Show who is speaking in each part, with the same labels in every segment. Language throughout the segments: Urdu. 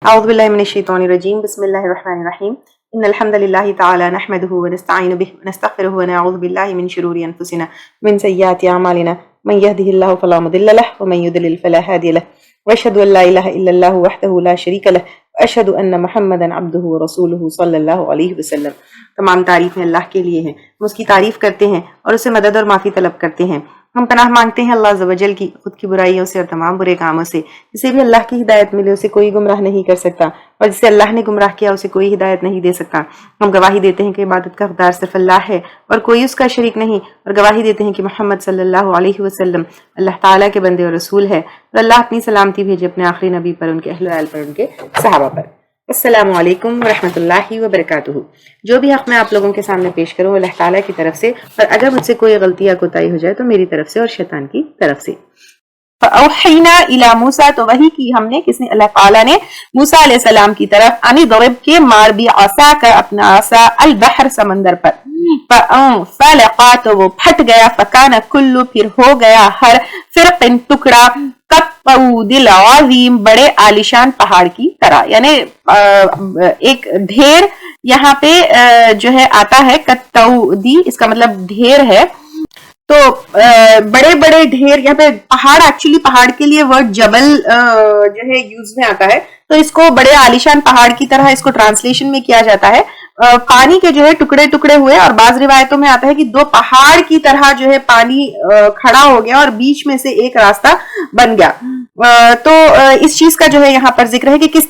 Speaker 1: أعوذ بالله من الشيطان الرجيم بسم الله الرحمن الرحيم إن الحمد لله تعالى نحمده ونستعين به ونستغفره ونعوذ بالله من شرور أنفسنا ومن سيئات أعمالنا من يهده الله فلا مضل له ومن يضلل فلا هادي له وأشهد أن لا إله إلا الله وحده لا شريك له وأشهد أن محمدا عبده ورسوله صلی اللہ علیہ وسلم۔ تمام تعریفیں اللہ کے لیے ہیں، ہم اس کی تعریف کرتے ہیں اور اسے مدد اور معافی طلب کرتے ہیں۔ ہم پناہ مانگتے ہیں اللہ عز و جل کی خود کی برائیوں سے اور تمام برے کاموں سے۔ جسے بھی اللہ کی ہدایت ملے اسے کوئی گمراہ نہیں کر سکتا، اور جسے اللہ نے گمراہ کیا اسے کوئی ہدایت نہیں دے سکتا۔ ہم گواہی دیتے ہیں کہ عبادت کا حقدار صرف اللہ ہے اور کوئی اس کا شریک نہیں، اور گواہی دیتے ہیں کہ محمد صلی اللہ علیہ وسلم اللہ تعالیٰ کے بندے اور رسول ہے، اور اللہ اپنی سلامتی بھیجے اپنے آخری نبی پر، ان کے اہل و عیال پر، ان کے صحابہ پر۔ السلام علیکم ورحمۃ اللہ وبرکاتہ۔ جو بھی حق میں آپ لوگوں کے سامنے پیش کروں اللہ تعالیٰ کی طرف سے، اور اگر مجھ سے کوئی غلطی یا کوتاہی ہو جائے تو میری طرف سے اور شیطان کی طرف سے۔ فَأَوْحَيْنَا إِلَى مُوسَىٰ، تو وحی کی ہم نے، کس نے؟ اللہ تعالیٰ نے موسیٰ علیہ السلام کی طرف، اَنِ ضَرِبْ کے مار بھی عَصَاكَ اپنا عصا، البحر سمندر پر، فَلَقَا تو وہ پھٹ گیا، فَكَانَ كُلُّ پھر ہو گیا ہر فرقٍ ٹکڑا، کالطود العظیم بڑے عالیشان پہاڑ کی طرح، یعنی ایک ڈھیر یہاں پہ جو ہے آتا ہے کالطودی، اس کا مطلب ڈھیر ہے، تو بڑے بڑے ڈھیر، یہاں پہ پہاڑ، ایکچولی پہاڑ کے لیے ورڈ جبل جو ہے یوز میں آتا ہے، تو اس کو بڑے عالیشان پہاڑ کی طرح اس کو ٹرانسلیشن میں کیا جاتا ہے۔ پانی کے جو ہے ٹکڑے ٹکڑے ہوئے، اور بعض روایتوں میں آتا ہے کہ دو پہاڑ کی طرح جو ہے پانی کھڑا ہو گیا اور بیچ میں سے ایک راستہ بن گیا۔ تو اس چیز کا جو ہے یہاں پر ذکر ہے کہ کس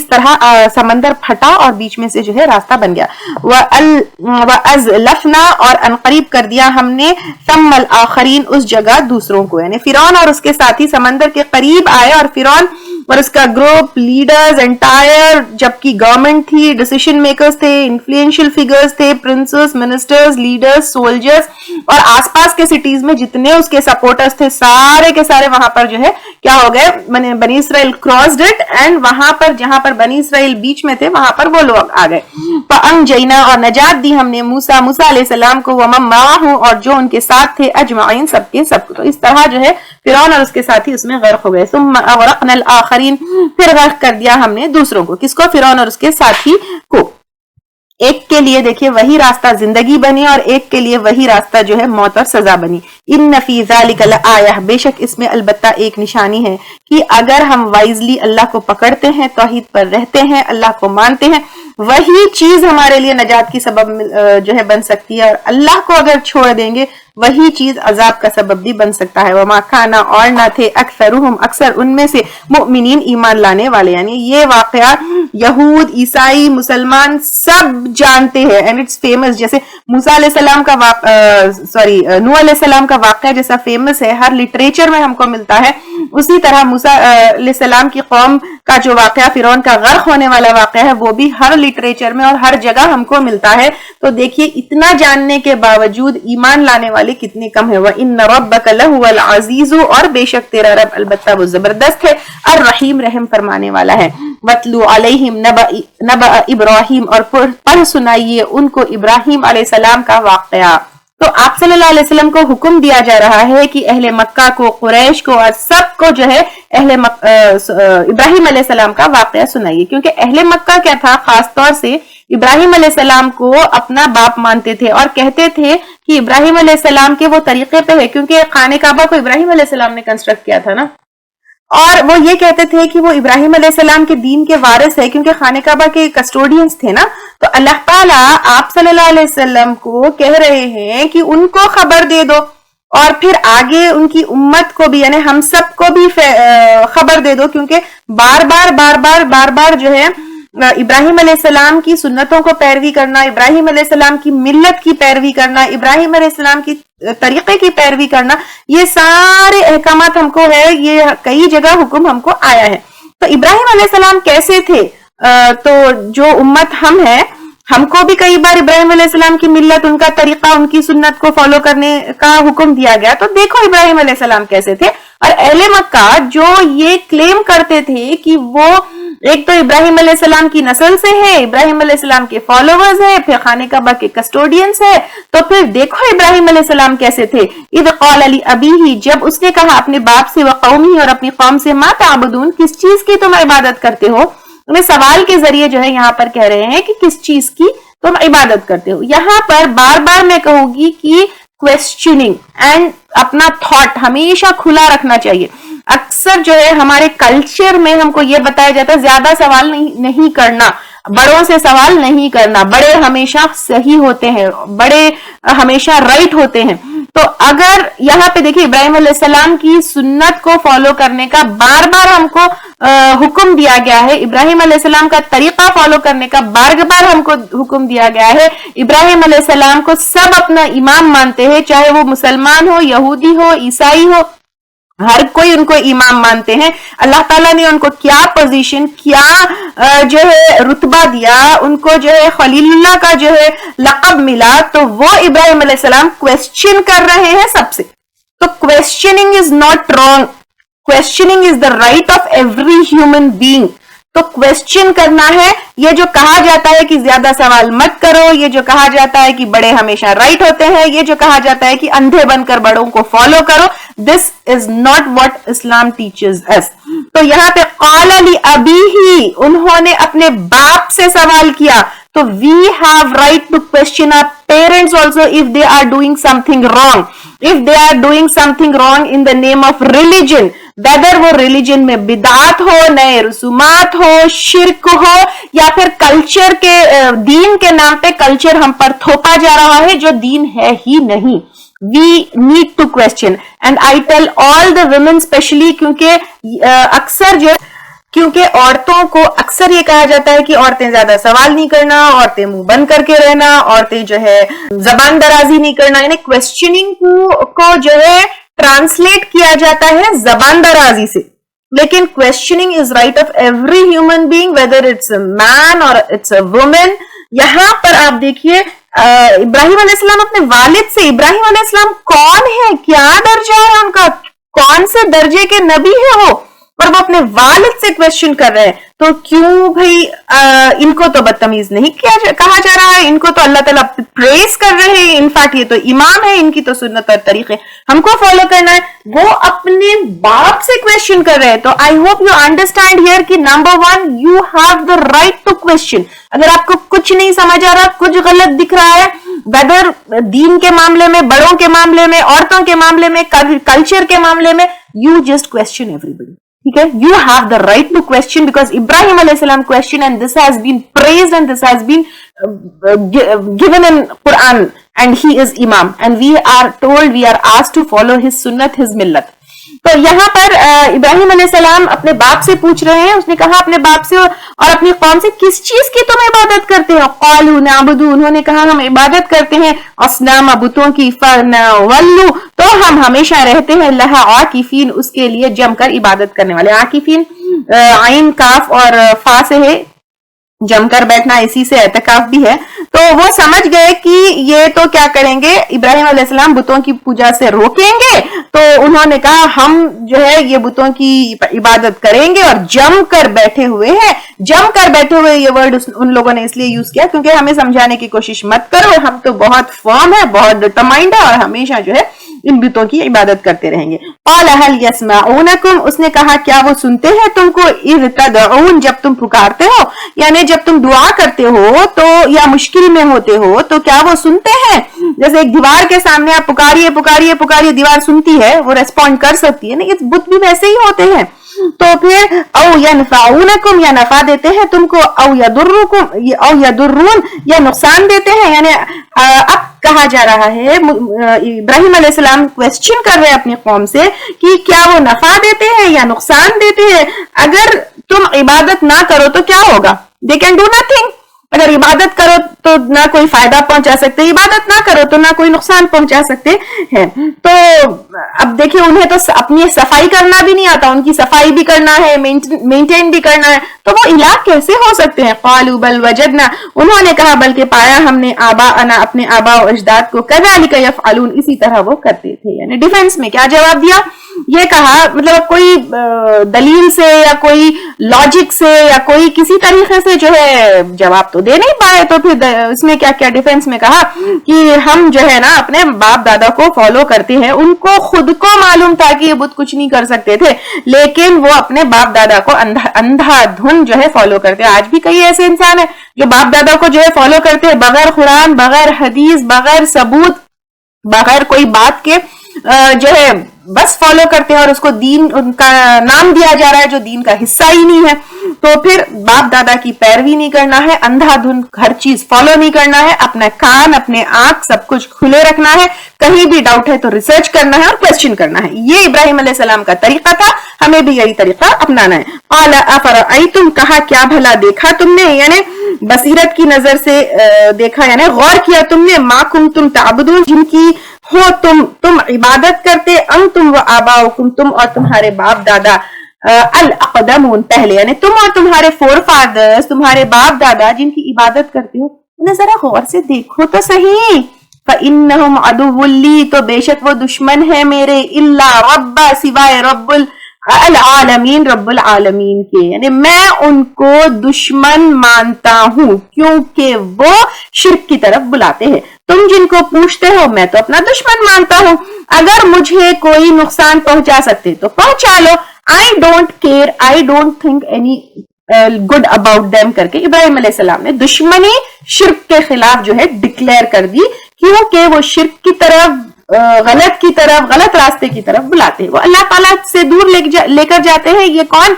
Speaker 1: طرح سمندر پھٹا اور بیچ میں سے جو ہے راستہ بن گیا۔ وَأَزْلَفْنَا اور انقریب کر دیا ہم نے، ثَمَّ الْآخَرِينَ اس جگہ دوسروں کو، یعنی فرعون اور اس کے ساتھی سمندر کے قریب آئے، اور فرعون اور اس کا گروپ، لیڈرز، انٹائر جبکہ گورنمنٹ تھی، ڈیسیشن میکرز تھے، انفلوئنشل فگرز تھے، پرنسز، منسٹرز، لیڈرز، سولجرز، اور آس پاس کے سٹیز میں جتنے اس کے سپورٹرز تھے سارے کے سارے وہاں پر جو ہے کیا ہو گئے، بنی اسرائیل کراسڈ اٹ، اینڈ وہاں پر جہاں پر بنی اسرائیل بیچ میں تھے وہاں پر وہ لوگ آ گئے۔ فَأَنْجَيْنَا اور نجات دی ہم نے موسیٰ علیہ السلام کو، وَمَن مَّعَهُ اور جو ان کے ساتھ تھے، اجمعین سب کے سب کو۔ تو اس طرح جو ہے فرعون اور اس کے ساتھی اس میں غرق ہو گئے۔ ثُمَّ أَغْرَقْنَا الْآخَرِينَ پھر غرق کر دیا ہم نے دوسروں کو، کس کو؟ فرعون اور اس کے ساتھی کو۔ ایک کے لیے دیکھیے وہی راستہ زندگی بنی، اور ایک کے لیے وہی راستہ جو ہے موت اور سزا بنی۔ ان فی ذالک لآیہ، بے شک اس میں البتہ ایک نشانی ہے کہ اگر ہم وائزلی اللہ کو پکڑتے ہیں، توحید پر رہتے ہیں، اللہ کو مانتے ہیں، وہی چیز ہمارے لیے نجات کی سبب جو ہے بن سکتی ہے، اور اللہ کو اگر چھوڑ دیں گے وہی چیز عذاب کا سبب بھی بن سکتا ہے۔ وما کھانا اور نہ تھے اکثرہم اکثر ان میں سے مؤمنین ایمان لانے والے، یعنی یہ واقعہ یہود، عیسائی، مسلمان سب جانتے ہیں، اینڈ اٹس فیمس۔ جیسے موسیٰ علیہ السلام کا نوح علیہ السلام کا واقعہ جیسا فیمس ہے، ہر لٹریچر میں ہم کو ملتا ہے، اسی طرح موسیٰ علیہ السلام کی قوم کا جو واقعہ، فرعون کا غرق ہونے والا واقعہ ہے، وہ بھی ہر لٹریچر میں اور ہر جگہ ہم کو ملتا ہے۔ تو دیکھیے اتنا جاننے کے باوجود ایمان لانے والے کتنے کم ہیں۔ وَإِنَّ رَبَّكَ لَهُوَ الْعَزِيزُ اور بے شک تیرا رب البتہ وہ زبردست ہے، الرحیم رحم فرمانے والا ہے۔ وَاتْلُ عَلَيْهِمْ نَبَأَ إِبْرَاهِيمَ اور پڑھ سنائیے ان کو ابراہیم علیہ السلام کا واقعہ۔ تو آپ صلی اللہ علیہ وسلم کو حکم دیا جا رہا ہے کہ اہل مکہ کو، قریش کو اور سب کو جو ہے ابراہیم علیہ السلام کا واقعہ سنائیے، کیونکہ اہل مکہ کیا تھا، خاص طور سے ابراہیم علیہ السلام کو اپنا باپ مانتے تھے، اور کہتے تھے کہ ابراہیم علیہ السلام کے وہ طریقے پہ ہے، کیونکہ خانہ کعبہ کو ابراہیم علیہ السلام نے کنسٹرکٹ کیا تھا نا، اور وہ یہ کہتے تھے کہ وہ ابراہیم علیہ السلام کے دین کے وارث ہے، کیونکہ خانہ کعبہ کے کسٹوڈینز تھے نا۔ تو اللہ تعالیٰ آپ صلی اللہ علیہ وسلم کو کہہ رہے ہیں کہ ان کو خبر دے دو، اور پھر آگے ان کی امت کو بھی، یعنی ہم سب کو بھی خبر دے دو، کیونکہ بار بار جو ہے ابراہیم علیہ السلام کی سنتوں کو پیروی کرنا، ابراہیم علیہ السلام کی ملت کی پیروی کرنا، ابراہیم علیہ السلام کی طریقے کی پیروی کرنا، یہ سارے احکامات ہم کو ہے، یہ کئی جگہ حکم ہم کو آیا ہے۔ تو ابراہیم علیہ السلام کیسے تھے؟ تو جو امت ہم ہیں، ہم کو بھی کئی بار ابراہیم علیہ السلام کی ملت، ان کا طریقہ، ان کی سنت کو فالو کرنے کا حکم دیا گیا۔ تو دیکھو ابراہیم علیہ السلام کیسے تھے، اور اہل مکہ جو یہ کلیم کرتے تھے کہ وہ ایک تو ابراہیم علیہ السلام کی نسل سے ہے، ابراہیم علیہ السلام کے فالوورز ہیں، پھر خانہ کعبہ کے کسٹوڈینز ہیں، تو پھر دیکھو ابراہیم علیہ السلام کیسے تھے۔ اذ قال لأبیہ جب اس نے کہا اپنے باپ سے، وقومہ اور اپنی قوم سے، ما تعبدون کس چیز کی تم عبادت کرتے ہو، انہیں سوال کے ذریعے جو ہے یہاں پر کہہ رہے ہیں کہ کس چیز کی تم عبادت کرتے ہو. یہاں پر بار بار میں کہوں گی کہ کوسچننگ اینڈ اپنا تھاٹ ہمیشہ کھلا رکھنا چاہیے. اکثر جو ہے ہمارے کلچر میں ہم کو یہ بتایا جاتا ہے زیادہ سوال نہیں کرنا, بڑوں سے سوال نہیں کرنا, بڑے ہمیشہ صحیح ہوتے ہیں, بڑے ہمیشہ رائٹ ہوتے ہیں. تو اگر یہاں پہ دیکھیے ابراہیم علیہ السلام کی سنت کو فالو کرنے کا بار بار ہم کو حکم دیا گیا ہے, ابراہیم علیہ السلام کا طریقہ فالو کرنے کا بار بار ہم کو حکم دیا گیا ہے. ابراہیم علیہ السلام کو سب اپنا امام مانتے ہیں, چاہے وہ مسلمان ہو, یہودی ہو, عیسائی ہو, ہر کوئی ان کو امام مانتے ہیں. اللہ تعالیٰ نے ان کو کیا پوزیشن, کیا جو ہے رتبہ دیا, ان کو جو ہے خلیل اللہ کا جو ہے لقب ملا, تو وہ ابراہیم علیہ السلام کوسچن کر رہے ہیں سب سے. تو questioning is not wrong, questioning is the right of every human being. تو کوسچن کرنا ہے. یہ جو کہا جاتا ہے کہ زیادہ سوال مت کرو, یہ جو کہا جاتا ہے کہ بڑے ہمیشہ رائٹ ہوتے ہیں, یہ جو کہا جاتا ہے کہ اندھے بن کر بڑوں کو فالو کرو, this is not what Islam teaches us. تو یہاں پہ قال لابیہ, انہوں نے اپنے باپ سے سوال کیا. تو we have right to question our parents also if they are doing something wrong. If they are doing something wrong in the name of religion, whether وہ religion میں بدعات ہو, نئے رسومات ہو, شرک ہو, یا پھر کلچر کے دین کے نام پہ کلچر ہم پر تھوپا جا رہا ہے جو دین ہے ہی نہیں. We need to question. And I tell all the women especially, کیونکہ عورتوں کو اکثر یہ کہا جاتا ہے کہ عورتیں زیادہ سوال نہیں کرنا, عورتیں منہ بند کر کے رہنا, عورتیں جو ہے زبان درازی نہیں کرنا. یعنی کوسچننگ کو جو ہے ٹرانسلیٹ کیا جاتا ہے زبان درازی سے, لیکن questioning is right of every human being whether it's a man اور اٹس اے وومن. یہاں پر آپ دیکھیے ابراہیم علیہ السلام اپنے والد سے, ابراہیم علیہ السلام کون ہے, کیا درجہ ہے ان کا, کون سے درجے کے نبی ہے وہ, اور وہ اپنے والد سے کوسچن کر رہے ہیں. تو کیوں بھائی ان کو تو بدتمیز نہیں کہا جا رہا ہے, ان کو تو اللہ تعالیٰ پریز کر رہے ہیں. انفیکٹ یہ تو امام ہے, ان کی تو سنت اور طریقے ہم کو فالو کرنا ہے. وہ اپنے باپ سے کوسچن کر رہے ہیں. تو I hope you understand here کہ number 1 you have the right to question. اگر آپ کو کچھ نہیں سمجھ آ رہا, کچھ غلط دکھ رہا ہے, ویدر دین کے معاملے میں, بڑوں کے معاملے میں, عورتوں کے معاملے میں, کلچر کے معاملے میں, یو جسٹ کوسچن ایوری بڈی. ٹھیک ہے, you have the right to question because Ibrahim علیہ السلام question and this has been praised and this has been given in Quran and he is imam and we are told, we are asked to follow his sunnat, his millat. تو یہاں پر ابراہیم علیہ السلام اپنے باپ سے پوچھ رہے ہیں. اس نے کہا اپنے باپ سے اور اپنی قوم سے کس چیز کی تم عبادت کرتے ہو؟ قالوا نعبد, انہوں نے کہا ہم عبادت کرتے ہیں اصنام, بتوں کی, فنولوا, تو ہم ہمیشہ رہتے ہیں لہا عاکفین, اس کے لیے جم کر عبادت کرنے والے. عاکفین عین کاف اور فا سے ہے, جم کر بیٹھنا, اسی سے اعتکاف بھی ہے. تو وہ سمجھ گئے کہ یہ تو کیا کریں گے, ابراہیم علیہ السلام بتوں کی پوجا سے روکیں گے. تو انہوں نے کہا ہم جو ہے یہ بتوں کی عبادت کریں گے, اور جم کر بیٹھے ہوئے ہیں. جم کر بیٹھے ہوئے یہ ورڈ ان لوگوں نے اس لیے یوز کیا کیونکہ ہمیں سمجھانے کی کوشش مت کرو, ہم تو بہت فرم ہے, بہت ڈٹرمائنڈ ہے, اور ہمیشہ جو ہے ان بتوں کی عبادت کرتے رہیں گے. قال هل يسمعونكم, اس نے کہا کیا وہ سنتے ہیں تم کو, اذ تدعون, جب تم پکارتے ہو, یعنی جب تم دعا کرتے ہو تو یا مشکل میں ہوتے ہو تو کیا وہ سنتے ہیں؟ جیسے ایک دیوار کے سامنے آپ پکاریے پکاریے پکاریے, دیوار سنتی ہے, وہ ریسپونڈ کر سکتی ہے نا, یہ بت بھی ویسے ہی ہوتے ہیں. تو پھر او ینفعونکم, یا نفع دیتے ہیں تم کو, او یضرکم, او یضرون, یا نقصان دیتے ہیں. یعنی اب کہا جا رہا ہے, ابراہیم علیہ السلام کوسچن کر رہے ہیں اپنی قوم سے کہ کیا وہ نفع دیتے ہیں یا نقصان دیتے ہیں. اگر تم عبادت نہ کرو تو کیا ہوگا؟ they can do nothing. اگر عبادت کرو تو نہ کوئی فائدہ پہنچا سکتے, عبادت نہ کرو تو نہ کوئی نقصان پہنچا سکتے ہیں. تو اب دیکھیں انہیں تو اپنی صفائی کرنا بھی نہیں آتا, ان کی صفائی بھی کرنا ہے, مینٹین بھی کرنا ہے, تو وہ الہ کیسے ہو سکتے ہیں؟ قالوا بل وجدنا, انہوں نے کہا بلکہ پایا ہم نے آباءنا, اپنے آباء و اجداد کو, کذالک یفعلون, اسی طرح وہ کرتے تھے. یعنی ڈیفینس میں کیا جواب دیا یہ کہا مطلب کوئی دلیل سے یا کوئی لاجک سے یا کوئی کسی طریقے سے جو ہے جواب تو دے نہیں پائے، تو پھر اس میں کیا کیا ڈیفینس میں کہا کہ ہم جو ہے نا اپنے باپ دادا کو فالو کرتے ہیں، ان کو خود کو معلوم تھا کہ یہ بت کچھ نہیں کر سکتے تھے، لیکن وہ اپنے باپ دادا کو اندھا دھن جو ہے فالو کرتے ہیں۔ آج بھی کئی ایسے انسان ہیں جو باپ دادا کو جو ہے فالو کرتے ہیں، بغیر قرآن، بغیر حدیث، بغیر ثبوت، بغیر کوئی بات کے جو ہے بس فالو کرتے ہیں، اور اس کو دین ان کا نام دیا جا رہا ہے جو دین کا حصہ ہی نہیں ہے۔ تو پھر باپ دادا کی پیروی نہیں کرنا ہے، اندھا دھن ہر چیز فالو نہیں کرنا ہے، اپنا کان، اپنے آنکھ سب کچھ کھلے رکھنا ہے، کہیں بھی ڈاؤٹ ہے تو ریسرچ کرنا ہے اور کوسچن کرنا ہے۔ یہ ابراہیم علیہ السلام کا طریقہ تھا، ہمیں بھی یہی طریقہ اپنانا ہے۔ قال افرأیتم، کہا کیا بھلا دیکھا تم نے، یعنی بصیرت کی نظر سے دیکھا، یعنی غور کیا تم نے، ما کنتم تعبدون، جن کی ہو تم عبادت کرتے، انتم و آباؤکم، تم اور تمہارے باپ دادا، الاقدمون، پہلے، یعنی تم اور تمہارے فور فادرز، تمہارے باپ دادا جن کی عبادت کرتے ہو، انہیں ذرا غور سے دیکھو تو صحیح۔ فإنہم عدو لی، تو بے شک وہ دشمن ہے میرے، الا رب، سوائے رب العالمین، رب العالمین کے، یعنی میں ان کو دشمن مانتا ہوں کیونکہ وہ شرک کی طرف بلاتے ہیں۔ تم جن کو پوچھتے ہو میں تو اپنا دشمن مانتا ہوں، اگر مجھے کوئی نقصان پہنچا سکتے تو پہنچا لو، I don't care, I don't think any good about them، کر کے ابراہیم علیہ السلام نے دشمنی شرک کے خلاف جو ہے ڈکلیئر کر دی، کیونکہ وہ شرک کی طرف، غلط کی طرف، غلط راستے کی طرف بلاتے ہیں، وہ اللہ تعالیٰ سے دور لے کر جاتے ہیں۔ یہ کون؟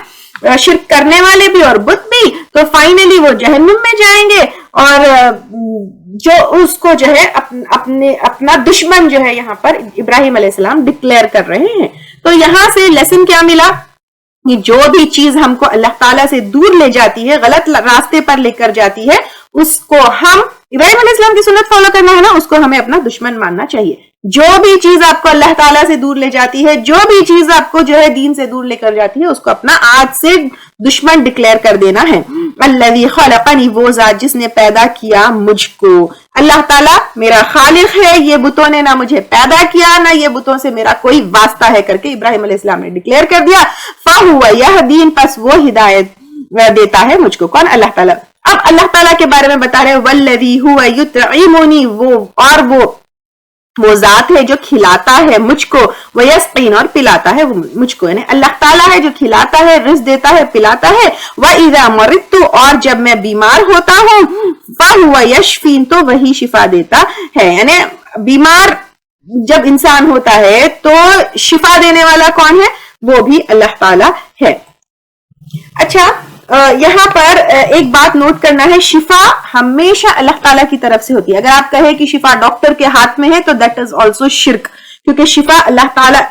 Speaker 1: شرک کرنے والے بھی اور بت بھی، تو فائنلی وہ جہنم میں جائیں گے، اور جو اس کو جو ہے اپنا دشمن جو ہے یہاں پر ابراہیم علیہ السلام ڈکلیئر کر رہے ہیں۔ تو یہاں سے لیسن کیا ملا کہ جو بھی چیز ہم کو اللہ تعالیٰ سے دور لے جاتی ہے، غلط راستے پر لے کر جاتی ہے، اس کو ہم ابراہیم علیہ السلام کی سنت فالو کرنا ہے نا، اس کو ہمیں اپنا دشمن ماننا چاہیے۔ جو بھی چیز آپ کو اللہ تعالیٰ سے دور لے جاتی ہے، جو بھی چیز آپ کو جو ہے دین سے دور لے کر جاتی ہے، اس کو اپنا آج سے دشمن ڈکلیئر کر دینا ہے۔ الذی خلقنی، وہ ذات جس نے پیدا کیا مجھ کو، اللہ تعالیٰ میرا خالق ہے، یہ بتوں نے نہ مجھے پیدا کیا، نہ یہ بتوں سے میرا کوئی واسطہ ہے، کر کے ابراہیم علیہ السلام نے ڈکلیئر کر دیا۔ فَهُوَ يَهْدِينِ، پس وہ ہدایت دیتا ہے مجھ کو، کون؟ اللہ تعالیٰ۔ اب اللہ تعالیٰ کے بارے میں بتا رہے، وَالَّذِي هُوَ يُطْعِمُنِي، وہ ذات ہے جو کھلاتا ہے مجھ کو، وَيَسْقِينِ، اور پلاتا ہے مجھ کو، یعنی اللہ تعالیٰ ہے جو کھلاتا ہے، رزق دیتا ہے، پلاتا ہے۔ وَإِذَا مَرِضْتُ، اور جب میں بیمار ہوتا ہوں، فَهُوَ يَشْفِينِ، تو وہی شفا دیتا ہے، یعنی بیمار جب انسان ہوتا ہے تو شفا دینے والا کون ہے؟ وہ بھی اللہ تعالیٰ ہے۔ اچھا، یہاں پر ایک بات نوٹ کرنا ہے، شفا ہمیشہ اللہ تعالیٰ کی طرف سے ہوتی ہے۔ اگر آپ کہیں کہ شفا ڈاکٹر کے ہاتھ میں ہے تو دیٹ از آلسو شرک، کیونکہ شفا اللہ تعالیٰ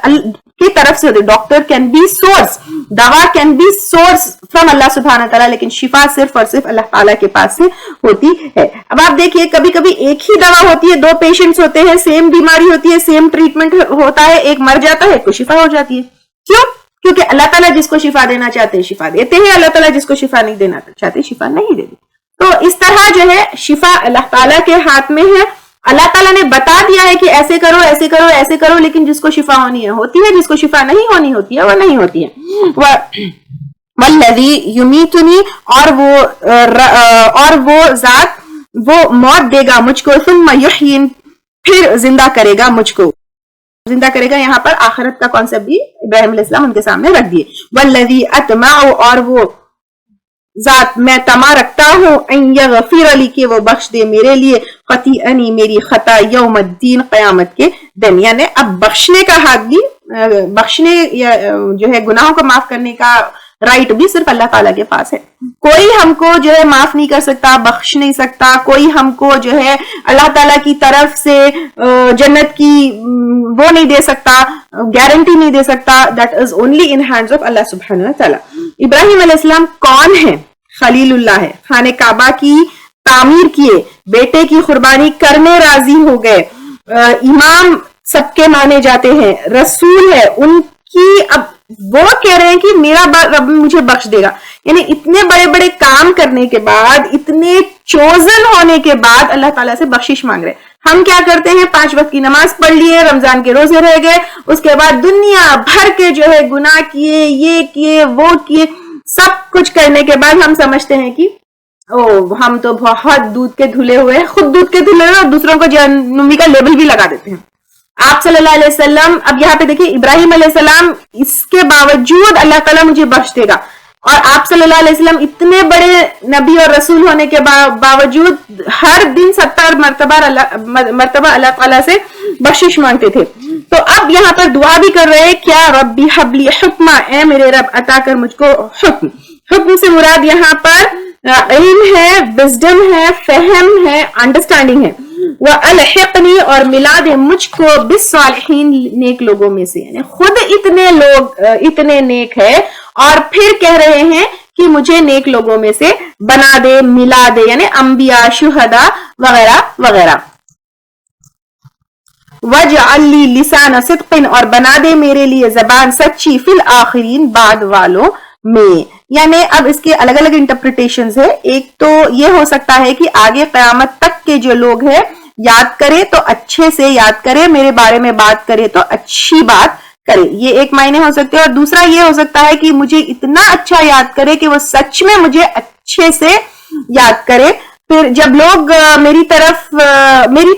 Speaker 1: کی طرف سے ہوتی ہے۔ ڈاکٹر کین بی سورس، دوا کین بی سورس فرام اللہ سبحانہ تعالیٰ، لیکن شفا صرف اور صرف اللہ تعالیٰ کے پاس سے ہوتی ہے۔ اب آپ دیکھیے، کبھی کبھی ایک ہی دوا ہوتی ہے، دو پیشنٹس ہوتے ہیں، سیم بیماری ہوتی ہے، سیم ٹریٹمنٹ ہوتا ہے، ایک مر جاتا ہے، ایک کو شفا ہو جاتی ہے۔ کیوں؟ کیونکہ اللہ تعالیٰ جس کو شفا دینا چاہتے ہیں شفا دیتے ہیں، اللہ تعالیٰ جس کو شفا نہیں دینا چاہتے شفا نہیں دیتے۔ تو اس طرح جو ہے شفا اللہ تعالیٰ کے ہاتھ میں ہے۔ اللہ تعالیٰ نے بتا دیا ہے کہ ایسے کرو، ایسے کرو، ایسے کرو، لیکن جس کو شفا ہونی ہے ہوتی ہے، جس کو شفا نہیں ہونی ہوتی ہے وہ نہیں ہوتی ہے۔ والذی یمیتنی، اور وہ ذات وہ موت دے گا مجھ کو، ثم یحیین، پھر زندہ کرے گا مجھ کو، زندہ کرے گا۔ یہاں پر آخرت کا کانسیپٹ بھی ابراہیم علیہ السلام ان کے سامنے رکھ دیے۔ والذی اطمع، اور وہ ذات میں طمع رکھتا ہوں، ان یغفر لی، کہ وہ بخش دے میرے لیے، خطیئنی، میری خطا، یوم الدین، قیامت کے دن۔ یعنی اب بخشنے کا حق بھی، بخشنے یا جو ہے گناہوں کو معاف کرنے کا رائٹ بھی صرف اللہ تعالیٰ کے پاس ہے۔ کوئی ہم کو جو ہے معاف نہیں کر سکتا، بخش نہیں سکتا، کوئی ہم کو جو ہے اللہ تعالیٰ کی طرف سے جنت کی وہ نہیں دے سکتا، گارنٹی نہیں دے سکتا۔ That is only in hands of اللہ سبحانہ تعالیٰ۔ ابراہیم علیہ السلام کون ہے؟ خلیل اللہ ہے، خانہ کعبہ کی تعمیر کیے، بیٹے کی قربانی کرنے راضی ہو گئے، امام سب کے مانے جاتے ہیں، رسول ہے ان کی۔ اب وہ کہہ رہے ہیں کہ میرا رب مجھے بخش دے گا، یعنی اتنے بڑے بڑے کام کرنے کے بعد، اتنے چوزن ہونے کے بعد اللہ تعالیٰ سے بخشش مانگ رہے۔ ہم کیا کرتے ہیں, 5 وقت کی نماز پڑھ لیے, رمضان کے روزے رہ گئے, اس کے بعد دنیا بھر کے جو ہے گناہ کیے, یہ کیے وہ کیے, سب کچھ کرنے کے بعد ہم سمجھتے ہیں کہ ہم تو بہت دودھ کے دھلے ہوئے, خود دودھ کے دھلے ہوئے اور دوسروں کو جہنمی کا لیبل بھی لگا دیتے ہیں. آپ صلی اللہ علیہ وسلم, اب یہاں پہ دیکھیں ابراہیم علیہ السلام, اس کے باوجود اللہ تعالیٰ مجھے بخش دے گا, اور آپ صلی اللہ علیہ وسلم اتنے بڑے نبی اور رسول ہونے کے باوجود ہر دن 70 مرتبہ اللہ تعالیٰ سے بخشش مانگتے تھے. تو اب یہاں پر دعا بھی کر رہے ہیں, کیا ربی حبلی حکمہ, اے میرے رب عطا کر مجھ کو حکم. حکم سے مراد یہاں پر علم ہے, وزڈم ہے, فہم ہے, انڈرسٹینڈنگ ہے. وَأَلْحِقْنِي, اور ملا دے مجھ کو بالصالحین, نیک لوگوں میں سے. یعنی خود اتنے لوگ اتنے نیک ہے اور پھر کہہ رہے ہیں کہ مجھے نیک لوگوں میں سے بنا دے, ملا دے, یعنی انبیاء, شہداء وغیرہ وغیرہ. وَاجْعَلْ لِي لِسَانَ صِدْقٍ, اور بنا دے میرے لیے زبان سچی, فی الآخرین, بعد والوں میں. یعنی اب اس کے الگ الگ انٹرپریٹیشنز ہے. ایک تو یہ ہو سکتا ہے کہ آگے قیامت تک کے جو لوگ ہیں یاد کرے تو اچھے سے یاد کرے, میرے بارے میں بات کرے تو اچھی بات کرے, یہ ایک معنی ہو سکتے ہیں. اور دوسرا یہ ہو سکتا ہے کہ مجھے اتنا اچھا یاد کرے کہ وہ سچ میں مجھے اچھے سے یاد کرے. پھر جب لوگ میری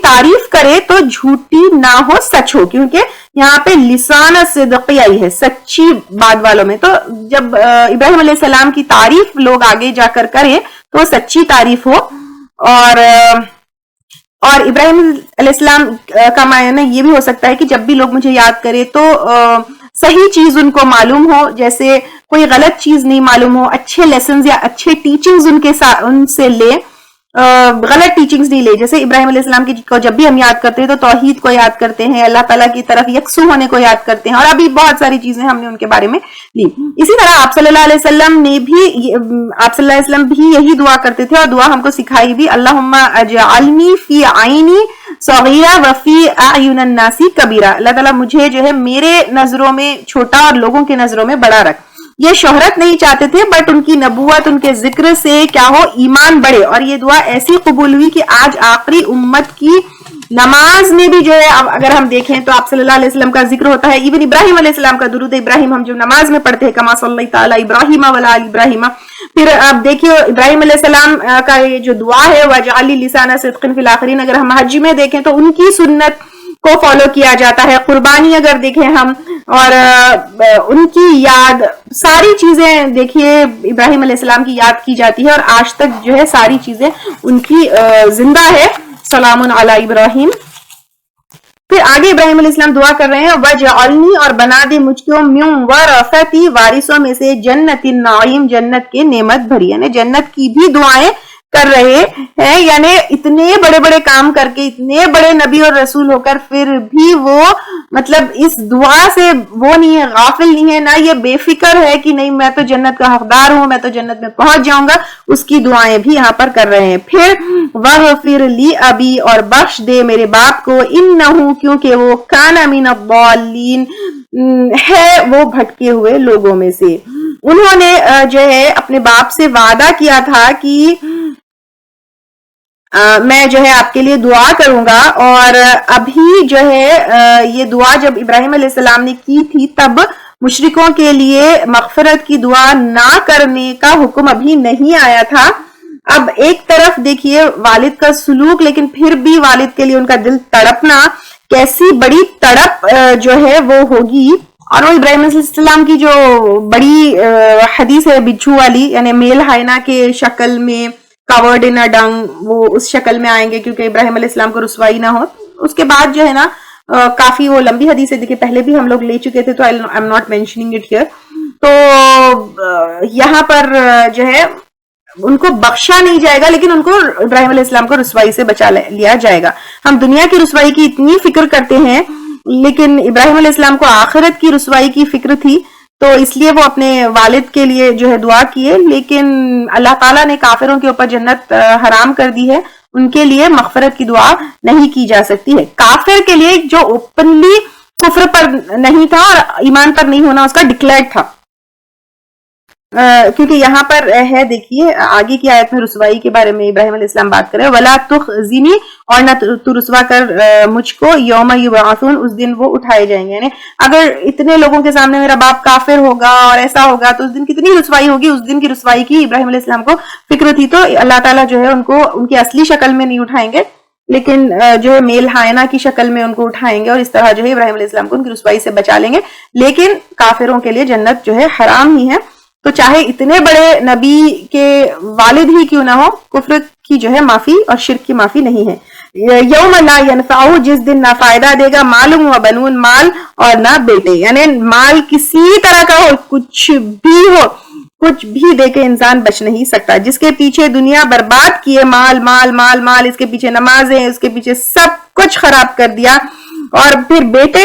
Speaker 1: تعریف کرے تو جھوٹی نہ ہو, سچ ہو, کیونکہ یہاں پہ لسان صدقی آئی ہے, سچی بات والوں میں. تو جب ابراہیم علیہ السلام کی تعریف لوگ آگے جا کر کریں تو وہ سچی تعریف ہو. اور ابراہیم علیہ السلام کا معنی یہ بھی ہو سکتا ہے کہ جب بھی لوگ مجھے یاد کرے تو صحیح چیز ان کو معلوم ہو, جیسے کوئی غلط چیز نہیں معلوم ہو, اچھے لیسنز یا اچھے ٹیچنگز ان سے لے, غلط ٹیچنگز نہیں لے. جیسے ابراہیم علیہ السلام کو جب بھی ہم یاد کرتے ہیں تو توحید کو یاد کرتے ہیں, اللہ تعالیٰ کی طرف یکسو ہونے کو یاد کرتے ہیں, اور ابھی بہت ساری چیزیں ہم نے ان کے بارے میں لی. اسی طرح آپ صلی اللہ علیہ وسلم بھی یہی دعا کرتے تھے, اور دعا ہم کو سکھائی بھی, اللہم اجعلنی فی عینی صغیرہ وفی اعین الناس کبیرہ. اللہ تعالیٰ مجھے جو ہے میرے نظروں میں چھوٹا اور لوگوں کے نظروں میں بڑا رکھ. یہ شہرت نہیں چاہتے تھے, بٹ ان کی نبوت, ان کے ذکر سے کیا ہو, ایمان بڑھے. اور یہ دعا ایسی قبول ہوئی کہ آج آخری امت کی نماز میں بھی جو ہے, اگر ہم دیکھیں تو آپ صلی اللہ علیہ وسلم کا ذکر ہوتا ہے. ایون ابراہیم علیہ السلام کا درود ابراہیم ہم جو نماز میں پڑھتے ہیں, کما صلی تعالی ابراہیم وعلی آل ابراہیم. پھر آپ دیکھیے ابراہیم علیہ السلام کا یہ جو دعا ہے, وَاجْعَلْ لِي لِسَانَ صِدْقٍ فِي الْآخِرِينَ, اگر ہم حج میں دیکھیں تو ان کی سنت کو فالو کیا جاتا ہے. قربانی اگر دیکھیں ہم, اور ان کی یاد, ساری چیزیں دیکھیے ابراہیم علیہ السلام کی یاد کی جاتی ہے, اور آج تک جو ہے ساری چیزیں ان کی زندہ ہے. سلام علی ابراہیم. پھر آگے ابراہیم علیہ السلام دعا کر رہے ہیں, وَاجْعَلْنِي, اور بنا دے مجھ کو, مِن وَرَثَةِ, وارثوں میں سے, جنت النعیم, جنت کے نعمت بھری. یعنی جنت کی بھی دعائیں کر رہے ہیں. یعنی اتنے بڑے بڑے کام کر کے, اتنے بڑے نبی اور رسول ہو کر پھر بھی وہ مطلب اس دعا سے وہ نہیں ہے, غافل نہیں ہے, نہ یہ بے فکر ہے کہ نہیں میں تو جنت کا حقدار ہوں, میں تو جنت میں پہنچ جاؤں گا. اس کی دعائیں بھی یہاں پر کر رہے ہیں. پھر وَغْفِرْ لِي أَبِي, اور بخش دے میرے باپ کو, إِنَّهُ, کیونکہ وہ كَانَ مِنَ الضَّالِّينَ, ہے وہ بھٹکے ہوئے لوگوں میں سے. انہوں نے جو ہے اپنے باپ سے وعدہ کیا تھا کہ میں جو ہے آپ کے لیے دعا کروں گا, اور ابھی جو ہے یہ دعا جب ابراہیم علیہ السلام نے کی تھی تب مشرکوں کے لیے مغفرت کی دعا نہ کرنے کا حکم ابھی نہیں آیا تھا. اب ایک طرف دیکھیے والد کا سلوک, لیکن پھر بھی والد کے لیے ان کا دل تڑپنا, کیسی بڑی تڑپ جو ہے وہ ہوگی. اور وہ ابراہیم علیہ السلام کی جو بڑی حدیث ہے بچھو والی, یعنی میل ہائنا کے شکل میں, کورڈ ان ڈنگ, وہ اس شکل میں آئیں گے کیونکہ ابراہیم علیہ السلام کو رسوائی نہ ہو. اس کے بعد جو ہے نا کافی وہ لمبی حدیث ہے, دیکھیے پہلے بھی ہم لوگ لے چکے تھے, تو I am not mentioning it here. تو یہاں پر جو ہے ان کو بخشا نہیں جائے گا, لیکن ان کو ابراہیم علیہ السلام کو رسوائی سے بچا لیا جائے گا. ہم دنیا کی رسوائی کی اتنی فکر کرتے ہیں, لیکن ابراہیم علیہ السلام کو آخرت کی رسوائی کی فکر تھی, تو اس لیے وہ اپنے والد کے لیے جو ہے دعا کیے. لیکن اللہ تعالیٰ نے کافروں کے اوپر جنت حرام کر دی ہے, ان کے لیے مغفرت کی دعا نہیں کی جا سکتی ہے. کافر کے لیے جو اوپنلی کفر پر نہیں تھا اور ایمان پر نہیں ہونا اس کا ڈکلیئر تھا, کیونکہ یہاں پر ہے، دیکھیے آگے کی آیت میں رسوائی کے بارے میں ابراہیم علیہ السلام بات کرے، وَلَا تُخْزِنِي، اور نہ تو رسوا کر مجھ کو، یوم یبعثون، اس دن وہ اٹھائے جائیں گے. یعنی اگر اتنے لوگوں کے سامنے میرا باپ کافر ہوگا اور ایسا ہوگا تو اس دن کتنی رسوائی ہوگی. اس دن کی رسوائی کی ابراہیم علیہ السلام کو فکر تھی، تو اللہ تعالیٰ جو ہے ان کو ان کی اصلی شکل میں نہیں اٹھائیں گے، لیکن جو ہے میل ہائنہ کی شکل میں ان کو اٹھائیں گے، اور اس طرح جو ہے ابراہیم علیہ السلام کو ان کی رسوائی سے بچا لیں گے. لیکن کافروں کے لیے جنت جو ہے حرام ہی ہے. تو چاہے اتنے بڑے نبی کے والد ہی کیوں نہ ہو، کفر کی جو ہے معافی اور شرک کی معافی نہیں ہے. یوم لا ینفع، جس دن نہ فائدہ دے گا، مال و بنون، مال اور نہ بیٹے. یعنی مال کسی طرح کا ہو، کچھ بھی ہو، کچھ بھی دے کے انسان بچ نہیں سکتا. جس کے پیچھے دنیا برباد کیے، مال مال مال مال، اس کے پیچھے نمازیں، اس کے پیچھے سب کچھ خراب کر دیا، اور پھر بیٹے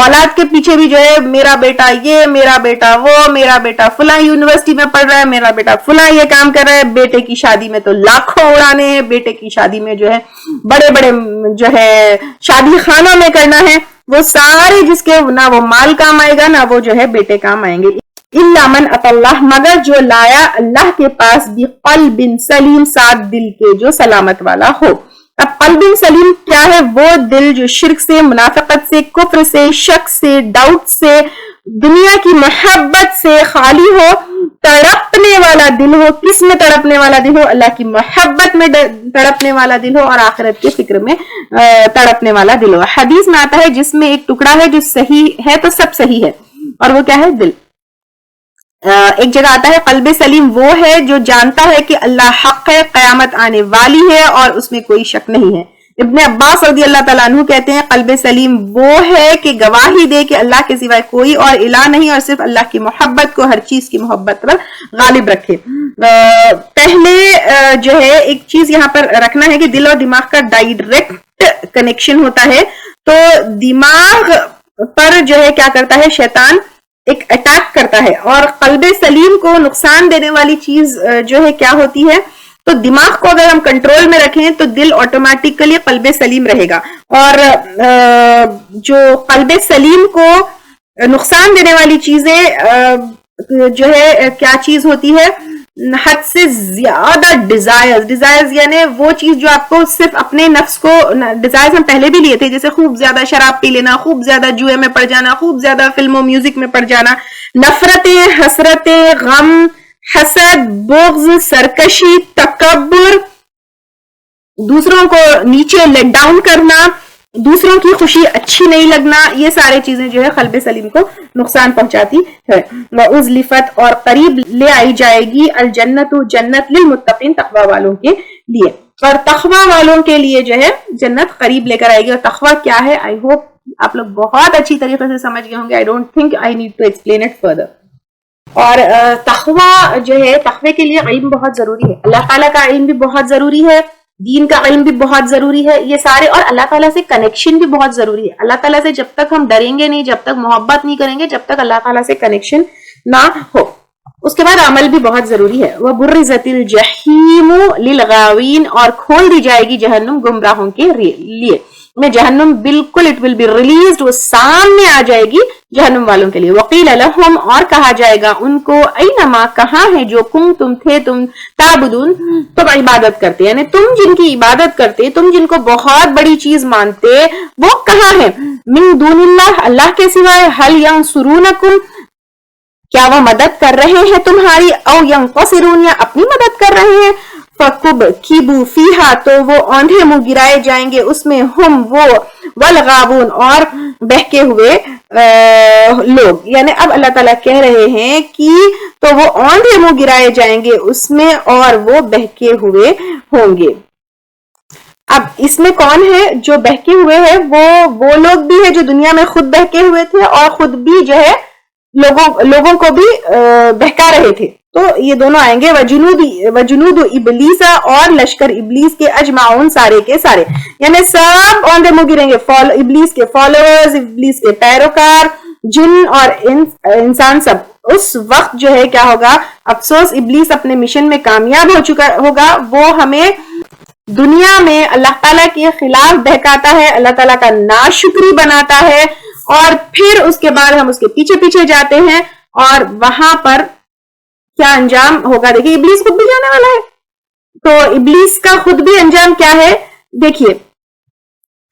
Speaker 1: اولاد کے پیچھے بھی جو ہے میرا بیٹا یہ، میرا بیٹا وہ، میرا بیٹا فلاں یونیورسٹی میں پڑھ رہا ہے، میرا بیٹا فلاں یہ کام کر رہا ہے. بیٹے کی شادی میں تو لاکھوں اڑانے ہیں، بیٹے کی شادی میں جو ہے بڑے بڑے جو ہے شادی خانوں میں کرنا ہے. وہ سارے جس کے نہ وہ مال کام آئے گا، نہ وہ جو ہے بیٹے کام آئیں گے. اِلَّا مَنْ أَتَى اللَّهَ، مگر جو لایا اللہ کے پاس، بِقَلْبٍ سلیم، ساتھ دل کے جو سلامت والا ہو. اب قلب سلیم کیا ہے؟ وہ دل جو شرک سے، منافقت سے، کفر سے، شک سے، ڈاؤٹ سے، دنیا کی محبت سے خالی ہو، تڑپنے والا دل ہو. کس میں تڑپنے والا دل ہو؟ اللہ کی محبت میں تڑپنے والا دل ہو، اور آخرت کے فکر میں تڑپنے والا دل ہو. حدیث میں آتا ہے جس میں ایک ٹکڑا ہے جو صحیح ہے تو سب صحیح ہے، اور وہ کیا ہے؟ دل. ایک جگہ آتا ہے قلب سلیم وہ ہے جو جانتا ہے کہ اللہ حق ہے، قیامت آنے والی ہے اور اس میں کوئی شک نہیں ہے. ابن عباس رضی اللہ تعالیٰ عنہ کہتے ہیں قلب سلیم وہ ہے کہ گواہی دے کہ اللہ کے سوائے کوئی اور الہ نہیں، اور صرف اللہ کی محبت کو ہر چیز کی محبت پر غالب رکھے. پہلے جو ہے ایک چیز یہاں پر رکھنا ہے کہ دل اور دماغ کا ڈائریکٹ کنیکشن ہوتا ہے. تو دماغ پر جو ہے کیا کرتا ہے؟ شیطان ایک اٹیک کرتا ہے، اور قلب سلیم کو نقصان دینے والی چیز جو ہے کیا ہوتی ہے؟ تو دماغ کو اگر ہم کنٹرول میں رکھیں تو دل آٹومیٹکلی قلب سلیم رہے گا. اور جو قلب سلیم کو نقصان دینے والی چیزیں جو ہے کیا چیز ہوتی ہے؟ حد سے زیادہ ڈیزائرز، یعنی وہ چیز جو آپ کو صرف اپنے نفس کو، ڈیزائرز ہم پہلے بھی لیے تھے، جیسے خوب زیادہ شراب پی لینا، خوب زیادہ جوئے میں پڑ جانا، خوب زیادہ فلم و میوزک میں پڑ جانا، نفرتیں، حسرتیں، غم، حسد، بغض، سرکشی، تکبر، دوسروں کو نیچے لیٹ ڈاؤن کرنا، دوسروں کی خوشی اچھی نہیں لگنا، یہ سارے چیزیں جو ہے قلب سلیم کو نقصان پہنچاتی ہے. وَأُزْلِفَتْ، اور قریب لے آئی جائے گی، الجنت، جنت، للمتقین، تقوی والوں کے لیے. اور تقوی والوں کے لیے جو ہے جنت قریب لے کر آئے گی. اور تقوی کیا ہے؟ آئی ہوپ آپ لوگ بہت اچھی طریقے سے سمجھ گئے ہوں گے. I don't think I need to explain it further. اور تقوی جو ہے، تقوی کے لیے علم بہت ضروری ہے. اللہ تعالیٰ کا علم بھی بہت ضروری ہے، دین کا علم بھی بہت ضروری ہے، یہ سارے. اور اللہ تعالیٰ سے کنیکشن بھی بہت ضروری ہے. اللہ تعالیٰ سے جب تک ہم ڈریں گے نہیں، جب تک محبت نہیں کریں گے، جب تک اللہ تعالیٰ سے کنیکشن نہ ہو. اس کے بعد عمل بھی بہت ضروری ہے. وَبُرِّزَتِ الْجَحِيمُ لِلْغَاوِينَ، اور کھول دی جائے گی جہنم گمراہوں کے لیے. میں جہنم بالکل اٹ ول بی ریلیزڈ، وہ سامنے آ جائے گی جہنم والوں کے لیے. وقیل لہم، اور کہا جائے گا ان کو، اینما، کہاں ہے جو تم تھے تم تعبدون، تم عبادت کرتے، یعنی تم جن کی عبادت کرتے، تم جن کو بہت بڑی چیز مانتے، وہ کہاں ہے؟ من دون اللہ، اللہ کے سوائے. هل ینصرونکم، کیا وہ مدد کر رہے ہیں تمہاری؟ او ینتصرون، یا اپنی مدد کر رہے ہیں؟ فَكُبْكِبُوا فِيهَا، تو وہ اوندھے منہ گرائے جائیں گے اس میں، ہم وہ، والغاوون، اور بہکے ہوئے لوگ. یعنی اب اللہ تعالیٰ کہہ رہے ہیں کہ تو وہ اوندھے منہ گرائے جائیں گے اس میں، اور وہ بہکے ہوئے ہوں گے. اب اس میں کون ہے جو بہکے ہوئے ہیں؟ وہ لوگ بھی ہے جو دنیا میں خود بہکے ہوئے تھے، اور خود بھی جو ہے لوگوں کو بھی بہکا رہے تھے. تو یہ دونوں آئیں گے. وجنود ابلیس، اور لشکر ابلیس کے، اجمعون، سارے کے سارے، یعنی سب اوندھے منہ گریں گے. ابلیس کے فالوورز، ابلیس کے پیروکار، جن اور انسان، سب. اس وقت جو ہے کیا ہوگا؟ افسوس، ابلیس اپنے مشن میں کامیاب ہو چکا ہوگا. وہ ہمیں دنیا میں اللہ تعالیٰ کے خلاف بہکاتا ہے، اللہ تعالیٰ کا ناشکری بناتا ہے، اور پھر اس کے بعد ہم اس کے پیچھے پیچھے جاتے ہیں، اور وہاں پر کیا انجام ہوگا. دیکھیے ابلیس خود بھی جانے والا ہے, تو ابلیس کا خود بھی انجام کیا ہے دیکھیے.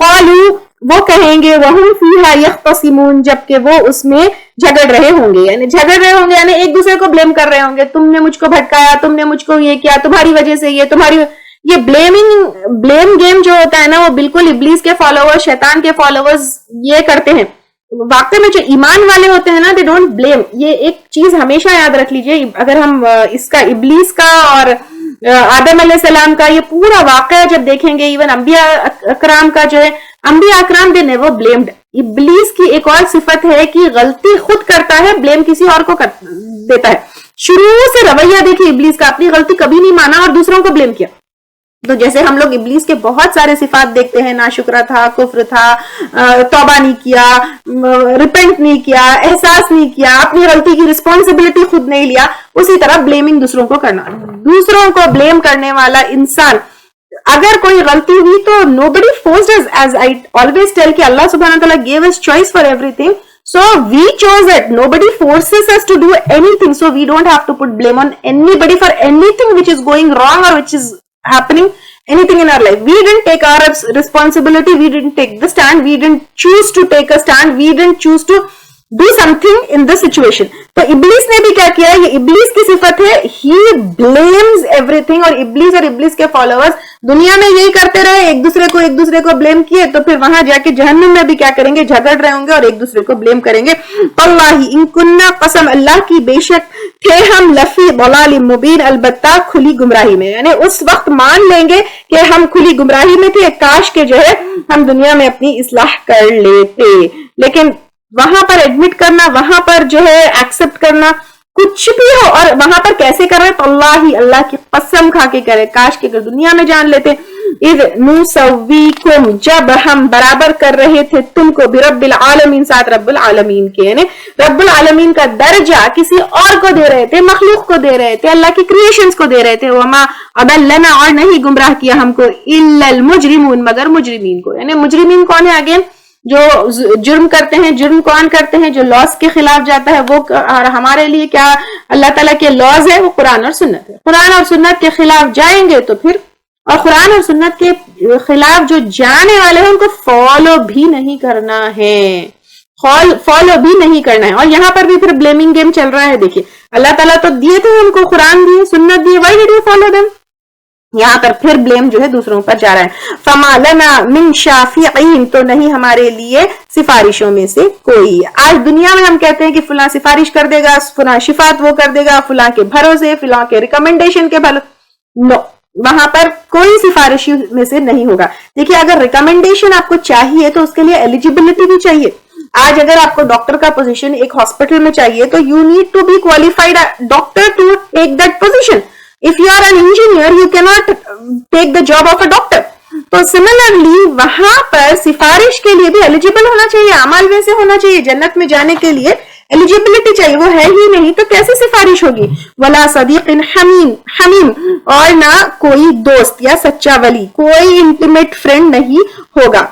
Speaker 1: قالوا وہ کہیں گے وہم فیہا یختصمون جبکہ وہ اس میں جھگڑ رہے ہوں گے, یعنی ایک دوسرے کو بلیم کر رہے ہوں گے, تم نے مجھ کو بھٹکایا, تم نے مجھ کو یہ کیا, تمہاری وجہ سے یہ بلیم گیم جو ہوتا ہے نا, وہ بالکل ابلیس کے فالوور, شیطان کے فالوورز یہ کرتے ہیں. واقع میں جو ایمان والے ہوتے ہیں نا, دے ڈونٹ بلیم. یہ ایک چیز ہمیشہ یاد رکھ لیجئے. اگر ہم اس کا ابلیس کا اور آدم علیہ السلام کا یہ پورا واقعہ جب دیکھیں گے, ایون انبیاء اکرام کا جو ہے, انبیاء اکرام دے نیور بلیمڈ. ابلیس کی ایک اور صفت ہے کہ غلطی خود کرتا ہے, بلیم کسی اور کو دیتا ہے. شروع سے رویہ دیکھیے ابلیس کا, اپنی غلطی کبھی نہیں مانا اور دوسروں کو بلیم کیا. تو جیسے ہم لوگ ابلیس کے بہت سارے صفات دیکھتے ہیں, ناشکرا تھا, کفر تھا, توبہ نہیں کیا, ریپنٹ نہیں کیا, احساس نہیں کیا, اپنی غلطی کی رسپانسبلٹی خود نہیں لیا. اسی طرح بلیمنگ دوسروں کو کرنا, دوسروں کو بلیم کرنے والا انسان, اگر کوئی غلطی ہوئی تو nobody forced us, as I always tell کہ اللہ سبحانہ وتعالی gave us choice for everything. So we chose it. Nobody forces us to do anything. So we don't have to put blame on anybody for anything which is going wrong or which is happening, anything in our life. We didn't take our responsibility. We didn't take the stand. We didn't choose to take a stand. We didn't choose to do something in the situation. تو ابلیس نے بھی کیا کیا ہے, یہ ابلیس کی صفت ہے, he blames everything. اور ابلیس کے فالوورز دنیا میں یہی کرتے رہے, ایک دوسرے کو بلیم کیے, تو پھر وہاں جا کے جہنم میں بھی کیا کریں گے, جھگڑ رہے ہوں گے اور ایک دوسرے کو بلیم کریں گے. واللہ ان کننا, قسم اللہ کی, بے شک تھے ہم لفی ضلال مبین, البتہ کھلی گمراہی میں. یعنی اس وقت مان لیں گے کہ ہم کھلی گمراہی میں تھے, کاش کے جو ہے ہم دنیا میں اپنی اصلاح کر لیتے. لیکن وہاں پر ایڈمٹ کرنا, وہاں پر جو ہے ایکسپٹ کرنا, کچھ بھی ہو, اور وہاں پر کیسے کر رہے, تو اللہ کی قسم کھا کے کرے, کاش کے دنیا میں جان لیتے. اذ نسویکم, جب ہم برابر کر رہے تھے تم کو, برب العالمین, ساتھ رب العالمین کے, یعنی رب العالمین کا درجہ کسی اور کو دے رہے تھے, مخلوق کو دے رہے تھے, اللہ کی کریشنز کو دے رہے تھے. وما اضلنا, اور نہیں گمراہ کیا ہم کو, الا المجرمون, مگر مجرمین کو. یعنی مجرمین کون ہے, اگین جو جرم کرتے ہیں. جرم کون کرتے ہیں, جو لاز کے خلاف جاتا ہے وہ. اور ہمارے لیے کیا اللہ تعالیٰ کے لاز ہے, وہ قرآن اور سنت ہے. قرآن اور سنت کے خلاف جائیں گے تو پھر, اور قرآن اور سنت کے خلاف جو جانے والے ہیں ان کو فالو بھی نہیں کرنا ہے, فالو بھی نہیں کرنا ہے. اور یہاں پر بھی پھر بلیمنگ گیم چل رہا ہے. دیکھیے اللہ تعالیٰ تو دیے تھے ہم کو, قرآن دیے, سنت دیے, why did you follow them? یہاں پر پھر بلیم جو ہے دوسروں پر جا رہا ہے. فما لنا من شافعین, تو نہیں ہمارے لیے سفارشوں میں سے کوئی. آج دنیا میں ہم کہتے ہیں کہ فلاں سفارش کر دے گا, فلاں شفاعت وہ کر دے گا, فلاں کے بھروسے, فلاں کے ریکمنڈیشن کے بھروسے. نو, وہاں پر کوئی سفارشی میں سے نہیں ہوگا. دیکھیے اگر ریکمنڈیشن آپ کو چاہیے تو اس کے لیے ایلیجیبلٹی بھی چاہیے. آج اگر آپ کو ڈاکٹر کا پوزیشن ایک ہاسپٹل میں چاہیے تو you need to be qualified doctor to take that position. If you are an engineer, you cannot take the job of a doctor. تو similarly وہاں پر سفارش کے لیے بھی ایلیجیبل ہونا چاہیے, اعمال ویسے ہونا چاہیے. جنت میں جانے کے لیے ایلیجیبلٹی چاہیے, وہ ہے ہی نہیں تو کیسے سفارش ہوگی. ولا صدیق حمیم, اور نہ کوئی دوست یا سچا ولی, کوئی انٹیمیٹ فرینڈ نہیں ہوگا.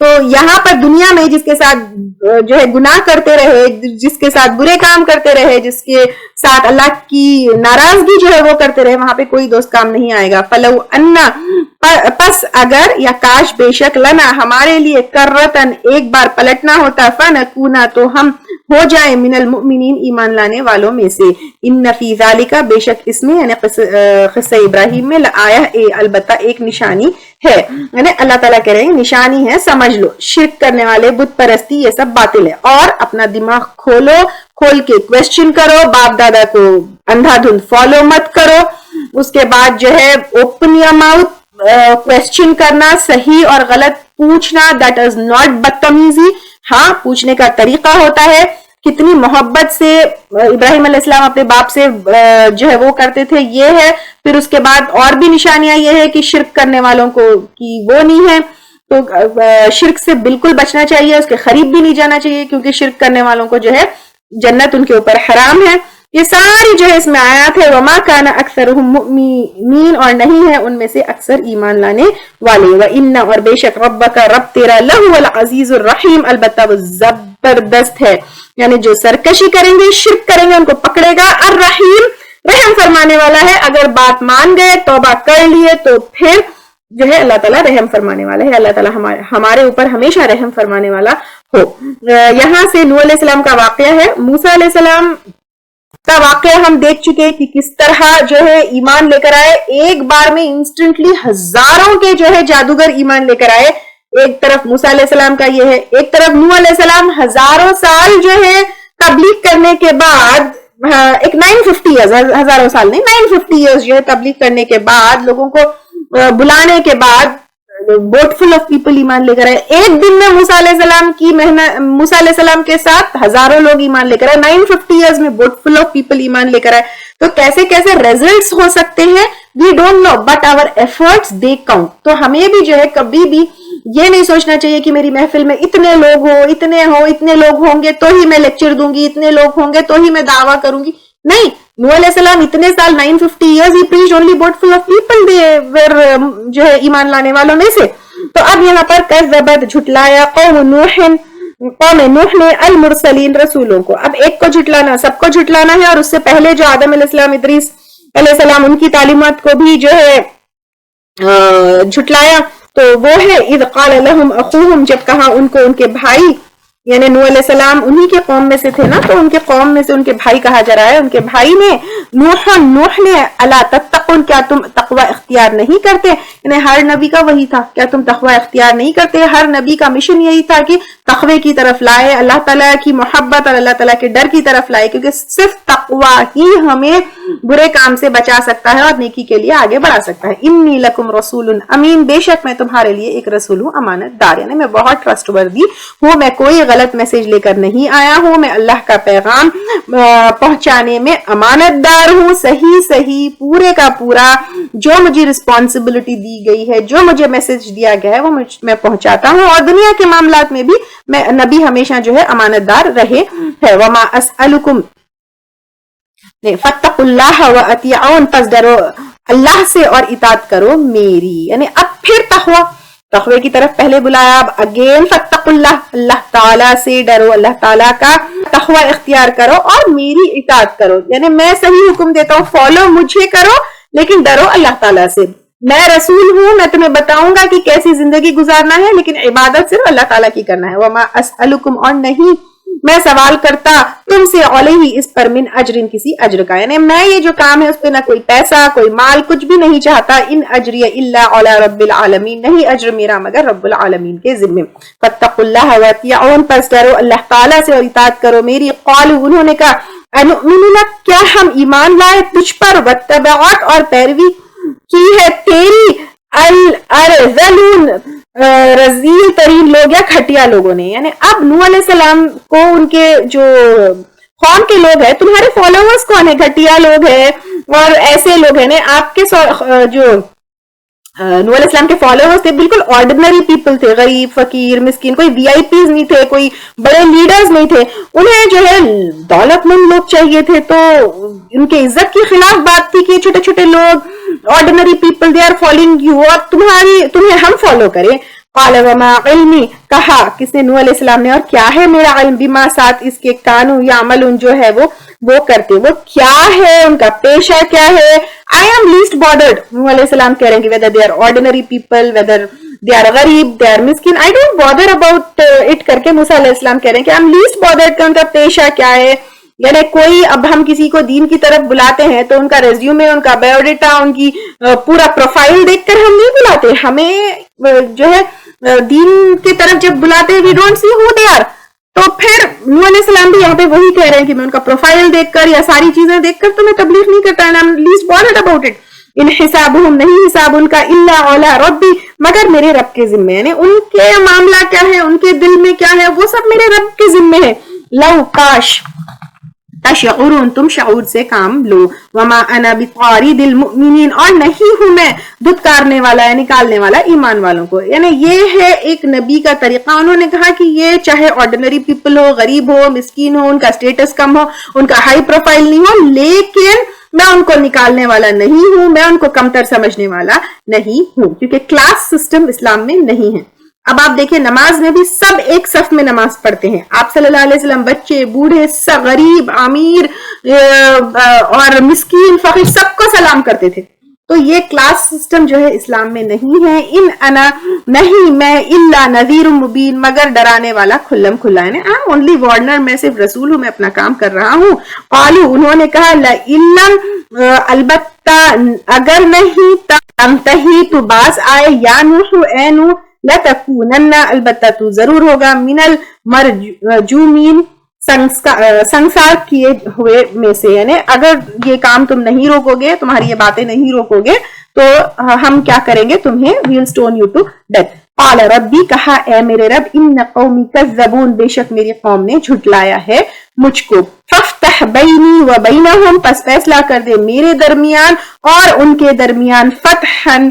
Speaker 1: تو یہاں پر دنیا میں جس کے ساتھ جو ہے گناہ کرتے رہے, جس کے ساتھ برے کام کرتے رہے, جس کے ساتھ اللہ کی ناراضگی جو ہے وہ کرتے رہے, وہاں پہ کوئی دوست کام نہیں آئے گا. فلو انا, پس اگر یا کاش بے شک, لنا ہمارے لیے, کرتن ایک بار پلٹنا ہوتا, فنکونا تو ہم ہو جائیں, من المؤمنین ایمان لانے والوں میں سے. ان فی ذالک, بے شک اس میں, یعنی قصہ ابراہیم میں, لآیہ, البتہ ایک نشانی ہے. یعنی اللہ تعالیٰ کہہ رہے ہیں نشانی ہے, سمجھ لو. شرک کرنے والے, بت پرستی, یہ سب باطل ہے. اور اپنا دماغ کھول کے کوشچن کرو, باپ دادا کو اندھا دھند فالو مت کرو. اس کے بعد جو ہے اوپن یور ماؤتھ, کوشچن کرنا, صحیح اور غلط پوچھنا, دیٹ از ناٹ بدتمیزی. ہاں پوچھنے کا طریقہ ہوتا ہے. کتنی محبت سے ابراہیم علیہ السلام اپنے باپ سے جو ہے وہ کرتے تھے, یہ ہے. پھر اس کے بعد اور بھی نشانیاں یہ ہے کہ شرک کرنے والوں کو کی وہ نہیں ہے, تو شرک سے بالکل بچنا چاہیے, اس کے قریب بھی نہیں جانا چاہیے, کیونکہ شرک کرنے والوں کو جو ہے جنت ان کے اوپر حرام ہے. یہ ساری جو ہے اس میں آیات ہے. وما کان اکثرهم مؤمنین, اور نہیں ہے ان میں سے اکثر ایمان لانے والے. وان, اور بے شک, ربک, رب تیرا, لہو العزیز الرحیم, البتہ وہ زبردست ہے. یعنی جو سرکشی کریں گے, شرک کریں گے, ان کو پکڑے گا. الرحیم, رحم فرمانے والا ہے. اگر بات مان گئے, توبہ کر لیے, تو پھر جو ہے اللہ تعالیٰ رحم فرمانے والا ہے. اللہ تعالیٰ ہمارے اوپر ہمیشہ رحم فرمانے والا ہو. یہاں سے نوح علیہ السلام کا واقعہ ہے. موسیٰ علیہ السلام کا واقعہ ہم دیکھ چکے کہ کس طرح جو ہے ایمان لے کر آئے. ایک بار میں انسٹنٹلی ہزاروں کے جو ہے جادوگر ایمان لے کر آئے. ایک طرف موسیٰ علیہ السلام کا یہ ہے, ایک طرف نوح علیہ السلام ہزاروں سال جو ہے تبلیغ کرنے کے بعد, ایک 950 ایئرز, ہزاروں سال نہیں 950 ایئرز جو ہے تبلیغ کرنے کے بعد, لوگوں کو بلانے کے بعد بوٹ فل آف پیپل ایمان لے کر آئے. ایک دن میں موسیٰ علیہ السلام کی محنت, موسیٰ علیہ السلام کے ساتھ ہزاروں لوگ ایمان لے کر آئے. 950 ایئرز میں بوٹ فل آف پیپل ایمان لے کر آئے. تو کیسے کیسے ریزلٹس ہو سکتے ہیں we don't know, but our efforts they count. تو ہمیں بھی جو ہے کبھی بھی یہ نہیں سوچنا چاہیے کہ میری محفل میں اتنے لوگ ہو, اتنے لوگ ہوں گے تو ہی میں لیکچر دوں گی, اتنے لوگ ہوں گے تو ہی میں دعویٰ کروں گی. نہیں, نوح علیہ السلام اتنے سال 950 years he preach only boat full of people, they were جو ہے ایمان لانے والوں میں سے. تو اب یہاں پر کذبت جھٹلایا قوم نوح نے المرسلین رسولوں کو. اب ایک کو جھٹلانا سب کو جھٹلانا ہے, اور اس سے پہلے جو آدم علیہ السلام, ادریس علیہ السلام, ان کی تعلیمات کو بھی جو ہے جھٹلایا. تو وہ ہے اذ قال لهم اخوهم, جب کہا ان کو ان کے بھائی, یعنی نوح علیہ السلام انہی کے قوم میں سے تھے نا, تو ان کے قوم میں سے ان کے بھائی کہا جا رہا ہے. ان کے بھائی نے نوح نے الا تتقون, کیا تم تقوی اختیار نہیں کرتے. یعنی ہر نبی کا وہی تھا, کیا تم تقوی اختیار نہیں کرتے. ہر نبی کا مشن یہی تھا کہ تقوی کی طرف لائے, اللہ تعالیٰ کی محبت اور اللہ تعالیٰ کے ڈر کی طرف لائے, کیونکہ صرف تقوی ہی ہمیں برے کام سے بچا سکتا ہے اور نیکی کے لیے آگے بڑھا سکتا ہے. انی لکم رسول امین, بے شک میں تمہارے لیے ایک رسول ہوں, امانت دار. یعنی میں بہت ٹرسٹ وردی ہوں, میں کوئی غلط میسج لے کر نہیں آیا ہوں, میں اللہ کا پیغام پہنچانے میں امانت دار ہوں. صحیح پورے کا پورا جو مجھے رسپانسبلٹی دی گئی ہے, جو مجھے میسج دیا گیا ہے, وہ میں پہنچاتا ہوں. اور دنیا کے معاملات میں بھی میں نبی ہمیشہ جو ہے امانت دار رہے ہے. وما اسألکم فاتقوا اللہ واطیعون, پس ڈرو اللہ سے اور اطاعت کرو میری. یعنی اب پھر تقوی کی طرف پہلے بلایا, اب اگین فاتقوا اللہ, اللہ تعالیٰ سے ڈرو, اللہ تعالیٰ کا تقوی اختیار کرو اور میری اطاعت کرو. یعنی میں صحیح حکم دیتا ہوں, فالو مجھے کرو, لیکن ڈرو اللہ تعالیٰ سے. میں رسول ہوں, میں تمہیں بتاؤں گا کہ کیسی زندگی گزارنا ہے, لیکن عبادت صرف اللہ تعالیٰ کی کرنا ہے. وما اسألکم, اور نہیں میں سوال کرتا تم سے علیہ اس پر من اجر, کسی اجر کا. یعنی میں یہ جو کام ہے اس پہ نہ کوئی پیسہ کوئی مال کچھ بھی نہیں چاہتا. ان اجری الا علی رب العالمین, نہیں اجر میرا مگر رب العالمین کے ذمہ. فاتقوا اللہ واطیعون, پس ڈرو اللہ تعالیٰ سے اور اطاعت کرو میری. قالوا, انہوں نے کہا, انؤمن لک, کیا ہم ایمان لائے تجھ پر, واتبعک, اور پیروی کی ہے تیری, الارذلون, رزیل ترین لوگ یا گھٹیا لوگوں نے. یعنی اب نوح علیہ السلام کو ان کے جو قوم کے لوگ ہیں, تمہارے فالوورز کون ہیں, گھٹیا لوگ ہیں اور ایسے لوگ ہیں. آپ کے جو نوح علیہ السلام کے فالوورز تھے بالکل آرڈنری پیپل تھے, غریب فقیر مسکین, کوئی وی آئی پیز نہیں تھے, کوئی بڑے لیڈرز نہیں تھے. انہیں جو ہے دولت مند لوگ چاہیے تھے, تو ان کے عزت کی خلاف بات تھی کہ چھوٹے چھوٹے لوگ ordinary people they are following you, اور تمہیں ہم فالو کریں. قال وما علمی, کہا کس نے, نوح علیہ السلام نے, اور کیا ہے میرا علم, بما ساتھ اس کے کانو یعملون, جو ہے وہ کرتے, وہ کیا ہے, ان کا پیشہ کیا ہے. I am least bothered, نوح علیہ السلام کہہ رہے ہیں, whether they are ordinary people, whether they are غریب, they are miskin, I don't bother about it کر کے موسیٰ علیہ السلام کہہ رہے ہیں کہ I'm least bothered کہ ان کا پیشہ کیا ہے. یعنی کوئی, اب ہم کسی کو دین کی طرف بلاتے ہیں تو ان کا ریزیومے, ان کا بایو ڈیٹا, ان کی پورا پروفائل دیکھ کر ہم نہیں بلاتے. ہمیں جو ہے دین کی طرف جب بلاتے ہیں we don't see who they are. تو پھر نوح علیہ السلام بھی یہاں پہ وہی کہہ رہے ہیں کہ میں ان کا پروفائل دیکھ کر یا ساری چیزیں دیکھ کر تو میں تبلیغ نہیں کرتا, and I'm least bothered about it. ان حسابهم, نہیں حساب ان کا, الا علی ربی, مگر میرے رب کے ذمے. یعنی ان کے معاملہ کیا ہے, ان کے دل میں کیا ہے, وہ سب میرے رب کے ذمے ہے. لو کاش تشعرون, تم شعور سے کام لو. وما انا بطارد المؤمنین, اور نہیں ہوں میں دھتکارنے والا یا نکالنے والا ایمان والوں کو. یعنی یہ ہے ایک نبی کا طریقہ. انہوں نے کہا کہ یہ چاہے آرڈنری پیپل ہو, غریب ہو, مسکین ہو, ان کا سٹیٹس کم ہو, ان کا ہائی پروفائل نہیں ہو, لیکن میں ان کو نکالنے والا نہیں ہوں, میں ان کو کمتر سمجھنے والا نہیں ہوں, کیونکہ کلاس سسٹم اسلام میں نہیں ہے. اب آپ دیکھیں نماز میں بھی سب ایک صف میں نماز پڑھتے ہیں. آپ صلی اللہ علیہ وسلم بچے بوڑھے سب غریب امیر اور مسکین فقیر سب کو سلام کرتے تھے. تو یہ کلاس سسٹم جو ہے اسلام میں نہیں ہے. ان انا نہیں میں الا نذیر مبین مگر ڈرانے والا کھلم کھلا ہے. I'm only warner میں صرف رسول ہوں, میں اپنا کام کر رہا ہوں. قالو انہوں نے کہا لئن البتہ اگر نہیں تنتہی تو باز آئے یا نوح اے نوح لتکونن البتہ تو ضرور ہوگا من المرجومین سنسار کیے ہوئے میں سے. یعنی اگر یہ کام تم نہیں روکو گے, تمہاری یہ باتیں نہیں روکو گے تو ہم کیا کریں گے, تمہیں we'll stone you to death. قال ربی کہا اے میرے رب ان قومی کذبون بے شک میری قوم نے جھٹلایا ہے مجھ کو. فافتح بینی و بینہم پس فیصلہ کر دے میرے درمیان اور ان کے درمیان, فتحن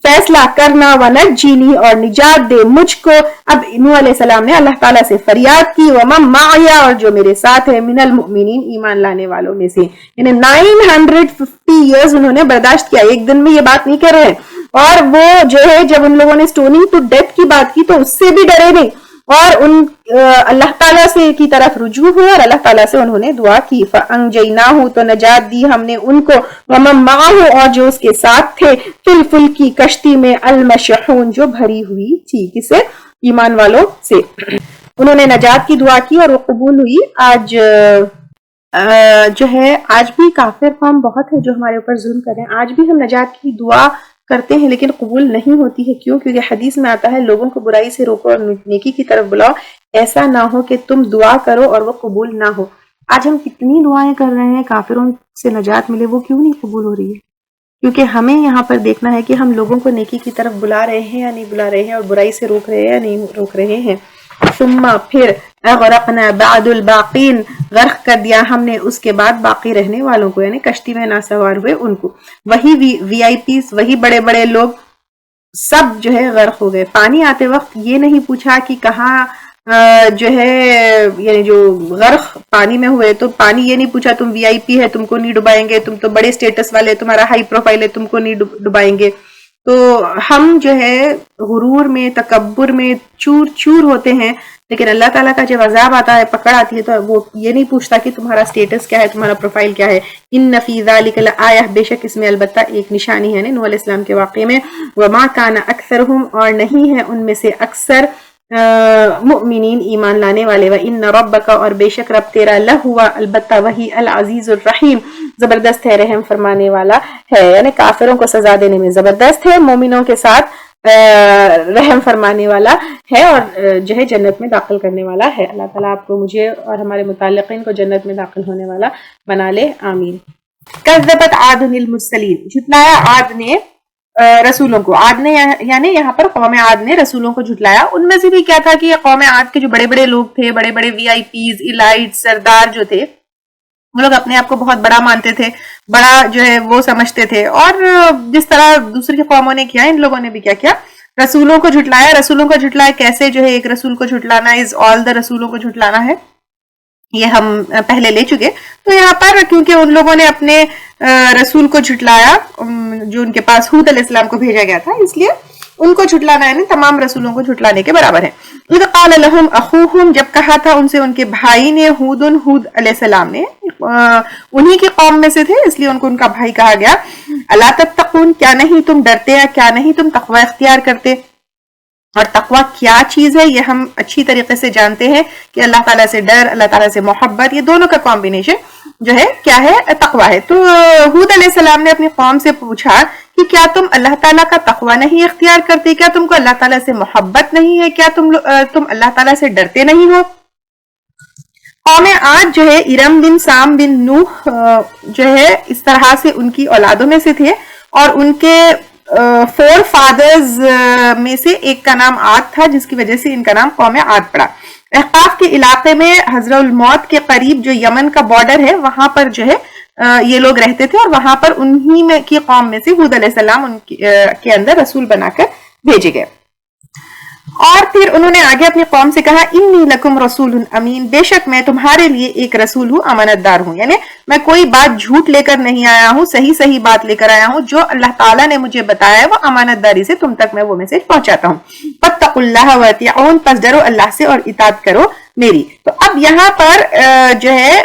Speaker 1: فیصلہ کرنا, ونجینی اور نجات دے مجھ کو. اب نوح علیہ السلام نے اللہ تعالیٰ سے فریاد کی, ومن معیا اور جو میرے ساتھ ہے, من المؤمنین ایمان لانے والوں میں سے. یعنی 950 ایئرز انہوں نے برداشت کیا, ایک دن میں یہ بات نہیں کر رہے. اور وہ جو ہے جب ان لوگوں نے سٹوننگ ٹو ڈیتھ کی بات کی تو اس سے بھی ڈرے نہیں, اور ان اللہ تعالیٰ سے کی طرف رجوع ہوئے اور اللہ تعالیٰ سے انہوں نے دعا کی. فَأَنْجَيْنَاهُ تو نجات دی ہم نے ان کو, وَمَن مَّعَهُ اور جو اس کے ساتھ تھے, فِي الْفُلْكِ کشتی میں, الْمَشْحُونَ جو بھری ہوئی تھی, کسے, ایمان والوں سے. انہوں نے نجات کی دعا کی اور وہ قبول ہوئی. آج جو ہے آج بھی کافر قوم بہت ہے جو ہمارے اوپر ظلم کر رہے ہیں. آج بھی ہم نجات کی دعا کرتے ہیں لیکن قبول نہیں ہوتی ہے. کیوں؟ کیونکہ حدیث میں آتا ہے لوگوں کو برائی سے روکو اور نیکی کی طرف بلاؤ, ایسا نہ ہو کہ تم دعا کرو اور وہ قبول نہ ہو. آج ہم کتنی دعائیں کر رہے ہیں کافروں سے نجات ملے, وہ کیوں نہیں قبول ہو رہی ہے؟ کیونکہ ہمیں یہاں پر دیکھنا ہے کہ ہم لوگوں کو نیکی کی طرف بلا رہے ہیں یا نہیں بلا رہے ہیں, اور برائی سے روک رہے ہیں یا نہیں روک رہے ہیں. ثم پھر اغرقنا بعد الباقین غرق کر دیا ہم نے اس کے بعد باقی رہنے والوں کو, یعنی کشتی میں نہ سوار ہوئے ان کو. وہی وی آئی پیز, وہی بڑے بڑے لوگ سب جو ہے غرق ہو گئے. پانی آتے وقت یہ نہیں پوچھا کہ کہاں جو ہے, یعنی جو غرق پانی میں ہوئے تو پانی یہ نہیں پوچھا تم وی آئی پی ہے تم کو نہیں ڈبائیں گے, تم تو بڑے سٹیٹس والے, تمہارا ہائی پروفائل ہے, تم کو نہیں ڈبائیں گے. تو ہم جو ہے غرور میں تکبر میں چور چور ہوتے ہیں, لیکن اللہ تعالیٰ کا جب عذاب آتا ہے, پکڑ آتی ہے, تو وہ یہ نہیں پوچھتا کہ تمہارا سٹیٹس کیا ہے, تمہارا پروفائل کیا ہے. ان فی ذلک لآیہ بے شک اس میں البتہ ایک نشانی ہے نوح علیہ السلام کے واقعے میں. وما کان اکثرہم اور نہیں ہے ان میں سے اکثر مؤمنین ایمان لانے والے. وان ربک اور بے شک رب تیرا لہوا البتہ وہی العزیز الرحیم زبردست ہے, رحم فرمانے والا ہے. یعنی کافروں کو سزا دینے میں زبردست ہے, مومنوں کے ساتھ رحم فرمانے والا ہے, اور جو ہے جنت میں داخل کرنے والا ہے. اللہ تعالیٰ آپ کو, مجھے اور ہمارے متعلقین کو جنت میں داخل ہونے والا بنا لے, آمین. کذبت عاد المرسلین جھٹلایا عاد نے رسولوں کو. عاد نے یعنی یہاں پر قوم عاد نے رسولوں کو جھٹلایا. ان میں سے بھی کیا تھا کہ قوم عاد کے جو بڑے بڑے لوگ تھے, بڑے بڑے وی آئی پیز, ایلائٹ, سردار جو تھے, وہ لوگ اپنے آپ کو بہت بڑا مانتے تھے, بڑا جو ہے وہ سمجھتے تھے. اور جس طرح دوسری قوموں نے کیا, ان لوگوں نے بھی کیا کیا, رسولوں کو جھٹلایا. رسولوں کو جھٹلایا کیسے, جو ہے ایک رسول کو جھٹلانا از آل دا رسولوں کو جھٹلانا ہے, یہ ہم پہلے لے چکے. تو یہاں پر کیونکہ ان لوگوں نے اپنے رسول کو جھٹلایا جو ان کے پاس حود علیہ السلام کو بھیجا گیا تھا, اس لیے ان کو جھٹلانا یعنی تمام رسولوں کو جھٹلانے کے برابر ہے. اذ قال لهم اخوهم جب کہا تھا ان سے ان کے بھائی نے, حود علیہ السلام نے انہی کی قوم میں سے تھے اس لیے ان کو ان کا بھائی کہا گیا. الا تتقون کیا نہیں تم ڈرتے, کیا نہیں تم تقوی اختیار کرتے. اور تقوی کیا چیز ہے یہ ہم اچھی طریقے سے جانتے ہیں کہ اللہ تعالیٰ سے ڈر, اللہ تعالیٰ سے محبت, یہ دونوں کا کمبینیشن جو ہے کیا ہے, تقوی ہے. تو حود علیہ السلام نے اپنی قوم سے پوچھا کہ کیا تم اللہ تعالیٰ کا تقوی نہیں اختیار کرتے, کیا تم کو اللہ تعالیٰ سے محبت نہیں ہے, کیا تم اللہ تعالیٰ سے ڈرتے نہیں ہو. قوم عاد جو ہے ارم بن سام بن نوح جو ہے اس طرح سے ان کی اولادوں میں سے تھے, اور ان کے 4 فادرز میں سے ایک کا نام عاد تھا, جس کی وجہ سے ان کا نام قوم عاد پڑا. احقاف کے علاقے میں حضر الموت کے قریب جو یمن کا بارڈر ہے وہاں پر جو ہے یہ لوگ رہتے تھے, اور وہاں پر انہی میں کی قوم میں سے حود علیہ السلام ان کے اندر رسول بنا کر بھیجے گئے. اور پھر انہوں نے آگے اپنی قوم سے کہا انی لکم رسول امین بے شک میں تمہارے لیے ایک رسول ہوں, امانت دار ہوں. یعنی میں کوئی بات جھوٹ لے کر نہیں آیا ہوں, صحیح بات لے کر آیا ہوں. جو اللہ تعالیٰ نے مجھے بتایا ہے وہ امانت داری سے تم تک میں وہ میسج پہنچاتا ہوں. فَاتَّقُوا اللَّهَ وَأَطِیعُونِ، پس ڈرو اللہ سے اور اطاعت کرو میری. تو اب یہاں پر جو ہے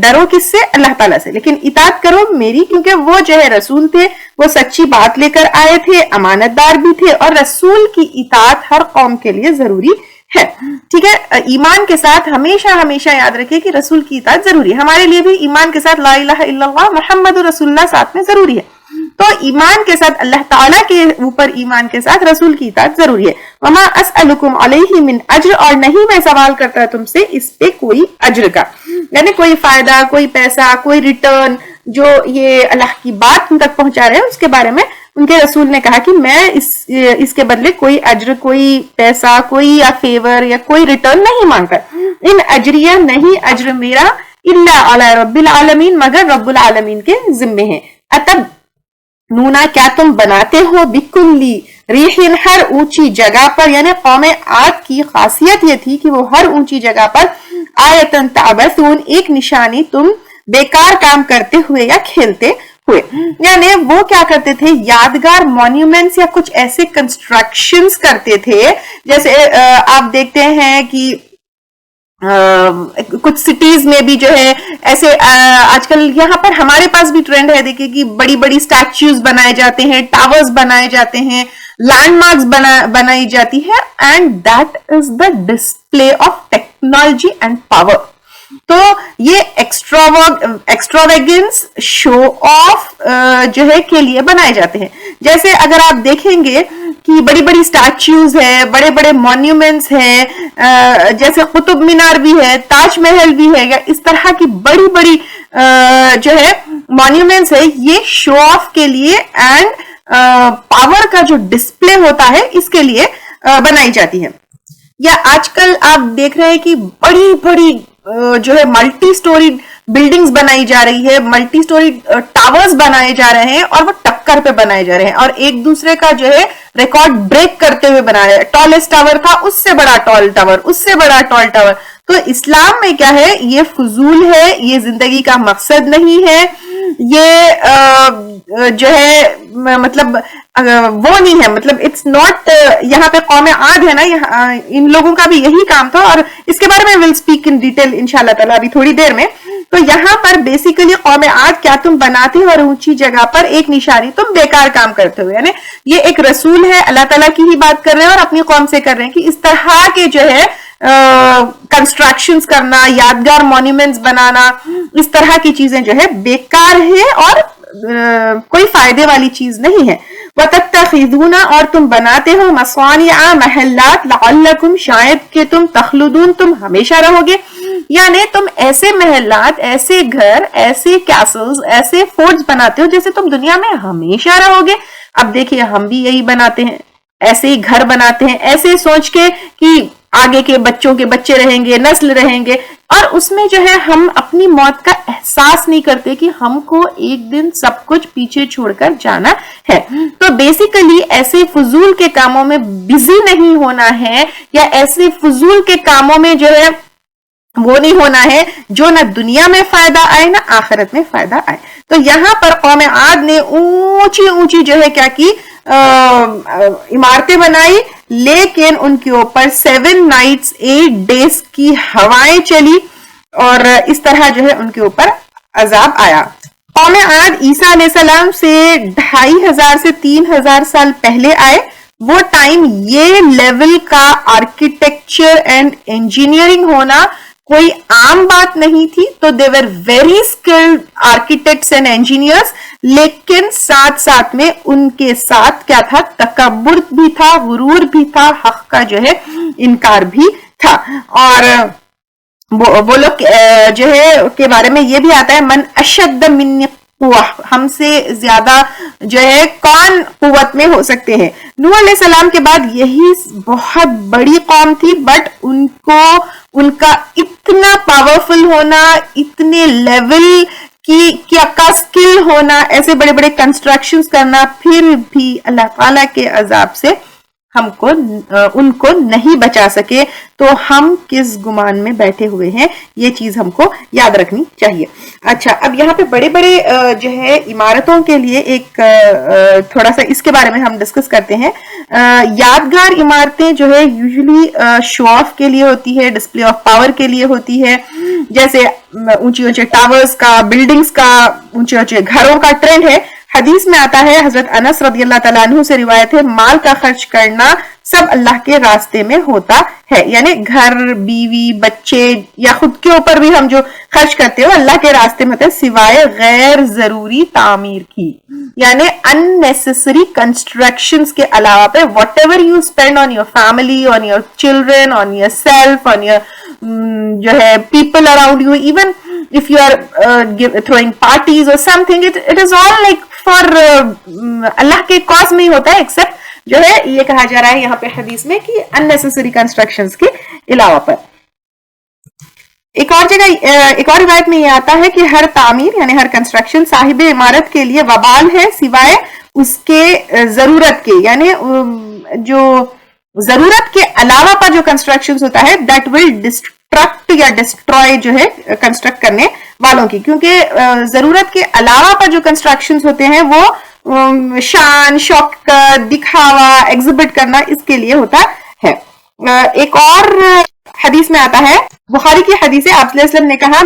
Speaker 1: ڈرو کس سے؟ اللہ تعالیٰ سے، لیکن اطاعت کرو میری، کیونکہ وہ جو ہے رسول تھے، وہ سچی بات لے کر آئے تھے، امانت دار بھی تھے، اور رسول کی اطاعت ہر قوم کے لیے ضروری ہے. ٹھیک ہے، ایمان کے ساتھ ہمیشہ ہمیشہ یاد رکھے کہ رسول کی اطاعت ضروری ہے. ہمارے لیے بھی ایمان کے ساتھ لا الہ الا اللہ محمد رسول اللہ ساتھ میں ضروری ہے. تو ایمان کے ساتھ اللہ تعالیٰ کے اوپر ایمان کے ساتھ رسول کی اطاعت ضروری ہے. وما اسألکم علیہ من اجر، اور نہیں میں سوال کرتا تم سے اس پہ کوئی اجر کا، یعنی کوئی فائدہ، کوئی پیسہ، کوئی ریٹرن. جو یہ اللہ کی بات ان تک پہنچا رہے ہیں اس کے بارے میں ان کے رسول نے کہا کہ میں اس کے بدلے کوئی اجر، کوئی پیسہ، کوئی یا فیور یا کوئی ریٹرن نہیں مانگتا. ان اجریہ، نہیں اجر میرا، الا علی رب العالمین، مگر رب العالمین کے ذمے ہیں. اتب نونا، کیا تم بناتے ہو، بکلی ریحن، ہر اونچی جگہ پر، یعنی قوم عاد کی خاصیت یہ تھی کہ وہ ہر اونچی جگہ پر آیتن تعبثون، ایک نشانی تم بیکار کام کرتے ہوئے یا کھیلتے ہوئے. یعنی وہ کیا کرتے تھے، یادگار مونیومنٹس یا کچھ ایسے کنسٹرکشنز کرتے تھے. جیسے آپ دیکھتے ہیں کہ کچھ سٹیز میں بھی جو ہے ایسے آج کل یہاں پر ہمارے پاس بھی ٹرینڈ ہے، دیکھیں کہ بڑی بڑی اسٹیچوز بنائے جاتے ہیں، ٹاورز بنائے جاتے ہیں، لینڈ مارکس بنائی جاتی ہے، and that is the display of technology and power. تو یہ ایکسٹراویگنس، شو آف جو ہے کے لیے بنائے جاتے ہیں. جیسے اگر آپ دیکھیں گے کہ بڑی بڑی اسٹیچوز ہے، بڑے بڑے مونیومنٹس ہیں، جیسے قطب مینار بھی ہے، تاج محل بھی ہے، یا اس طرح کی بڑی بڑی جو ہے مونیومنٹس ہے، یہ شو آف کے لیے اینڈ پاور کا جو ڈسپلے ہوتا ہے اس کے لیے بنائی جاتی ہے. یا آج کل آپ دیکھ رہے ہیں کہ بڑی بڑی جو ہے ملٹی سٹوری بلڈنگز بنائی جا رہی ہے، ملٹی سٹوری ٹاورز بنائے جا رہے ہیں، اور وہ ٹکر پہ بنائے جا رہے ہیں اور ایک دوسرے کا جو ہے ریکارڈ بریک کرتے ہوئے بنا رہے ہیں. ٹالسٹ ٹاور تھا، اس سے بڑا ٹال ٹاور، اس سے بڑا ٹال ٹاور. تو اسلام میں کیا ہے، یہ فضول ہے، یہ زندگی کا مقصد نہیں ہے، یہ جو ہے مطلب وہ نہیں ہے، مطلب اٹس ناٹ. یہاں پہ قوم عاد ہے نا، ان لوگوں کا بھی یہی کام تھا، اور اس کے بارے میں ول اسپیک ان ڈیٹیل انشاءاللہ تعالیٰ ابھی تھوڑی دیر میں. تو یہاں پر بیسیکلی قوم عاد، کیا تم بناتے ہو اور اونچی جگہ پر ایک نشانی تم بیکار کام کرتے ہوئے. یعنی یہ ایک رسول ہے، اللہ تعالیٰ کی ہی بات کر رہے ہیں اور اپنی قوم سے کر رہے ہیں کہ اس طرح کے جو ہے کنسٹرکشنز کرنا، یادگار مونیومنٹس بنانا، اس طرح کی چیزیں جو ہے بیکار ہے اور کوئی فائدے والی چیز نہیں ہے. وَتَتَّخِذُونَ، اور تم بناتے ہو، مصانع، محلات، لعلکم، شاید کہ تم، تخلدون، تم ہمیشہ رہو گے. یعنی تم ایسے محلات، ایسے گھر، ایسے کیسلز، ایسے فورٹس بناتے ہو جیسے تم دنیا میں ہمیشہ رہو گے. اب دیکھیے ہم بھی یہی بناتے ہیں، ایسے ہی گھر بناتے ہیں، ایسے سوچ کے کہ آگے کے بچوں کے بچے رہیں گے، نسل رہیں گے، اور اس میں جو ہے ہم اپنی موت کا احساس نہیں کرتے کہ ہم کو ایک دن سب کچھ پیچھے چھوڑ کر جانا ہے. تو بیسیکلی ایسے فضول کے کاموں میں بزی نہیں ہونا ہے، یا ایسے فضول کے کاموں میں جو ہے وہ نہیں ہونا ہے جو نہ دنیا میں فائدہ آئے نہ آخرت میں فائدہ آئے. تو یہاں پر قوم عاد نے اونچی اونچی جو ہے کیا کی، عمارتیں بنائی، لیکن ان کے اوپر 7 nights 8 days کی ہوائیں چلی، اور اس طرح جو ہے ان کے اوپر عذاب آیا. قوم عاد عیسیٰ علیہ السلام سے 2500 سے 3000 سال پہلے آئے. وہ ٹائم یہ لیول کا آرکیٹیکچر اینڈ انجینئرنگ ہونا کوئی عام بات نہیں تھی. تو they were very skilled architects and engineers، لیکن ساتھ ساتھ میں ان کے ساتھ کیا تھا، تکبر بھی تھا، غرور بھی تھا، حق کا جو ہے انکار بھی تھا. اور وہ لوگ جو ہے کے بارے میں یہ بھی آتا ہے، من اشد من قوہ، ہم سے زیادہ جو ہے کون قوت میں ہو سکتے ہیں. نوح علیہ السلام کے بعد یہی بہت بڑی قوم تھی، بٹ ان کا اتنا پاورفل ہونا، اتنے لیول کا سکل ہونا، ایسے بڑے بڑے کنسٹرکشنز کرنا، پھر بھی اللہ تعالیٰ کے عذاب سے ہم کو ان کو نہیں بچا سکے تو ہم کس گمان میں بیٹھے ہوئے ہیں، یہ چیز ہم کو یاد رکھنی چاہیے. اچھا، اب یہاں پہ بڑے بڑے جو ہے عمارتوں کے لیے ایک تھوڑا سا اس کے بارے میں ہم ڈسکس کرتے ہیں. یادگار عمارتیں جو ہے یوزلی شو آف کے لیے ہوتی ہے، ڈسپلے آف پاور کے لیے ہوتی ہے. جیسے اونچے اونچے ٹاورز کا، بلڈنگز کا، اونچے اونچے گھروں کا ٹرینڈ ہے. حدیث میں آتا ہے، حضرت انس رضی اللہ تعالیٰ عنہ سے روایت ہے، مال کا خرچ کرنا سب اللہ کے راستے میں ہوتا ہے. یعنی گھر، بیوی، بچے یا خود کے اوپر بھی ہم جو خرچ کرتے ہو اللہ کے راستے میں ہوتا ہے، سوائے غیر ضروری تعمیر کی. یعنی unnecessary constructions کے علاوہ پہ whatever you spend on your family, on your children, on yourself, on your جو ہے people around you, even if you are throwing parties or something, it is all like for اللہ کے cause میں ہی ہوتا ہے, except جو ہے یہ کہا جا رہا ہے یہاں پہ حدیث میں کہ unnecessary constructions کے علاوہ پر. ایک اور جگہ ایک اور روایت میں یہ آتا ہے کہ ہر تعمیر یعنی ہر کنسٹرکشن صاحب عمارت کے لیے وبال ہے سوائے اس کے ضرورت کے. یعنی جو ضرورت کے علاوہ پر جو کنسٹرکشن ہوتا ہے that will destruct یا destroy جو ہے کنسٹرکٹ کرنے والوں کی, کیونکہ ضرورت کے علاوہ پر جو کنسٹرکشن ہوتے ہیں وہ شان، شوکت، دکھاوا، ایگزبٹ کرنا اس کے لیے ہوتا ہے. ایک اور حدیث میں آتا ہے، بخاری کی حدیث ہے، آپ صلی اللہ علیہ وسلم نے کہا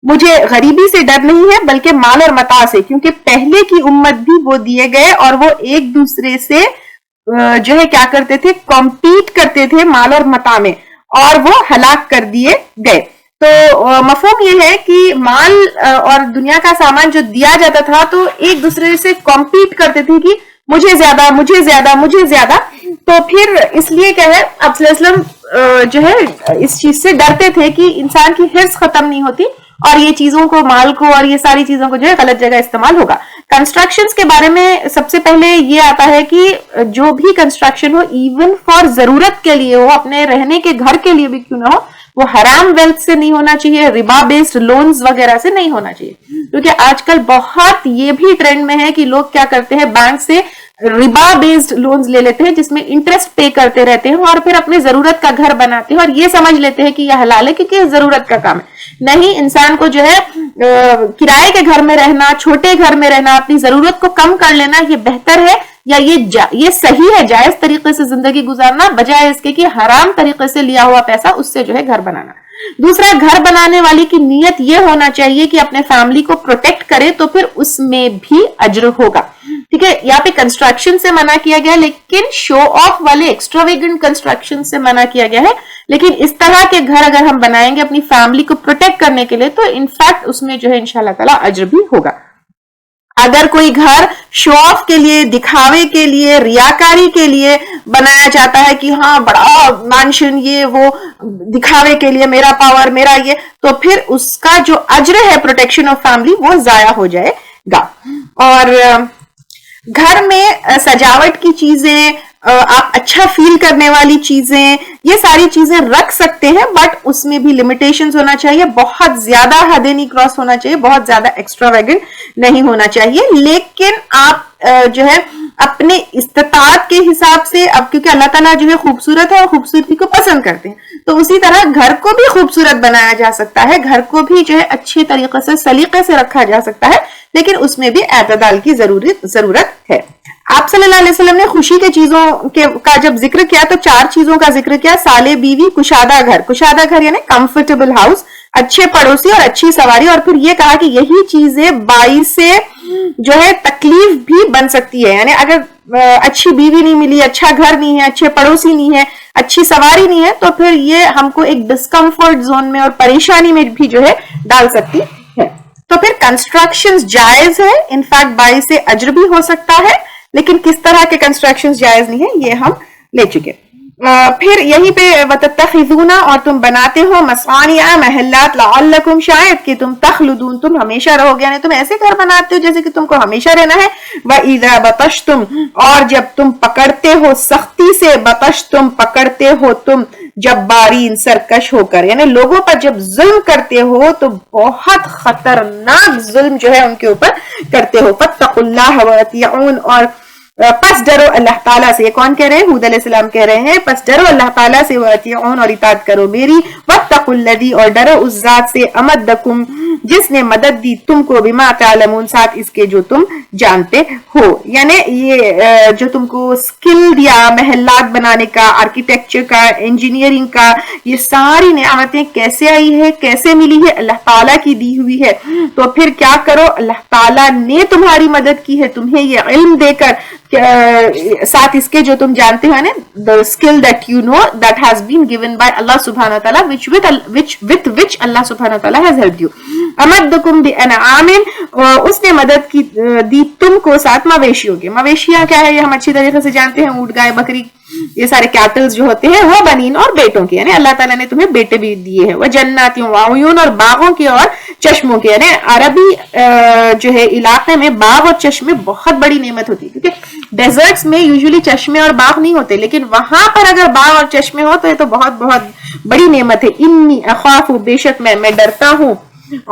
Speaker 1: مجھے غریبی سے ڈر نہیں ہے بلکہ مال اور متاع سے، کیونکہ پہلے کی امت بھی وہ دیے گئے اور وہ ایک دوسرے سے جو ہے کیا کرتے تھے، کمپیٹ کرتے تھے مال اور متاع میں، اور وہ ہلاک کر دیے گئے. تو مفہوم یہ ہے کہ مال اور دنیا کا سامان جو دیا جاتا تھا تو ایک دوسرے سے کمپیٹ کرتے تھے کہ مجھے زیادہ، مجھے زیادہ، مجھے زیادہ. تو پھر اس لیے کیا ہے آپ صلی اللہ علیہ وسلم جو ہے اس چیز سے ڈرتے تھے کہ انسان کی حرص ختم نہیں ہوتی اور یہ چیزوں کو، مال کو اور یہ ساری چیزوں کو جو ہے غلط جگہ استعمال ہوگا. کنسٹرکشنز کے بارے میں سب سے پہلے یہ آتا ہے کہ جو بھی کنسٹرکشن ہو، ایون فار ضرورت کے لیے ہو، اپنے رہنے کے گھر کے لیے بھی کیوں نہ ہو، وہ حرام ویلتھ سے نہیں ہونا چاہیے، ربا بیسڈ لونز وغیرہ سے نہیں ہونا چاہیے. کیونکہ آج کل بہت یہ بھی ٹرینڈ میں ہے کہ لوگ کیا کرتے ہیں، بینک سے ربا بیسڈ لونز لے لیتے ہیں جس میں انٹرسٹ پے کرتے رہتے ہیں اور پھر اپنے ضرورت کا گھر بناتے ہیں اور یہ سمجھ لیتے ہیں کہ یہ حلال ہے کیونکہ ضرورت کا کام ہے. نہیں، انسان کو جو ہے کرائے کے گھر میں رہنا، چھوٹے گھر میں رہنا، اپنی ضرورت کو کم کر لینا یہ بہتر ہے، یا یہ صحیح ہے، جائز طریقے سے زندگی گزارنا بجائے اس کے کہ حرام طریقے سے لیا ہوا پیسہ اس سے جو ہے گھر بنانا. دوسرا، گھر بنانے والی کی نیت یہ ہونا چاہیے کہ اپنے فیملی کو پروٹیکٹ کرے تو پھر اس میں بھی اجر ہوگا. ٹھیک ہے، یہاں پہ کنسٹرکشن سے منع کیا گیا لیکن شو آف والے ایکسٹراویگنٹ کنسٹرکشن سے منع کیا گیا ہے. لیکن اس طرح کے گھر اگر ہم بنائیں گے اپنی فیملی کو پروٹیکٹ کرنے کے لیے تو انفیکٹ اس میں جو ہے انشاءاللہ تعالی اجر بھی ہوگا. اگر کوئی گھر شو آف کے لیے، دکھاوے کے لیے، ریاکاری کے لیے بنایا جاتا ہے کہ ہاں بڑا مانشن، یہ وہ دکھاوے کے لیے، میرا پاور، میرا یہ، تو پھر اس کا جو اجر ہے پروٹیکشن آف فیملی وہ ضائع ہو جائے گا. اور گھر میں سجاوٹ کی چیزیں، آپ اچھا فیل کرنے والی چیزیں، یہ ساری چیزیں رکھ سکتے ہیں بٹ اس میں بھی لمیٹیشنز ہونا چاہیے. بہت زیادہ حدیں نہیں کراس ہونا چاہیے، بہت زیادہ ایکسٹراویگنٹ نہیں ہونا چاہیے. لیکن آپ جو ہے اپنے استطاعت کے حساب سے، اب کیونکہ اللہ تعالیٰ جو ہے خوبصورت ہے اور خوبصورتی کو پسند کرتے ہیں، تو اسی طرح گھر کو بھی خوبصورت بنایا جا سکتا ہے، گھر کو بھی جو ہے اچھے طریقے سے، سلیقے سے رکھا جا سکتا ہے، لیکن اس میں بھی اعتدال کی ضرورت ہے. آپ صلی اللہ علیہ وسلم نے خوشی کے چیزوں کا جب ذکر کیا تو 4 چیزوں کا ذکر کیا: صالح بیوی، کشادہ گھر. کشادہ گھر یعنی کمفرٹیبل ہاؤس، اچھے پڑوسی اور اچھی سواری. اور پھر یہ کہا کہ یہی چیزیں باعث جو ہے تکلیف بھی بن سکتی ہے. یعنی اگر اچھی بیوی نہیں ملی، اچھا گھر نہیں ہے، اچھے پڑوسی نہیں ہے، اچھی سواری نہیں ہے، تو پھر یہ ہم کو ایک ڈسکمفرٹ زون میں اور پریشانی میں بھی جو ہے ڈال سکتی ہے. تو پھر کنسٹرکشن جائز ہے، انفیکٹ باعث اجر بھی ہو سکتا ہے، لیکن کس طرح کے کنسٹرکشن جائز نہیں ہے یہ ہم لے چکے. پھر یہیں پہ وَتَتَّخِذُونَ، اور تم بناتے ہو، مصانع، محلات، لعلکم، شاید کہ تم تخلدون، تم ہمیشہ رہو گے. یعنی تم ایسے گھر بناتے ہو جیسے کہ تم کو ہمیشہ رہنا ہے. وَإِذَا بَطَشْتُمْ، اور جب تم پکڑتے ہو سختی سے، بطشتم، پکڑتے ہو تم جبارین، سرکش ہو کر. یعنی لوگوں پر جب ظلم کرتے ہو تو بہت خطرناک ظلم جو ہے ان کے اوپر کرتے ہو. فَاتَّقُوا اللَّهَ وَأَطِيعُونِ، اور پس ڈرو اللہ تعالیٰ سے. یہ کون کہہ رہے ہیں؟ ہود علیہ السلام کہہ رہے ہیں پس ڈرو اللہ تعالیٰ سے واطیعون اور اطاعت کرو میری. واتقوا الذی اور ڈرو اس ذات سے امدکم جس نے مدد دی تم کو بما تعلمون ساتھ اس کے جو تم جانتے ہو. یعنی یہ جو تم کو اسکل دیا محلات بنانے کا، آرکیٹیکچر کا، انجینئرنگ کا، یہ ساری نعمتیں کیسے آئی ہے، کیسے ملی ہے؟ اللہ تعالیٰ کی دی ہوئی ہے. تو پھر کیا کرو؟ اللہ تعالیٰ نے تمہاری مدد کی ہے تمہیں یہ علم دے کر ساتھ اس کے جو تم جانتے ہو نا the skill that you know that has been given by Allah subhanahu wa ta'ala with which Allah subhanahu wa ta'ala has helped you. امدکم بانعام اس نے مدد کی دی تم کو ساتھ مویشیوں کے. مویشیاں کیا ہے یہ ہم اچھی طریقے سے جانتے ہیں، اونٹ گائے بکری یہ سارے کیٹلز جو ہوتے ہیں، وہ بنین اور بیٹوں کے، یعنی اللہ تعالیٰ نے تمہیں بیٹے بھی دیے ہیں. وہ جناتوں وعیون اور باغوں کے اور چشموں کے. یعنی عربی جو ہے علاقے میں باغ اور چشمے بہت بڑی نعمت ہوتی ہے، کیونکہ ڈیزرٹس میں یوزلی چشمے اور باغ نہیں ہوتے، لیکن وہاں پر اگر باغ اور چشمے ہو تو یہ تو بہت بہت بڑی نعمت ہے. انی اخاف بے شک میں ڈرتا ہوں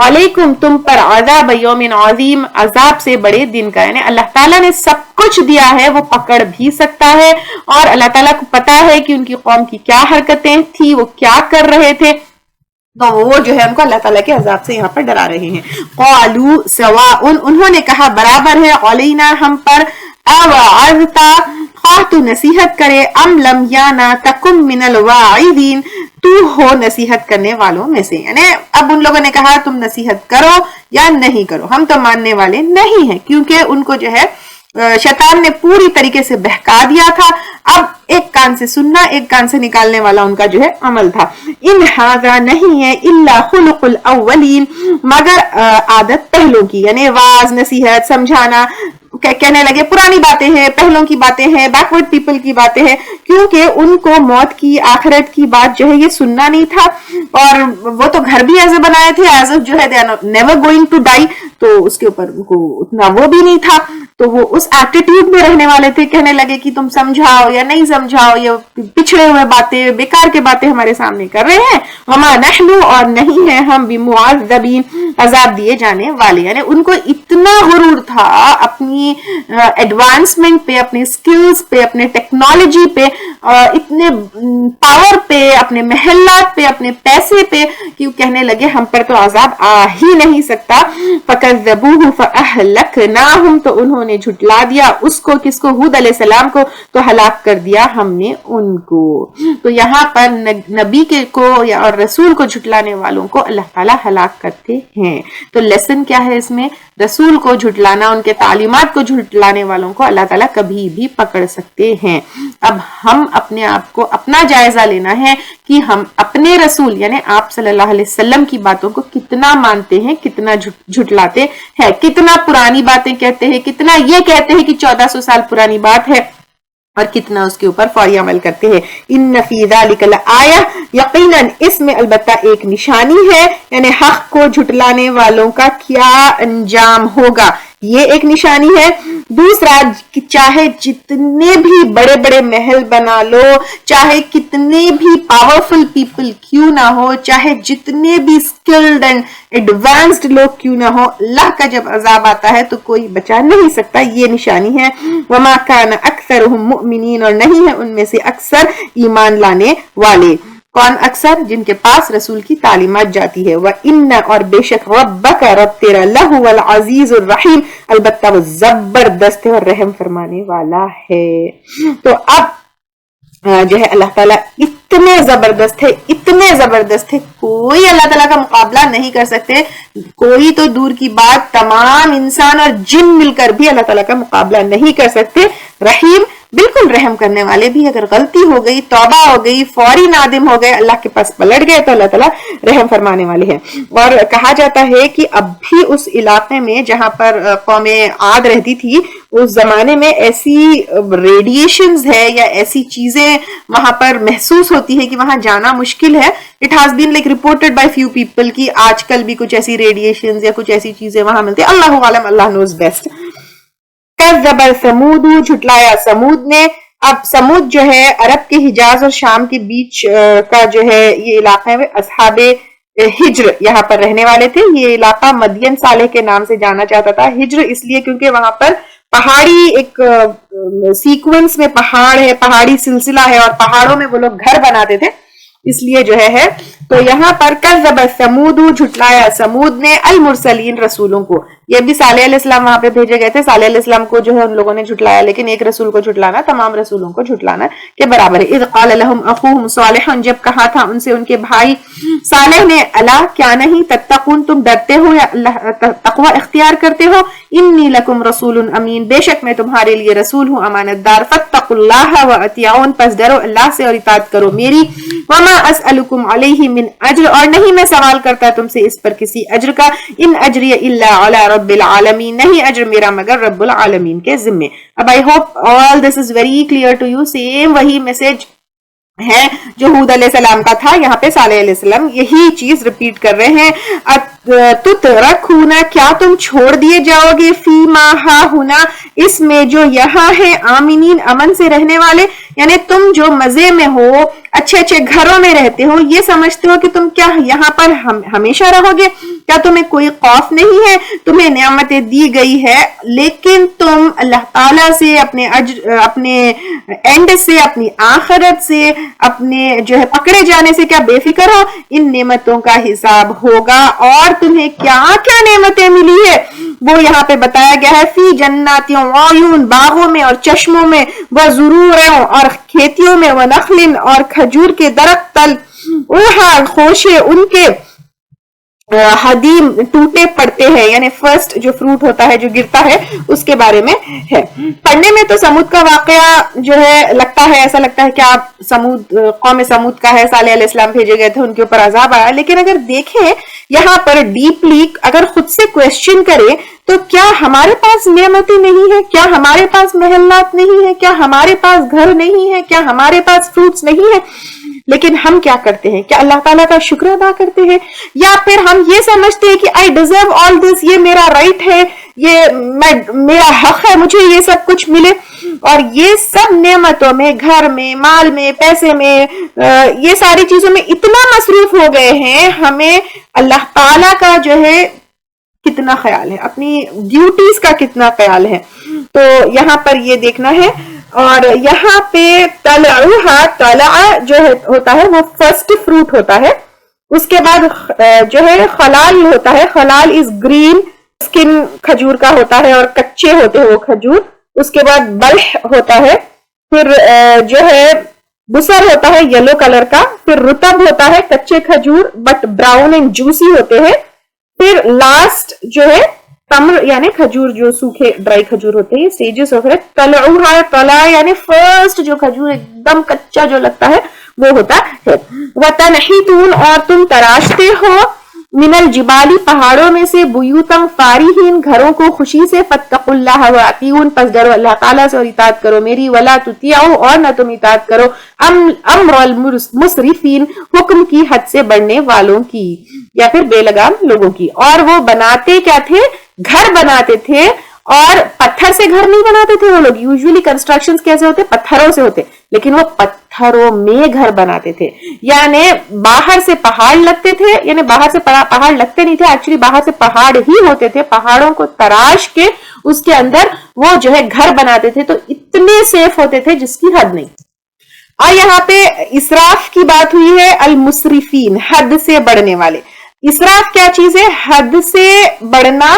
Speaker 1: علیکم تم پر عذاب یوم عظیم عذاب سے بڑے دن کا. یعنی اللہ تعالیٰ نے سب کچھ دیا ہے، وہ پکڑ بھی سکتا ہے، اور اللہ تعالیٰ کو پتا ہے کہ ان کی قوم کی کیا حرکتیں تھی، وہ کیا کر رہے تھے، تو وہ جو ہے ان کو اللہ تعالیٰ کے عذاب سے یہاں پر ڈرا رہے ہیں. قالوا سواء انہوں نے کہا برابر ہے، علینا ہم پر، اوعظتا خواہ تو نصیحت کرے، ام لم یانا تکم من الواعظین تو ہو نصیحت کرنے والوں میں سے. یعنی اب ان لوگوں نے کہا تم نصیحت کرو یا نہیں کرو، ہم تو ماننے والے نہیں ہیں، کیونکہ ان کو جو ہے شیطان نے پوری طریقے سے بہکا دیا تھا. اب ایک کان سے سننا ایک کان سے نکالنے والا ان کا جو ہے عمل تھا. ان ھذا نہیں ہے الا خلق الاولین مگر عادت پہلوں کی. یعنی واز نصیحت سمجھانا کہنے لگے پرانی باتیں ہیں، پہلوں کی باتیں ہیں، بیکورڈ پیپل کی باتیں ہیں، کیونکہ ان کو موت کی آخرت کی بات جو ہے یہ سننا نہیں تھا. اور وہ تو گھر بھی ایسے بنائے تھے ایز اف جو ہے they are never going to die، تو اس کے اوپر ان کو اتنا وہ بھی نہیں تھا، تو وہ اس ایٹیٹیوڈ میں رہنے والے تھے. کہنے لگے کہ تم سمجھاؤ یا نہیں سمجھاؤ، یہ پچھڑے ہوئے باتیں بیکار کے باتیں ہمارے سامنے کر رہے ہیں. وما نحن اور نہیں ہیں ہم بمعذبین عذاب دیے جانے والے. یعنی ان کو اتنا غرور تھا اپنی ایڈوانسمنٹ پہ، اپنے سکلز پہ، اپنے ٹیکنالوجی پہ، اتنے پاور پہ، اپنے محلات پہ، اپنے پیسے پہ، کہ وہ کہنے لگے ہم پر تو عذاب آ ہی نہیں سکتا. فَكَذَّبُوهُ فَأَهْلَكْنَاهُمْ تو انہوں نے جھٹلا دیا اس کو، کس کو؟ ہود علیہ السلام کو، تو ہلاک کر دیا ہم نے ان کو. تو یہاں پر نبی کے کو یا اور رسول کو جھٹلانے والوں کو اللہ تعالیٰ ہلاک کرتے ہیں. تو لیسن کیا ہے اس میں؟ رسول کو جھٹلانا، ان کے تعلیمات کو جھٹلانے والوں کو اللہ تعالیٰ کبھی بھی پکڑ سکتے ہیں. اب ہم اپنے آپ کو اپنا جائزہ لینا ہے کہ ہم اپنے رسول یعنی آپ صلی اللہ علیہ وسلم کی باتوں کو کتنا مانتے ہیں، کتنا جھٹلاتے ہیں، کتنا پرانی باتیں کہتے ہیں، کتنا یہ کہتے ہیں کہ 1400 سال پرانی بات ہے، اور کتنا اس کے اوپر فوری عمل کرتے ہیں. ان فی ذلک لآیہ یقیناً اس میں البتہ ایک نشانی ہے. یعنی حق کو جھٹلانے والوں کا کیا انجام ہوگا یہ ایک نشانی ہے. دوسرا چاہے جتنے بھی بڑے بڑے محل بنا لو، چاہے کتنے بھی پاورفل پیپل کیوں نہ ہو، چاہے جتنے بھی اسکلڈ اینڈ ایڈوانسڈ لوگ کیوں نہ ہو، اللہ کا جب عذاب آتا ہے تو کوئی بچا نہیں سکتا. یہ نشانی ہے. وما کان اکثرهم مؤمنین اور نہیں ہے ان میں سے اکثر ایمان لانے والے. کون اکثر؟ جن کے پاس رسول کی تعلیمات جاتی ہے. وَإِنَّ اور بے شک ربک رب تیرا لَهُوَ الْعَزِيزُ الرَّحِيمُ البتہ وہ زبردست ہے اور رحم فرمانے والا ہے. تو اب جو ہے اللہ تعالیٰ اتنے زبردست ہے، اتنے زبردست ہے، کوئی اللہ تعالیٰ کا مقابلہ نہیں کر سکتے. کوئی تو دور کی بات، تمام انسان اور جن مل کر بھی اللہ تعالیٰ کا مقابلہ نہیں کر سکتے. رحیم بالکل رحم کرنے والے بھی. اگر غلطی ہو گئی، توبہ ہو گئی، فوری نادم ہو گئے، اللہ کے پاس پلٹ گئے تو اللہ تعالیٰ رحم فرمانے والے ہیں. اور کہا جاتا ہے کہ اب بھی اس علاقے میں جہاں پر قوم عاد رہتی تھی اس زمانے میں ایسی ریڈیشنز ہے یا ایسی چیزیں وہاں پر محسوس ہوتی ہے کہ وہاں جانا مشکل ہے. It has been like reported by few people کی آج کل بھی کچھ ایسی ریڈیشنز یا کچھ ایسی چیزیں وہاں ملتی. اللہ عالم، اللہ نوز بیسٹ. کذب سمود جھٹلایا سمود نے. اب سمود جو ہے عرب کے حجاز اور شام کے بیچ کا جو ہے یہ علاقہ ہے، اصحاب ہجر یہاں پر رہنے والے تھے. یہ علاقہ مدین صالح کے نام سے جانا جاتا تھا. ہجر اس لیے کیونکہ وہاں پر پہاڑی ایک سیکوینس میں پہاڑ ہے, پہاڑی سلسلہ ہے, اور پہاڑوں میں وہ لوگ گھر بناتے تھے, اس لیے جو ہے. تو یہاں پر کذب ثمود, جھٹلایا سمود نے, المرسلین, رسولوں کو. یہ بھی صالح علیہ السلام وہاں پہ بھیجے گئے تھے, صالح علیہ السلام کو جو ہے ان لوگوں نے جھٹلایا, لیکن ایک رسول کو جھٹلانا تمام رسولوں کو جھٹلانا کے برابر ہے. اذ قال لهم اخوهم صالح, جب کہا تھا ان سے ان کے بھائی صالح نے, الا کیا نہیں, تتقون, تم ڈرتے ہو یا اللہ تقوی اختیار کرتے ہو, انی لکم رسول امین, بے شک میں تمہارے لیے رسول ہوں امانت دار, فاتقوا اللہ واطیعون, پس ڈرو اللہ سے اور اطاعت کرو میری, وما اسألکم علیہ من اجر, اور نہیں میں سوال کرتا تم سے اس پر کسی اجر کا, ان اجری الا علی رب العالمین, نہیں اجر میرا مگر رب العالمین کے ذمے. اب I hope all this is very clear to you. Same وہی میسج ہے جو ہود علیہ السلام کا تھا, یہاں پہ صالح علیہ السلام یہی چیز ریپیٹ کر رہے ہیں. تترکونا, کیا تم چھوڑ دیے جاؤ گے, فی ما ہا ہونا, اس میں جو یہاں ہے, آمینین, امن سے رہنے والے, یعنی تم جو مزے میں ہو, اچھے اچھے گھروں میں رہتے ہو, یہ سمجھتے ہو کہ تم کیا یہاں پر ہمیشہ رہو گے, کیا تمہیں کوئی خوف نہیں ہے, تمہیں نعمتیں دی گئی ہے, لیکن تم اللہ تعالیٰ سے, اپنے اینڈ سے, اپنی آخرت سے, اپنے جو ہے پکڑے جانے سے کیا بے فکر ہو, ان نعمتوں کا حساب ہوگا. اور تمہیں کیا کیا نعمتیں ملی ہے وہ یہاں پہ بتایا گیا ہے, فی جناتوں وعیون, باغوں میں اور چشموں میں, وزروع, اور کھیتیوں میں, ونخل, اور کھجور کے درخت تل, اوہا, خوشے ان کے, حدیم, ٹوٹے پڑتے ہیں, یعنی فرسٹ جو فروٹ ہوتا ہے جو گرتا ہے اس کے بارے میں ہے. پڑھنے میں تو سمود کا واقعہ جو ہے لگتا ہے, ایسا لگتا ہے کہ آپ سمود, قوم سمود کا ہے, صالح علیہ السلام بھیجے گئے تھے, ان کے اوپر عذاب آیا, لیکن اگر دیکھیں یہاں پر ڈیپلی, اگر خود سے کوشچن کرے تو کیا ہمارے پاس نعمتیں نہیں ہے, کیا ہمارے پاس محلات نہیں ہے, کیا ہمارے پاس گھر نہیں ہے, کیا ہمارے پاس فروٹس نہیں ہے, لیکن ہم کیا کرتے ہیں, کیا اللہ تعالیٰ کا شکر ادا کرتے ہیں, یا پھر ہم یہ سمجھتے ہیں کہ I deserve all this, یہ میرا رائٹ ہے, یہ میرا حق ہے, مجھے یہ سب کچھ ملے. اور یہ سب نعمتوں میں, گھر میں, مال میں, پیسے میں, یہ ساری چیزوں میں اتنا مصروف ہو گئے ہیں, ہمیں اللہ تعالیٰ کا جو ہے کتنا خیال ہے, اپنی ڈیوٹیز کا کتنا خیال ہے. تو یہاں پر یہ دیکھنا ہے. اور یہاں پہ طلعوہا, طلع جو ہوتا ہے وہ فرسٹ فروٹ ہوتا ہے, اس کے بعد جو ہے خلال ہوتا ہے, خلال از گرین, اسکن کھجور کا ہوتا ہے اور کچے ہوتے ہیں وہ کھجور, اس کے بعد بلح ہوتا ہے, پھر جو ہے بسر ہوتا ہے یلو کلر کا, پھر رطب ہوتا ہے کچے کھجور بٹ براؤن اینڈ جوسی ہوتے ہیں, پھر لاسٹ جو ہے تمر یعنی کھجور جو سوکھے ڈرائی کھجور ہوتے ہیں, سیجز آف اٹ. طلعوہا, طلع یعنی فرسٹ جو کھجور ایک دم کچا جو لگتا ہے وہ ہوتا ہے. وَتَنْحِتُونَ, اور تم تراشتے ہو, من الجبالی, پہاڑوں میں سے, بیوتاً فارحین, گھروں کو خوشی سے, فاتقوا اللہ واطیعون, پس ڈرو اللہ تعالیٰ سے اور اطاعت کرو میری, ولا تطیعوا, اور نہ تم اطاعت کرو, امر المسرفین, حکم کی حد سے بڑھنے والوں کی, یا پھر بے لگام لوگوں کی. اور وہ بناتے کیا تھے, گھر بناتے تھے, اور پتھر سے گھر نہیں بناتے تھے وہ لوگ. یوزلی کنسٹرکشن کیسے ہوتے, پتھروں سے ہوتے, لیکن وہ پتھروں میں گھر بناتے تھے. یعنی باہر سے پہاڑ لگتے تھے, یعنی باہر سے پہاڑ لگتے نہیں تھے, ایکچولی باہر سے پہاڑ ہی ہوتے تھے, پہاڑوں کو تراش کے اس کے اندر وہ جو ہے گھر بناتے تھے. تو اتنے سیف ہوتے تھے جس کی حد نہیں. اور یہاں پہ اسراف کی بات ہوئی ہے, المسرفین, حد سے بڑھنے والے. اسراف کیا چیز ہے, حد سے بڑھنا,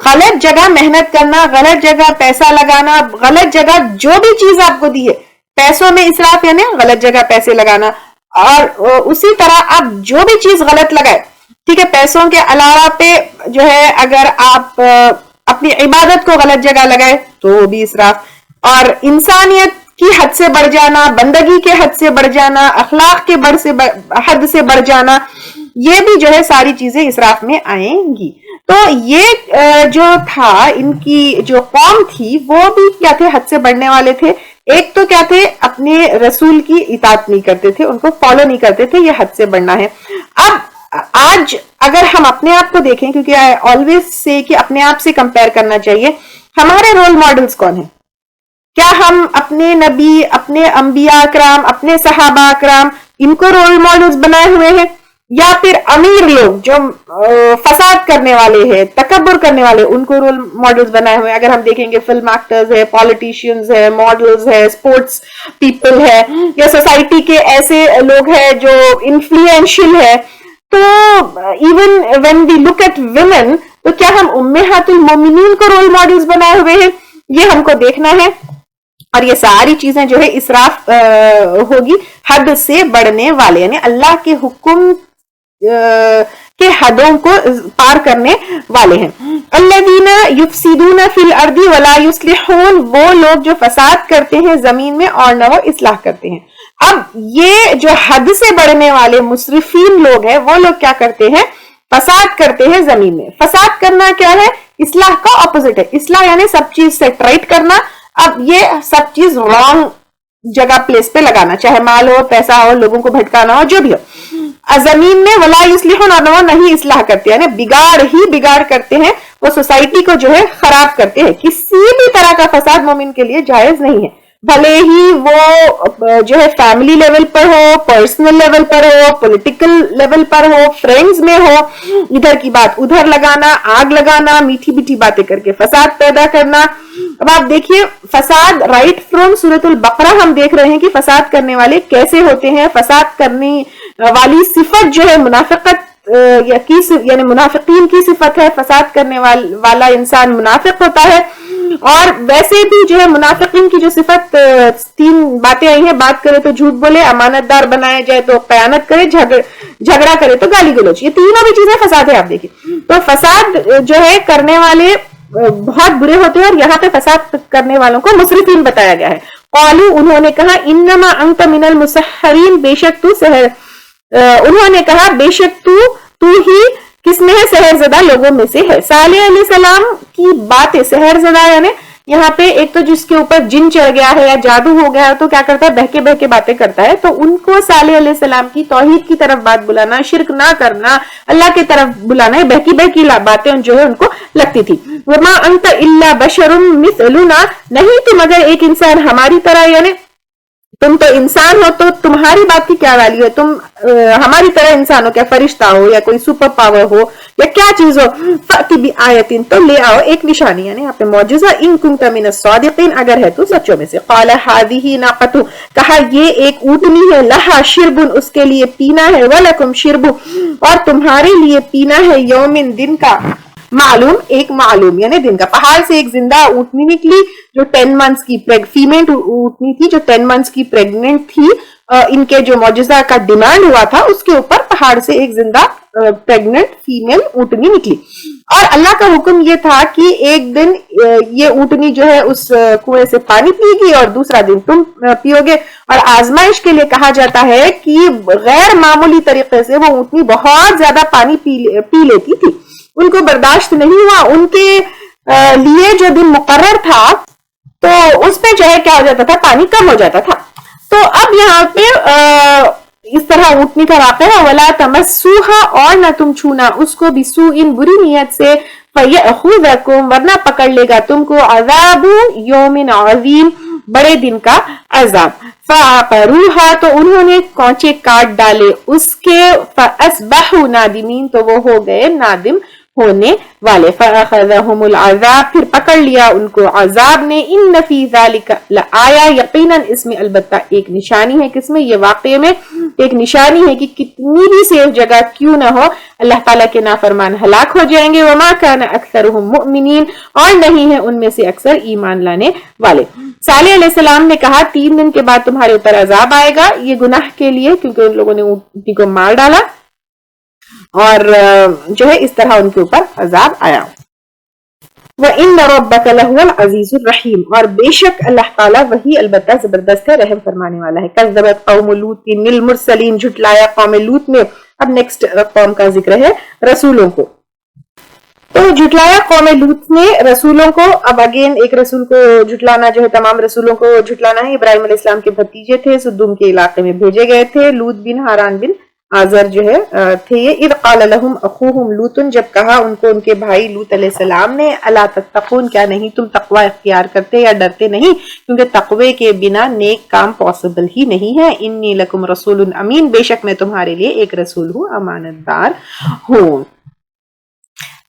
Speaker 1: غلط جگہ محنت کرنا, غلط جگہ پیسہ لگانا, غلط جگہ جو بھی چیز آپ کو دی ہے, پیسوں میں اسراف یعنی غلط جگہ پیسے لگانا. اور اسی طرح آپ جو بھی چیز غلط لگائے, ٹھیک ہے, پیسوں کے علاوہ پہ جو ہے اگر آپ اپنی عبادت کو غلط جگہ لگائے تو وہ بھی اسراف. اور انسانیت کی حد سے بڑھ جانا, بندگی کے حد سے بڑھ جانا, اخلاق کے حد سے بڑھ جانا, یہ بھی جو ہے ساری چیزیں اسراف میں آئیں گی. تو یہ جو تھا, ان کی جو قوم تھی وہ بھی کیا تھے, حد سے بڑھنے والے تھے. ایک تو کیا تھے, اپنے رسول کی اطاعت نہیں کرتے تھے, ان کو فالو نہیں کرتے تھے, یہ حد سے بڑھنا ہے. اب آج اگر ہم اپنے آپ کو دیکھیں, کیونکہ آئی آلویز سے کہ اپنے آپ سے کمپیئر کرنا چاہیے, ہمارے رول ماڈلز کون ہیں؟ کیا ہم اپنے نبی, اپنے انبیاء کرام, اپنے صحابہ کرام, ان کو رول ماڈلز بنائے ہوئے ہیں؟ یا پھر امیر لوگ جو فساد کرنے والے ہیں، تکبر کرنے والے، ان کو رول ماڈلز بنائے ہوئے. اگر ہم دیکھیں گے فلم ایکٹرز ہے، پالیٹیشینز ہے، ماڈلز ہے، اسپورٹس پیپل ہے، یا سوسائٹی کے ایسے لوگ ہیں جو انفلوئنشل ہے. تو even when we look at women, تو کیا ہم امہات المومنین کو رول ماڈلز بنائے ہوئے ہیں؟ یہ ہم کو دیکھنا ہے. اور یہ ساری چیزیں جو ہے اسراف ہوگی، حد سے بڑھنے والے، یعنی اللہ کے حکم کے حدوں کو پار کرنے والے ہیں. الذین یفسدون فی الارض ولا یصلحون، وہ لوگ جو فساد کرتے ہیں زمین میں اور نہ وہ اصلاح کرتے ہیں. اب یہ جو حد سے بڑھنے والے مسرفین لوگ ہیں، وہ لوگ کیا کرتے ہیں؟ فساد کرتے ہیں زمین میں. فساد کرنا کیا ہے؟ اصلاح کا اپوزٹ ہے. اصلاح یعنی سب چیز سیٹ رائٹ کرنا. اب یہ سب چیز رانگ جگہ پلیس پہ لگانا، چاہے مال ہو، پیسہ ہو، لوگوں کو بھٹکانا ہو، جو بھی ہو. زمین میں ولا یصلحون، اور وہ نہیں اصلاح کرتے، یعنی بگاڑ ہی بگاڑ کرتے ہیں. وہ سوسائٹی کو جو ہے خراب کرتے ہیں. کسی بھی طرح کا فساد مومن کے لیے جائز نہیں ہے، بھلے ہی وہ جو ہے فیملی لیول پر ہو، پرسنل لیول پر ہو، پولیٹیکل لیول پر ہو، فرینڈز میں ہو. ادھر کی بات ادھر لگانا، آگ لگانا، میٹھی میٹھی باتیں کر کے فساد پیدا کرنا. اب آپ دیکھیے فساد رائٹ فرام سورۃ البقرہ ہم دیکھ رہے ہیں کہ فساد کرنے والے کیسے ہوتے ہیں. فساد کرنے والی صفت جو ہے منافقت یعنی منافقین کی صفت ہے. فساد کرنے والا انسان منافق ہوتا ہے. اور ویسے بھی جو ہے منافقین کی جو صفت، 3 باتیں آئی ہیں: بات کرے تو جھوٹ بولے، امانت دار بنایا جائے تو خیانت کرے، جھگڑا کرے تو گالی گلوچ. یہ تینوں بھی چیزیں فساد ہے. آپ دیکھیں تو فساد جو ہے کرنے والے بہت برے ہوتے ہیں، اور یہاں پہ فساد کرنے والوں کو مسرفین بتایا گیا ہے. قالوا، انہوں نے کہا، انما انت من المسحرین، بے شک تو سحر، انہوں نے کہا بے شک تو ہی کس میں ہے؟ سحر زدہ لوگوں میں سے ہے. صالح علیہ السلام کی باتیں، سحر زدہ یعنی یہاں پہ ایک تو جس کے اوپر جن چڑھ گیا ہے یا جادو ہو گیا ہے تو کیا کرتا ہے؟ بہکے بہکے باتیں کرتا ہے. تو ان کو صالح علیہ السلام کی توحید کی طرف بات بلانا، شرک نہ کرنا، اللہ کی طرف بلانا، بہکی بہکی باتیں جو ہے ان کو لگتی تھی. وما انت الا بشر مثلنا، نہیں تم مگر ایک انسان ہماری طرح، یعنی تم تو انسان ہو تو تمہاری بات کی کیا ویلیو ہے؟ تم ہماری طرح انسان ہو، کیا فرشتہ ہو یا کوئی سپر پاور ہو یا کیا چیز ہو؟ فأتی بآیۃ، تو لے آؤ ایک نشانی، یعنی یہاں پہ معجزہ. ان کنت من الصادقین، اگر ہے تو سچوں میں سے. قال هذه ناقۃ، کہا یہ ایک اونٹنی ہے، لہا شرب، اس کے لیے پینا ہے، ولکم شرب، اور تمہارے لیے پینا ہے، یومن، دن کا، معلوم، ایک معلوم یعنی دن کا. پہاڑ سے ایک زندہ اونٹنی نکلی جو 10 منتھس کی فیمیل اونٹنی تھی، جو 10 منتھس کی پریگننٹ تھی. ان کے جو معجزہ کا ڈیمانڈ ہوا تھا اس کے اوپر پہاڑ سے ایک زندہ پریگننٹ فیمیل اونٹنی نکلی. اور اللہ کا حکم یہ تھا کہ ایک دن یہ اونٹنی جو ہے اس کنویں سے پانی پی گی اور دوسرا دن تم پیو گے. اور آزمائش کے لیے کہا جاتا ہے کہ غیر معمولی طریقے سے وہ اونٹنی بہت زیادہ پانی پی لیتی تھی. ان کو برداشت نہیں ہوا. ان کے لیے جو دن مقرر تھا تو اس پہ جو ہے کیا ہو جاتا تھا؟ پانی کم ہو جاتا تھا. تو اب یہاں پہ اس طرح اونٹنی کا واقعہ ہے. ولا تمسوها، اور نہ تم چھونا اس کو، بسوء، بری نیت سے، فیأخذکم، ورنہ پکڑ لے گا تم کو، عذاب یوم عظیم، بڑے دن کا عذاب. فعقروها، تو انہوں نے کونچے کاٹ ڈالے اس کے، فاصبحوا نادمین، تو وہ ہو گئے نادم ہونے والے. فاخذهم العذاب، پھر پکڑ لیا ان کو عذاب نے. ان فی ذلک لآیا، یقیناً اس میں البتہ ایک نشانی ہے. کس میں؟ یہ واقعے میں ایک نشانی ہے کہ کتنی بھی سیف جگہ کیوں نہ ہو اللہ تعالیٰ کے نافرمان ہلاک ہو جائیں گے. وما کان اکثرهم مؤمنین، اور نہیں ہے ان میں سے اکثر ایمان لانے والے. صالح علیہ السلام نے کہا 3 دن کے بعد تمہارے اوپر عذاب آئے گا، یہ گناہ کے لیے کیونکہ ان لوگوں نے اونٹنی کو مار ڈالا، اور جو ہے اس طرح ان کے اوپر عذاب آیا. وَإِنَّ رَبَّكَ لَهُوَ الْعَزِيزُ الرَّحِيمُ، اور بے شک اللہ تعالیٰ وہی البتہ زبردست ہے، رحم فرمانے والا ہے. كَذَّبَتْ قَوْمُ لُوطٍ الْمُرْسَلِينَ، جھٹلایا قوم لوط نے. اب نیکسٹ قوم کا ذکر ہے، رسولوں کو. تو جھٹلایا قوم لوط نے رسولوں کو. اب اگین ایک رسول کو جھٹلانا جو ہے تمام رسولوں کو جھٹلانا ہے. ابراہیم علیہ السلام کے بھتیجے تھے، سدوم کے علاقے میں بھیجے گئے تھے، لوط بن ہاران بن آزر جو ہے تھے یہ، اذ قال لهم اخوهم لوط، جب کہا ان کو ان کے بھائی لوط علیہ السلام نے، الا تتقون، کیا نہیں تم تقوی اختیار کرتے یا ڈرتے نہیں، کیونکہ تقوی کے بنا نیک کام پاسبل ہی نہیں ہے، انی لکم رسول امین، بے شک میں تمہارے لیے ایک رسول ہوں، امانت دار ہوں۔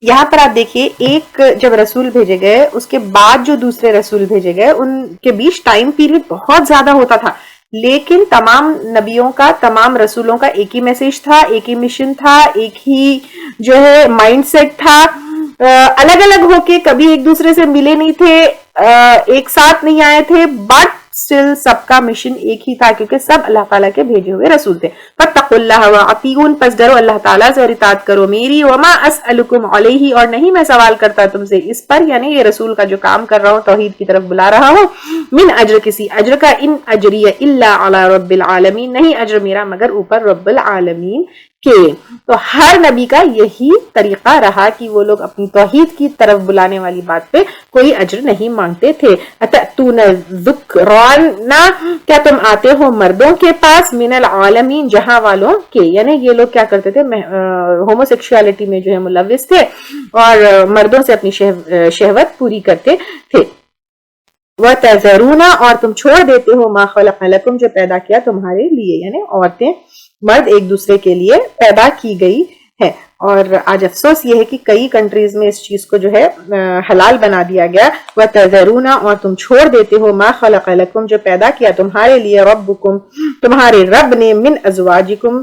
Speaker 1: یہاں پر آپ دیکھیے، ایک جب رسول بھیجے گئے اس کے بعد جو دوسرے رسول بھیجے گئے ان کے بیچ ٹائم پیریڈ بہت زیادہ ہوتا تھا، لیکن تمام نبیوں کا، تمام رسولوں کا ایک ہی میسج تھا، ایک ہی مشن تھا، ایک ہی جو ہے مائنڈ سیٹ تھا۔ الگ الگ ہو کے کبھی ایک دوسرے سے ملے نہیں تھے، ایک ساتھ نہیں آئے تھے، بٹ اسٹل سب کا مشن ایک ہی تھا، کیونکہ سب اللہ تعالیٰ کے بھیجے ہوئے رسول تھے۔ فاتقوا اللہ واطیعون، پس ڈرو اللہ تعالیٰ سے اور اطاعت کرو میری، وما اسألکم علیہ، اور نہیں میں سوال کرتا تم سے اس پر، یعنی یہ رسول کا جو کام کر رہا ہوں، توحید کی طرف بلا رہا ہوں، من اجر، کسی اجر کا، ان اجری الا علی رب العالمین، نہیں اجر میرا مگر اوپر رب العالمین کے۔ تو ہر نبی کا یہی طریقہ رہا کہ وہ لوگ اپنی توحید کی طرف بلانے والی بات پہ کوئی اجر نہیں مانگتے تھے۔ اتأتون الذکران، کیا تم آتے ہو مردوں کے پاس، من العالمین، جہاں والوں کے، یعنی یہ لوگ کیا کرتے تھے، ہومو سیکشوالٹی میں جو ہے ملوث تھے اور مردوں سے اپنی شہوت پوری کرتے تھے۔ وَتَذَرُونَ، اور تم چھوڑ دیتے ہو، مَا خَلَقَ لَكُمْ، جو پیدا کیا تمہارے لیے، یعنی عورتیں مرد ایک دوسرے کے لیے پیدا کی گئی ہے۔ اور آج افسوس یہ ہے کہ کئی کنٹریز میں اس چیز کو جو ہے حلال بنا دیا گیا۔ وَتَذَرُونَ، اور تم چھوڑ دیتے ہو، مَا خَلَقَ لَكُمْ، جو پیدا کیا تمہارے لیے، رَبُّكُمْ، تمہارے رب نے، مِنْ أَزْوَاجِكُمْ،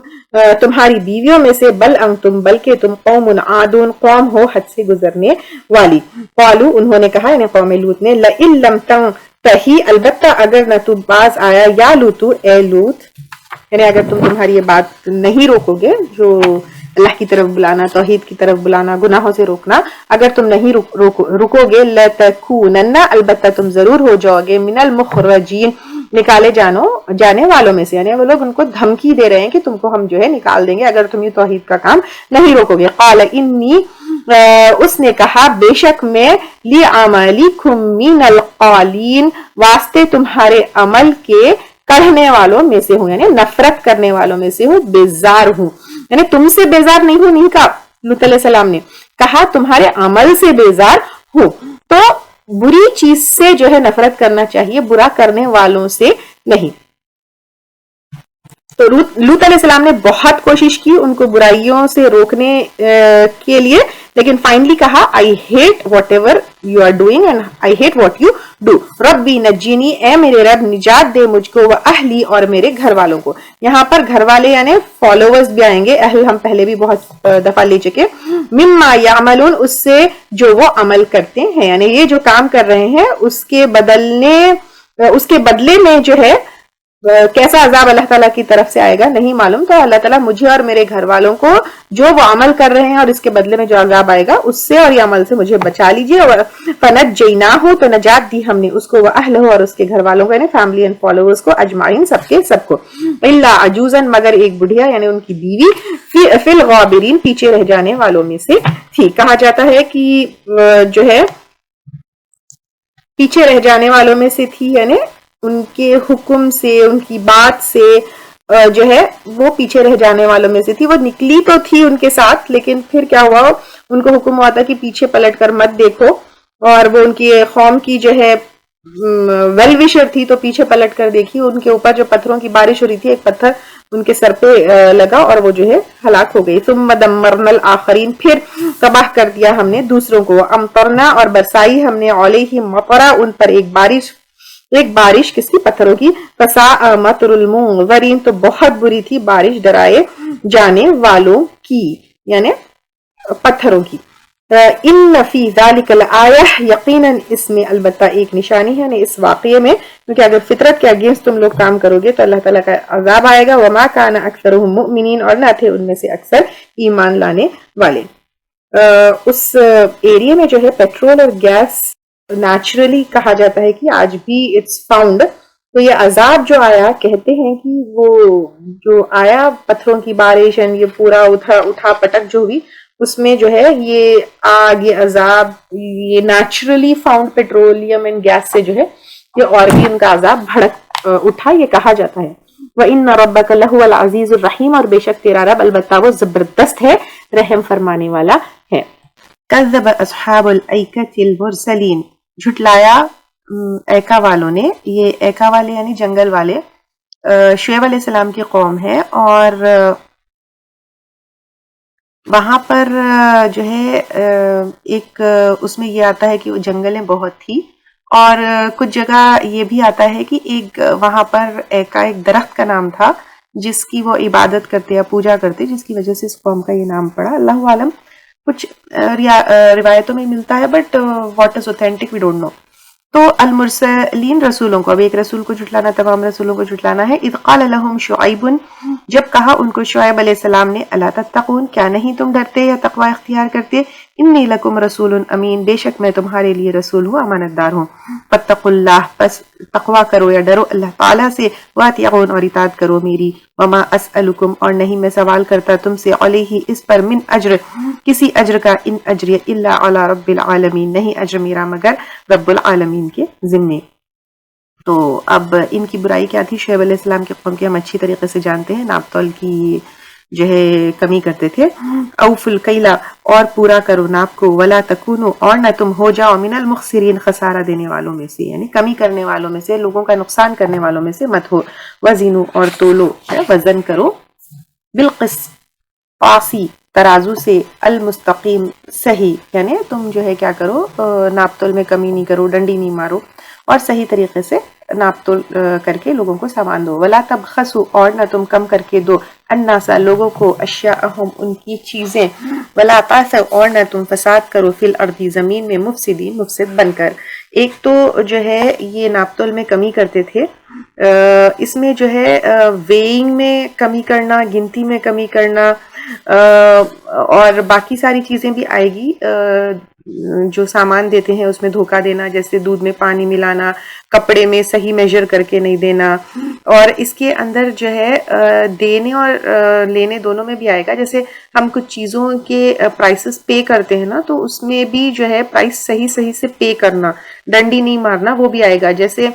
Speaker 1: تمہاری بیویوں میں سے، بل انتم، بلکہ تم، قوم عادون، قوم ہو حد سے گزرنے والی۔ قالوا، انہوں نے کہا، یعنی قوم لوط نے، لئن لم تنتہی، البتہ اگر نہ تو باز آیا، یا لوط، اے لوط، یعنی اگر تمہاری یہ بات نہیں روکو گے، جو اللہ کی طرف بلانا، توحید کی طرف بلانا، گناہوں سے روکنا، اگر تم نہیں رکو گے، لَتَكُونَنَّ، البتہ تم ضرور ہو جاؤ گے، من المخرجین، نکالے جانے والوں میں سے، یعنی وہ لوگ ان کو دھمکی دے رہے ہیں کہ تم کو ہم جو ہے نکال دیں گے اگر تم یہ توحید کا کام نہیں روکو گے۔ قال انی، اس نے کہا، بے شک میں، لِعَمَلِكُم مِّنَ الْقَالِينَ، واسطے تمہارے عمل کے کڑھنے والوں میں سے ہوں، یعنی نفرت کرنے والوں میں سے ہوں، بیزار ہوں، یعنی تم سے بیزار نہیں ہوں، نہیں کہا لوط علیہ السلام نے، کہا تمہارے عمل سے بیزار ہوں۔ تو بری چیز سے جو ہے نفرت کرنا چاہیے، برا کرنے والوں سے نہیں۔ تو لوط علیہ السلام نے بہت کوشش کی ان کو برائیوں سے روکنے کے لیے، لیکن فائنلی کہا، I hate whatever you are doing and I hate what you do، ربی نجینی، اے میرے رب نجات دے مجھ کو، واہلی، اور میرے گھر والوں کو۔ یہاں پر گھر والے یعنی فالوورز بھی آئیں گے، اہل ہم پہلے بھی بہت دفعہ لے چکے، مما یعملون، اس سے جو وہ عمل کرتے ہیں، یعنی یہ جو کام کر رہے ہیں اس کے بدلے میں جو ہے کیسا عذاب اللہ تعالیٰ کی طرف سے آئے گا نہیں معلوم۔ تو اللہ تعالیٰ مجھے اور میرے گھر والوں کو جو وہ عمل کر رہے ہیں اور اس کے بدلے میں جو عذاب آئے گا اس سے اور یہ عمل سے مجھے بچا لیجیے۔ فَنَجَّيْنَاهُ، تو نجات دی ہم نے اس کو، وَأَهْلَهُ، اور اس کے گھر والوں کو، یعنی فیملی اینڈ فالوورز کو، اجمعین، سب کے سب کو، إِلَّا عَجُوزًا، مگر ایک بڑھیا، یعنی ان کی بیوی، فِي الْغَابِرِينَ، پیچھے رہ جانے والوں میں سے تھی۔ کہا جاتا ہے کہ جو ہے پیچھے رہ جانے والوں میں سے تھی، یعنی ان کے حکم سے، ان کی بات سے جو ہے وہ پیچھے رہ جانے والوں میں سے تھی۔ وہ نکلی تو تھی ان کے ساتھ، لیکن پھر کیا ہوا، ان کو حکم ہوا تھا کہ پیچھے پلٹ کر مت دیکھو، اور وہ ان کی قوم کی جو ہے ویل وشر تھی، تو پیچھے پلٹ کر دیکھی، ان کے اوپر جو پتھروں کی بارش ہو رہی تھی، ایک پتھر ان کے سر پہ لگا اور وہ جو ہے ہلاک ہو گئی۔ ثم دمرنا الآخرین، پھر تباہ کر دیا ہم نے دوسروں کو، امطرنا، اور برسائی ہم نے، علیہم مطرا، ان پر ایک بارش کس کی، پتھروں کی، فساء مطر المنظرین، تو بہت بری تھی بارش ڈرائے جانے والوں کی، یعنی پتھروں کی۔ ان فی ذالک لآیہ، یقیناً اس میں البتہ ایک نشانی ہے، یعنی اس واقعے میں، کیونکہ اگر فطرت کے اگینسٹ تم لوگ کام کرو گے تو اللہ تعالیٰ کا عذاب آئے گا۔ وما کان اکثرهم مؤمنین، اور نہ تھے ان میں سے اکثر ایمان لانے والے۔ اس ایریا میں جو ہے پیٹرول اور گیس نیچرلی کہا جاتا ہے کہ آج بھی اٹس فاؤنڈ۔ تو یہ عذاب جو آیا، کہتے ہیں کہ وہ جو آیا پتھروں کی بارش، یہ پورا اٹھا پٹک جو ہوئی، اس میں جو ہے یہ آگ، یہ عذاب، یہ naturally found petroleum and gas سے جو ہے یہ اور بھی ان کا عذاب بھڑک اٹھا، یہ کہا جاتا ہے۔ وَإِنَّ رَبَّكَ لَهُوَ الْعَزِيزُ الرَّحِيمُ، اور بے شک تیرا رب البتہ وہ زبردست ہے، رحم فرمانے والا ہے۔ کذب اصحاب الایکۃ المرسلین، جھٹلایا ایکا والوں نے، یہ ایکا والے یعنی جنگل والے، شعیب علیہ السلام کی قوم ہے، اور وہاں پر جو ہے ایک اس میں یہ آتا ہے کہ وہ جنگلیں بہت تھی، اور کچھ جگہ یہ بھی آتا ہے کہ ایک وہاں پر ایک درخت کا نام تھا جس کی وہ عبادت کرتے یا پوجا کرتے، جس کی وجہ سے اس قوم کا یہ نام پڑا، اللہ عالم۔ کچھ روایتوں میں ملتا ہے، but what is authentic we don't know. تو المرسلین رسولوں کو، اب ایک رسول کو جھٹلانا تمام رسولوں کو جھٹلانا ہے۔ اذ قال لهم شعیب، جب کہا ان کو شعیب علیہ السلام نے، الا تتقون، کیا نہیں تم ڈرتے یا تقوی اختیار کرتے، انی لکم رسول امین، بے شک میں تمہارے لیے رسول ہوں، امانت دار ہوں۔ فاتقوا اللہ، پس تقوی کرو یا ڈرو اللہ تعالیٰ سے، واطیعون، اور اطاعت کرو میری، وما اسألکم، اور نہیں میں سوال کرتا تم سے، علیہ اس پر، من اجر، کسی اجر کا، ان اجر الا علی رب العالمین، نہیں اجر میرا مگر رب العالمین کے ذمے۔ تو اب ان کی برائی کیا تھی شعیب علیہ السلام کے قوم کی، ہم اچھی طریقے سے جانتے ہیں، ناپ تول کی جو ہے کمی کرتے تھے۔ اوف الکیلا، اور پورا کرو ناپ کو، ولا تکونو، اور نہ تم ہو جاؤ، من المخسرین، خسارہ دینے والوں میں سے، یعنی کمی کرنے والوں میں سے، لوگوں کا نقصان کرنے والوں میں سے مت ہو۔ وزنو، اور تولو، وزن کرو، بالقسط، قاسی، ترازو سے، المستقیم، صحیح، یعنی تم جو ہے کیا کرو، ناپ تول میں کمی نہیں کرو، ڈنڈی نہیں مارو، اور صحیح طریقے سے ناپ تول کر کے لوگوں کو سامان دو۔ ولا تبخسوا، اور نہ تم کم کر کے دو، الناس، لوگوں کو، اشیاءہم، ان کی چیزیں، ولا تعثوا، اور نہ تم فساد کرو، فی الارض، زمین میں، مفسدین، مفسد بن کر۔ ایک تو جو ہے یہ ناپ تول میں کمی کرتے تھے، اس میں جو ہے ویئنگ میں کمی کرنا، گنتی میں کمی کرنا، اور باقی ساری چیزیں بھی آئے گی، جو سامان دیتے ہیں اس میں دھوکہ دینا، جیسے دودھ میں پانی ملانا، کپڑے میں صحیح میجر کر کے نہیں دینا، اور اس کے اندر جو ہے دینے اور لینے دونوں میں بھی آئے گا، جیسے ہم کچھ چیزوں کے پرائسز پے کرتے ہیں نا، تو اس میں بھی جو ہے پرائس صحیح سے پے کرنا، ڈنڈی نہیں مارنا، وہ بھی آئے گا۔ جیسے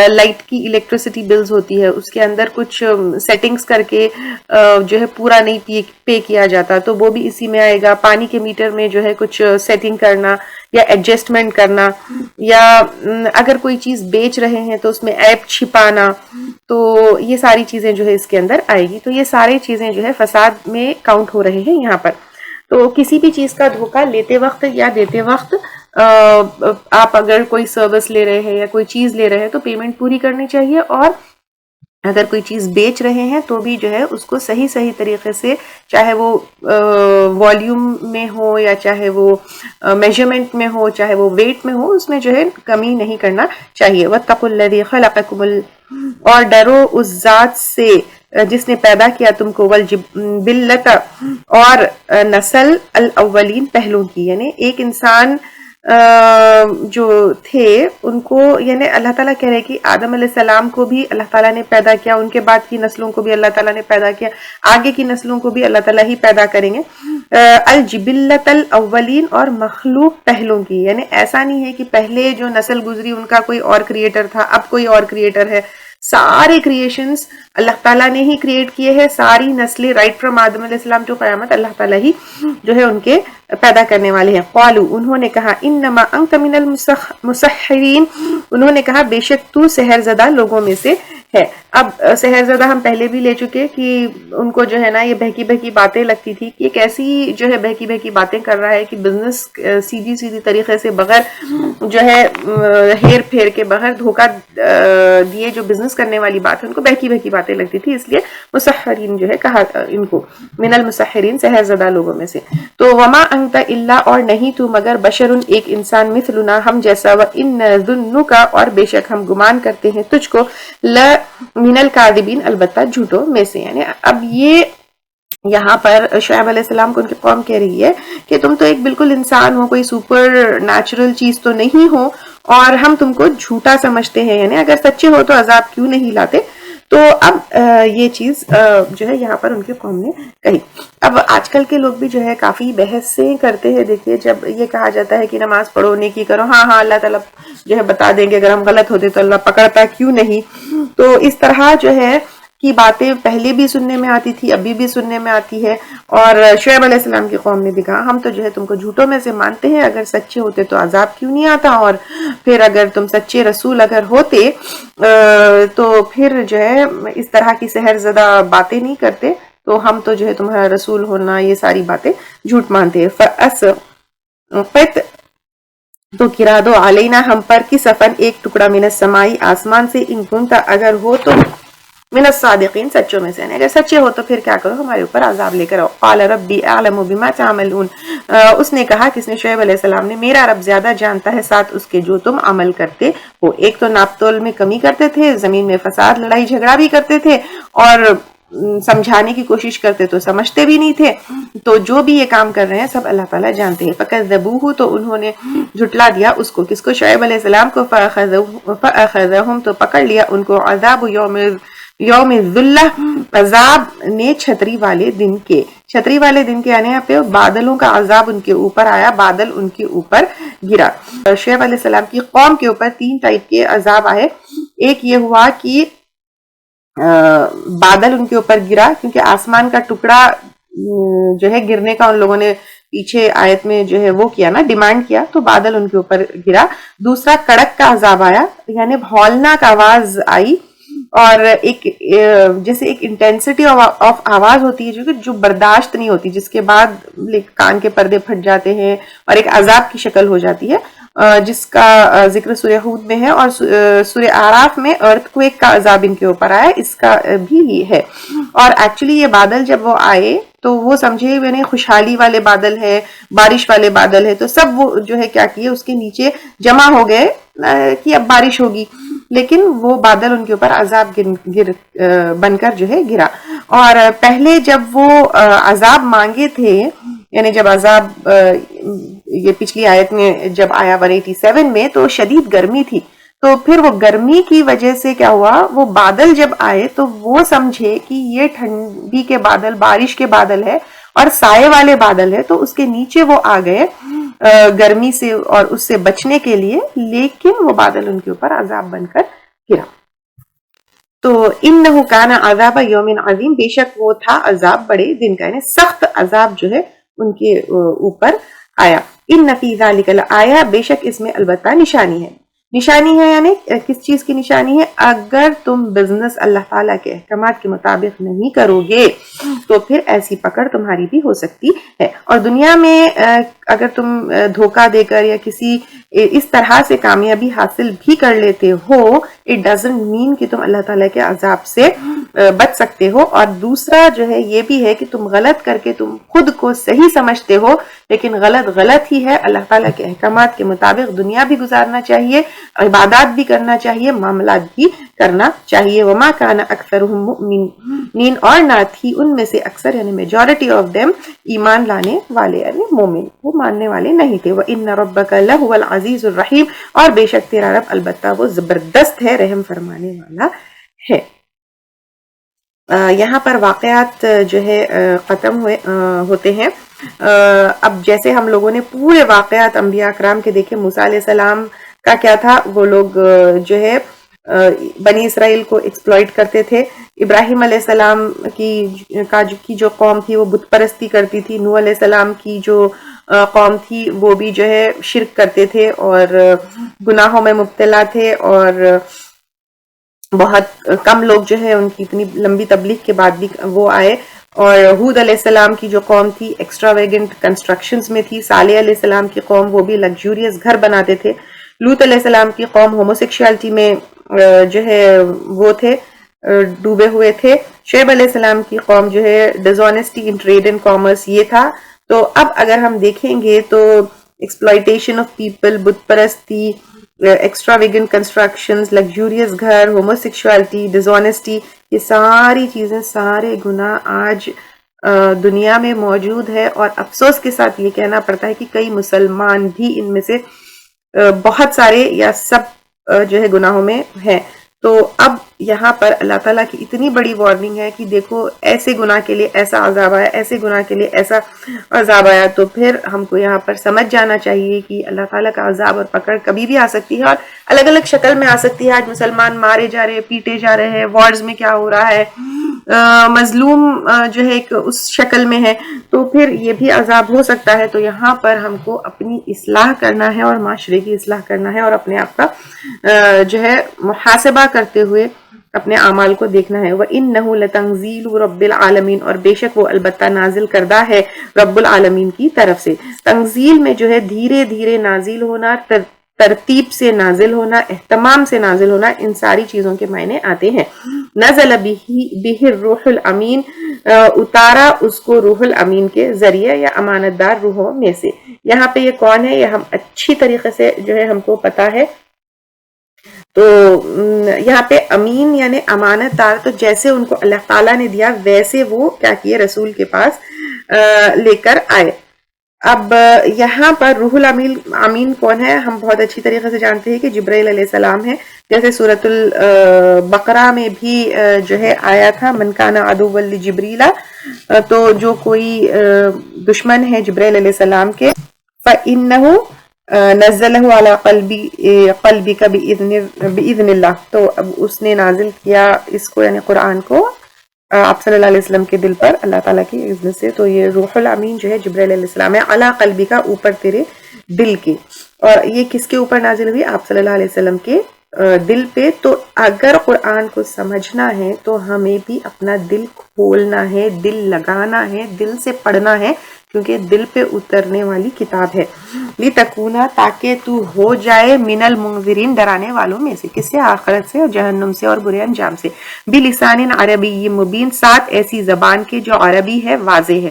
Speaker 1: لائٹ کی الیکٹریسٹی بلز ہوتی ہے، اس کے اندر کچھ سیٹنگز کر کے جو ہے پورا نہیں پے کیا جاتا، تو وہ بھی اسی میں آئے گا۔ پانی کے میٹر میں جو ہے کچھ سیٹنگ کرنا یا ایڈجسٹمنٹ کرنا، یا اگر کوئی چیز بیچ رہے ہیں تو اس میں ایپ چھپانا، تو یہ ساری چیزیں جو ہے اس کے اندر آئے گی۔ تو یہ ساری چیزیں جو ہے فساد میں کاؤنٹ ہو رہے ہیں یہاں پر۔ تو کسی بھی چیز کا دھوکہ لیتے وقت یا دیتے وقت، آپ اگر کوئی سروس لے رہے ہیں یا کوئی چیز لے رہے ہیں تو پیمنٹ پوری کرنی چاہیے، اور اگر کوئی چیز بیچ رہے ہیں تو بھی جو ہے اس کو صحیح طریقے سے، چاہے وہ والیوم میں ہو یا چاہے وہ میجرمنٹ میں ہو، چاہے وہ ویٹ میں ہو، اس میں جو ہے کمی نہیں کرنا چاہیے۔ وَاتَّقُوا الَّذِي خَلَقَكُمُ، اور ڈرو اس ذات سے جس نے پیدا کیا تم کو، والجبلۃ، اور نسل، الاولین، پہلوں کی، یعنی ایک انسان جو تھے ان کو، یعنی اللہ تعالیٰ کہہ رہے کہ آدم علیہ السلام کو بھی اللہ تعالیٰ نے پیدا کیا، ان کے بعد کی نسلوں کو بھی اللہ تعالیٰ نے پیدا کیا، آگے کی نسلوں کو بھی اللہ تعالیٰ ہی پیدا کریں گے۔ الجبلۃ الاولین، اور مخلوق پہلوں کی، یعنی ایسا نہیں ہے کہ پہلے جو نسل گزری ان کا کوئی اور کریٹر تھا، اب کوئی اور کریٹر ہے۔ سارے کریشنز اللہ تعالیٰ نے ہی کریٹ کیے ہیں، ساری نسلیں رائٹ فرام آدم علیہ السلام ٹو قیامت اللہ تعالیٰ ہی جو ہے ان کے پیدا کرنے والے ہیں۔ قالوا، انہوں نے کہا، انما انت من المسحرین، انہوں نے کہا بے شک تو سحر زدہ لوگوں میں سے ہے۔ اب سحر زدہ ہم پہلے بھی لے چکے کہ ان کو جو ہے نا یہ بہکی باتیں لگتی تھی، کہ ایک ایسی جو ہے بہکی باتیں کر رہا ہے کہ بزنس سیدھی طریقے سے، بغیر جو ہے ہیر پھیر کے، بغیر دھوکہ دیے جو بزنس کرنے والی بات ہے، ان کو بہکی باتیں لگتی تھی، اس لیے مسحرین جو ہے کہا ان کو، من المسحرین، سحر زدہ لوگوں میں سے۔ تو وما انت الا، اور نہیں تو مگر، بشر، ایک انسان، مثلنا، ہم جیسا، وان نظنک، اور بے شک ہم گمان کرتے ہیں تجھ کو، من الکاذبین، البتہ جھوٹوں میں سے۔ یعنی اب یہ یہاں پر شعیب علیہ السلام کو ان کی قوم کہہ رہی ہے کہ تم تو ایک بالکل انسان ہو، کوئی سپر نیچرل چیز تو نہیں ہو، اور ہم تم کو جھوٹا سمجھتے ہیں، یعنی اگر سچے ہو تو عذاب کیوں نہیں لاتے۔ تو اب یہ چیز جو ہے یہاں پر ان کی قوم نے کہی۔ اب آج کل کے لوگ بھی جو ہے کافی بحث سے کرتے ہیں، دیکھیے جب یہ کہا جاتا ہے کہ نماز پڑھو، نیکی کرو، ہاں اللہ تعالیٰ جو ہے بتا دیں گے، اگر ہم غلط ہوتے تو اللہ پکڑتا کیوں نہیں۔ تو اس طرح جو ہے کی باتیں پہلے بھی سننے میں آتی تھی، ابھی بھی سننے میں آتی ہے. اور شعیب علیہ السلام کی قوم نے بھی کہا ہم تو جو ہے تم کو جھوٹوں میں سے مانتے ہیں، اگر سچے ہوتے تو عذاب کیوں نہیں آتا، اور پھر اگر تم سچے رسول اگر ہوتے تو پھر جو ہے اس طرح کی سحر زدہ باتیں نہیں کرتے، تو ہم تو جو ہے تمہارا رسول ہونا یہ ساری باتیں جھوٹ مانتے ہیں. فَأَسْقِطْ تو گرا دو علینا ہم پر کسفن ایک ٹکڑا من السمائی آسمان سے، ان کنت اگر ہو تو من الصادقین سچوں میں سے، اگر سچے ہو تو پھر کیا کرو ہمارے اوپر عذاب لے کر آؤ. قال ربی اعلم بما تعملون اس نے کہا، کس نے؟ شعیب علیہ السلام نے، میرا رب زیادہ جانتا ہے ساتھ اس کے جو تم عمل کرتے ہو. ایک تو ناپ تول میں کمی کرتے تھے، زمین میں فساد لڑائی جھگڑا بھی کرتے تھے، اور سمجھانے کی کوشش کرتے تو سمجھتے بھی نہیں تھے. تو جو بھی یہ کام کر رہے ہیں سب اللہ تعالیٰ جانتے ہیں. فَكَذَّبُوهُ تو انہوں نے جھٹلا دیا اس کو، کس کو؟ شعیب علیہ السلام کو. فَأَخَذَهُمْ تو پکڑ لیا ان کو عذاب یوم الذلہ عذاب نے چھتری والے دن کے. چھتری والے دن کے یعنی یہاں پہ بادلوں کا عذاب ان کے اوپر آیا، بادل ان کے اوپر گرا. شعیب علیہ السلام کی قوم کے اوپر 3 ٹائپ کے عذاب آئے. ایک یہ ہوا کہ بادل ان کے اوپر گرا، کیونکہ آسمان کا ٹکڑا جو ہے گرنے کا ان لوگوں نے پیچھے آیت میں جو ہے وہ کیا نا، ڈیمانڈ کیا، تو بادل ان کے اوپر گرا. دوسرا کڑک کا عذاب آیا، یعنی ہولناک آواز آئی، اور ایک جیسے ایک انٹینسٹی آف آواز ہوتی ہے جو برداشت نہیں ہوتی، جس کے بعد کان کے پردے پھٹ جاتے ہیں اور ایک عذاب کی شکل ہو جاتی ہے، جس کا ذکر سورہ ہود میں ہے، اور سورہ اعراف میں ارتھ کویک کا عذاب ان کے اوپر آیا، اس کا بھی یہ ہے. اور ایکچولی یہ بادل جب وہ آئے تو وہ سمجھے یعنی خوشحالی والے بادل ہے، بارش والے بادل ہے، تو سب وہ جو ہے کیا کیے اس کے نیچے جمع ہو گئے کہ اب بارش ہوگی، لیکن وہ بادل ان کے اوپر عذاب بن کر جو ہے گرا. اور پہلے جب وہ عذاب مانگے تھے، یعنی جب عذاب یہ پچھلی آیت میں جب آیا 187 میں، تو شدید گرمی تھی، تو پھر وہ گرمی کی وجہ سے کیا ہوا، وہ بادل جب آئے تو وہ سمجھے کہ یہ ٹھنڈی کے بادل، بارش کے بادل ہے اور سائے والے بادل ہے، تو اس کے نیچے وہ آ گئے گرمی سے اور اس سے بچنے کے لیے، لیکن وہ بادل ان کے اوپر عذاب بن کر گرا. تو انہ کان عذاب یوم عظیم، بے شک وہ تھا عذاب بڑے دن کا، یعنی سخت عذاب جو ہے ان کے اوپر آیا. ان فی ذلک لآیہ، بے شک اس میں البتہ نشانی ہے. نشانی ہے یعنی کس چیز کی نشانی ہے؟ اگر تم بزنس اللہ تعالیٰ کے احکامات کے مطابق نہیں کرو گے تو پھر ایسی پکڑ تمہاری بھی ہو سکتی ہے. اور دنیا میں اگر تم دھوکہ دے کر یا کسی اس طرح سے کامیابی حاصل بھی کر لیتے ہو، اٹ ڈزنٹ مین کہ تم اللہ تعالیٰ کے عذاب سے بچ سکتے ہو. اور دوسرا جو ہے یہ بھی ہے کہ تم غلط کر کے تم خود کو صحیح سمجھتے ہو، لیکن غلط ہی ہے. اللہ تعالیٰ کے احکامات کے مطابق دنیا بھی گزارنا چاہیے، عبادات بھی کرنا چاہیے، معاملات بھی کرنا چاہیے. وما کان اکثرهم مؤمنین، اور نہ تھی ان میں سے اکثر یعنی میجورٹی آف دیم ایمان لانے والے، یعنی مومن، وہ ماننے والے نہیں تھے. وَإِنَّ رَبَّكَ لَهُوَ الْعَزِيزُ الرَّحِيمُ، اور بے شک تیرا رب البتہ وہ زبردست ہے، رحم فرمانے والا ہے. یہاں پر واقعات جو ہے ختم ہوتے ہیں. اب جیسے ہم لوگوں نے پورے واقعات انبیاء کرام کے دیکھے، موسیٰ علیہ السلام کا کیا تھا، وہ لوگ جو ہے بنی اسرائیل کو ایکسپلائٹ کرتے تھے. ابراہیم علیہ السلام کی جو قوم تھی وہ بت پرستی کرتی تھی. نوح علیہ السلام کی جو قوم تھی وہ بھی جو ہے شرک کرتے تھے اور گناہوں میں مبتلا تھے، اور بہت کم لوگ جو ہے ان کی اتنی لمبی تبلیغ کے بعد بھی وہ آئے. اور ہود علیہ السلام کی جو قوم تھی ایکسٹراویگنٹ کنسٹرکشنز میں تھی. صالح علیہ السلام کی قوم وہ بھی لگزوریس گھر بناتے تھے. لوط علیہ السلام کی قوم ہوموسیکشوالٹی میں جو ہے وہ تھے، ڈوبے ہوئے تھے. شعیب علیہ السلام کی قوم جو ہے ڈزونیسٹی ان ٹریڈ اینڈ کامرس، یہ تھا. تو اب اگر ہم دیکھیں گے تو ایکسپلائٹیشن آف پیپل، بت پرستی، ایکسٹراویگنٹ کنسٹرکشنز، لگزوریس گھر، ہوموسیکشوالٹی، ڈزونیسٹی، یہ ساری چیزیں، سارے گناہ آج دنیا میں موجود ہے. اور افسوس کے ساتھ یہ کہنا پڑتا ہے کہ کئی مسلمان بھی ان میں سے بہت سارے یا سب جو ہے گناہوں میں ہیں. تو اب یہاں پر اللہ تعالیٰ کی اتنی بڑی وارننگ ہے کہ دیکھو ایسے گناہ کے لیے ایسا عذاب آیا، ایسے گناہ کے لیے ایسا عذاب آیا. تو پھر ہم کو یہاں پر سمجھ جانا چاہیے کہ اللہ تعالیٰ کا عذاب اور پکڑ کبھی بھی آ سکتی ہے، اور الگ الگ شکل میں آ سکتی ہے. آج مسلمان مارے جا رہے ہیں، پیٹے جا رہے ہیں، وارز میں کیا ہو رہا ہے، مظلوم جو ہے اس شکل میں ہے تو پھر یہ بھی عذاب ہو سکتا ہے. تو یہاں پر ہم کو اپنی اصلاح کرنا ہے اور معاشرے کی اصلاح کرنا ہے اور اپنے آپ کا جو ہے محاسبہ کرتے ہوئے اپنے اعمال کو دیکھنا ہے. وَإِنَّهُ لَتَنزِيلُ رَبِّ الْعَالَمِينَ اور بے شک وہ البتہ نازل کردہ ہے رب العالمین کی طرف سے. تنزیل میں جو ہے دھیرے دھیرے نازل ہونا، ترتیب سے نازل ہونا، اہتمام سے نازل ہونا، ان ساری چیزوں کے معنی آتے ہیں. نزل بہ الروح الامین اتارا اس کو روح الامین کے ذریعے یا امانت دار روحوں میں سے. یہاں پہ یہ کون ہے یہ ہم اچھی طریقے سے جو ہے ہم کو پتا ہے. تو یہاں پہ امین یعنی امانت دار، تو جیسے ان کو اللہ تعالیٰ نے دیا ویسے وہ کیا کیے رسول کے پاس لے کر آئے. اب یہاں پر روح الامین کون ہے ہم بہت اچھی طریقے سے جانتے ہیں کہ جبرائیل علیہ السلام ہے. جیسے سورۃ البقرہ میں بھی جو ہے آیا تھا من کان عدوا لجبریل، تو جو کوئی دشمن ہے جبرائیل علیہ السلام کے فإنه نزلہ علی قلبک بإذن اللہ، تو اب اس نے نازل کیا اس کو یعنی قرآن کو آپ صلی اللہ علیہ وسلم کے دل پر اللہ تعالیٰ کی اذن سے. تو یہ روح الامین جو ہے جبرائیل علیہ السلام ہے علی قلبک اوپر تیرے دل کے. اور یہ کس کے اوپر نازل ہوئی؟ آپ صلی اللہ علیہ وسلم کے دل پہ. تو اگر قرآن کو سمجھنا ہے تو ہمیں بھی اپنا دل کھولنا ہے، دل لگانا ہے، دل سے پڑھنا ہے، کیونکہ دل پہ اترنے والی کتاب ہے. لِتَكُونَ تاکہ تو ہو جائے من المنذرین ڈرانے والوں میں سے. کس سے؟ آخرت سے اور جہنم سے اور برے انجام سے. بِلِسَانٍ عَرَبِيٍّ مُبِينٍ ساتھ ایسی زبان کے جو عربی ہے واضح ہے.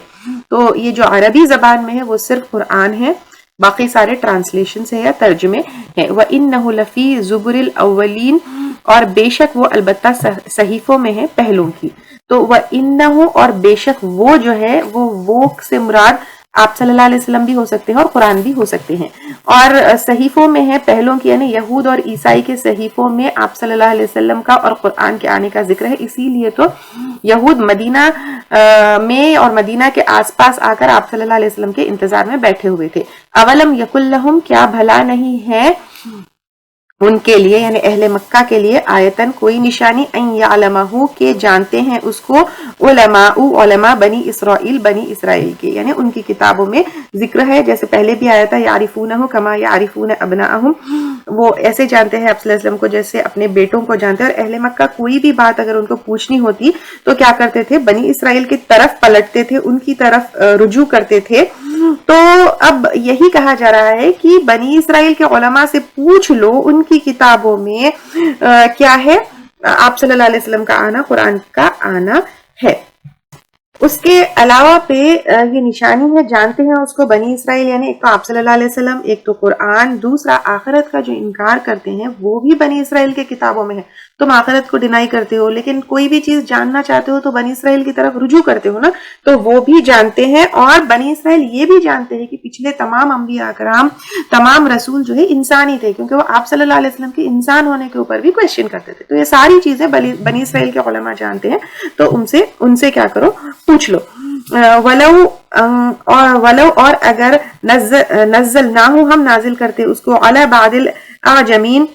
Speaker 1: تو یہ جو عربی زبان میں ہے وہ صرف قرآن ہے، باقی سارے ٹرانسلیشن سے یا ترجمے ہیں. وَإِنَّهُ لَفِي زُبُرِ الْأَوَّلِينَ اور بے شک وہ البتہ صحیفوں میں ہے پہلوں کی. تو وَإِنَّهُ اور بے شک وہ جو ہے وہ سے مراد آپ صلی اللہ علیہ وسلم بھی ہو سکتے ہیں اور قرآن بھی ہو سکتے ہیں. اور صحیفوں میں ہے پہلوں کی یعنی یہود اور عیسائی کے صحیفوں میں آپ صلی اللہ علیہ وسلم کا اور قرآن کے آنے کا ذکر ہے. اسی لیے تو یہود مدینہ میں اور مدینہ کے آس پاس آ کر آپ صلی اللہ علیہ وسلم کے انتظار میں بیٹھے ہوئے تھے. اولم یکن لہم کیا بھلا نہیں ہے ان کے لیے یعنی اہل مکہ کے لیے آیتن کوئی نشانی ان یعلمہ کہ جانتے ہیں اس کو علماء بنی اسرائیل کے یعنی ان کی کتابوں میں ذکر ہے. جیسے پہلے بھی آیا تھا یعرفونہ کما یعرفون ابناءہم، وہ ایسے جانتے ہیں آپ صلی اللہ علیہ وسلم کو جیسے اپنے بیٹوں کو جانتے ہیں. اور اہل مکہ کوئی بھی بات اگر ان کو پوچھنی ہوتی تو کیا کرتے تھے؟ بنی اسرائیل کی طرف پلٹتے تھے، ان کی طرف رجوع کرتے تھے. تو اب یہی کہا جا رہا ہے کہ بنی اسرائیل کے علماء سے پوچھ لو ان کی کتابوں میں کیا ہے آپ صلی اللہ علیہ وسلم کا آنا، قرآن کا آنا ہے. اس کے علاوہ پہ یہ نشانی ہے جانتے ہیں اس کو بنی اسرائیل یعنی ایک تو آپ صلی اللہ علیہ وسلم، ایک تو قرآن، دوسرا آخرت کا جو انکار کرتے ہیں وہ بھی بنی اسرائیل کے کتابوں میں ہے. تم آخرت کو ڈینائی کرتے ہو لیکن کوئی بھی چیز جاننا چاہتے ہو تو بنی اسرائیل کی طرف رجوع کرتے ہو نا، تو وہ بھی جانتے ہیں. اور بنی اسرائیل یہ بھی جانتے ہیں کہ پچھلے تمام انبیاء کرام، تمام رسول جو ہے انسانی تھے، کیونکہ وہ آپ صلی اللہ علیہ وسلم کے انسان ہونے کے اوپر بھی کوشچن کرتے تھے. تو یہ ساری چیزیں بنی اسرائیل کے علماء جانتے ہیں. تو ان سے کیا کرو؟ پوچھ لو. ولو اور اگر نزل نہ ہو ہم نازل کرتے اس کو علی بعض الاعجمین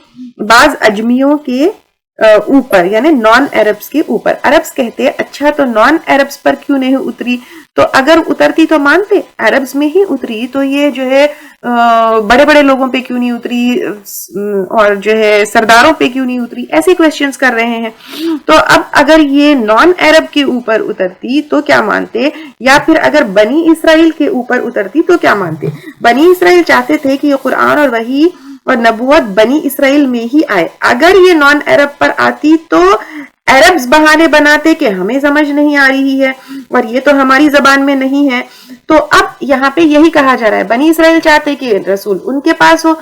Speaker 1: بعض اجمیوں کے اوپر یعنی نان عربس کے اوپر. عربس کہتے اچھا تو نان عربس پر کیوں نہیں اتری؟ تو اگر اترتی تو مانتے، عربس میں ہی اتری تو یہ جو ہے بڑے بڑے لوگوں پہ کیوں نہیں اتری اور جو ہے سرداروں پہ کیوں نہیں اتری؟ ایسے کویسچنز کر رہے ہیں. تو اب اگر یہ نان عرب کے اوپر اترتی تو کیا مانتے، یا پھر اگر بنی اسرائیل کے اوپر اترتی تو کیا مانتے؟ بنی اسرائیل چاہتے تھے کہ یہ قرآن اور وحی اور نبوت بنی اسرائیل میں ہی آئے. اگر یہ نان عرب پر آتی تو عربز بہانے بناتے کہ ہمیں سمجھ نہیں آ رہی ہے اور یہ تو ہماری زبان میں نہیں ہے. تو اب یہاں پہ یہی کہا جا رہا ہے بنی اسرائیل چاہتے کہ رسول ان کے پاس ہو،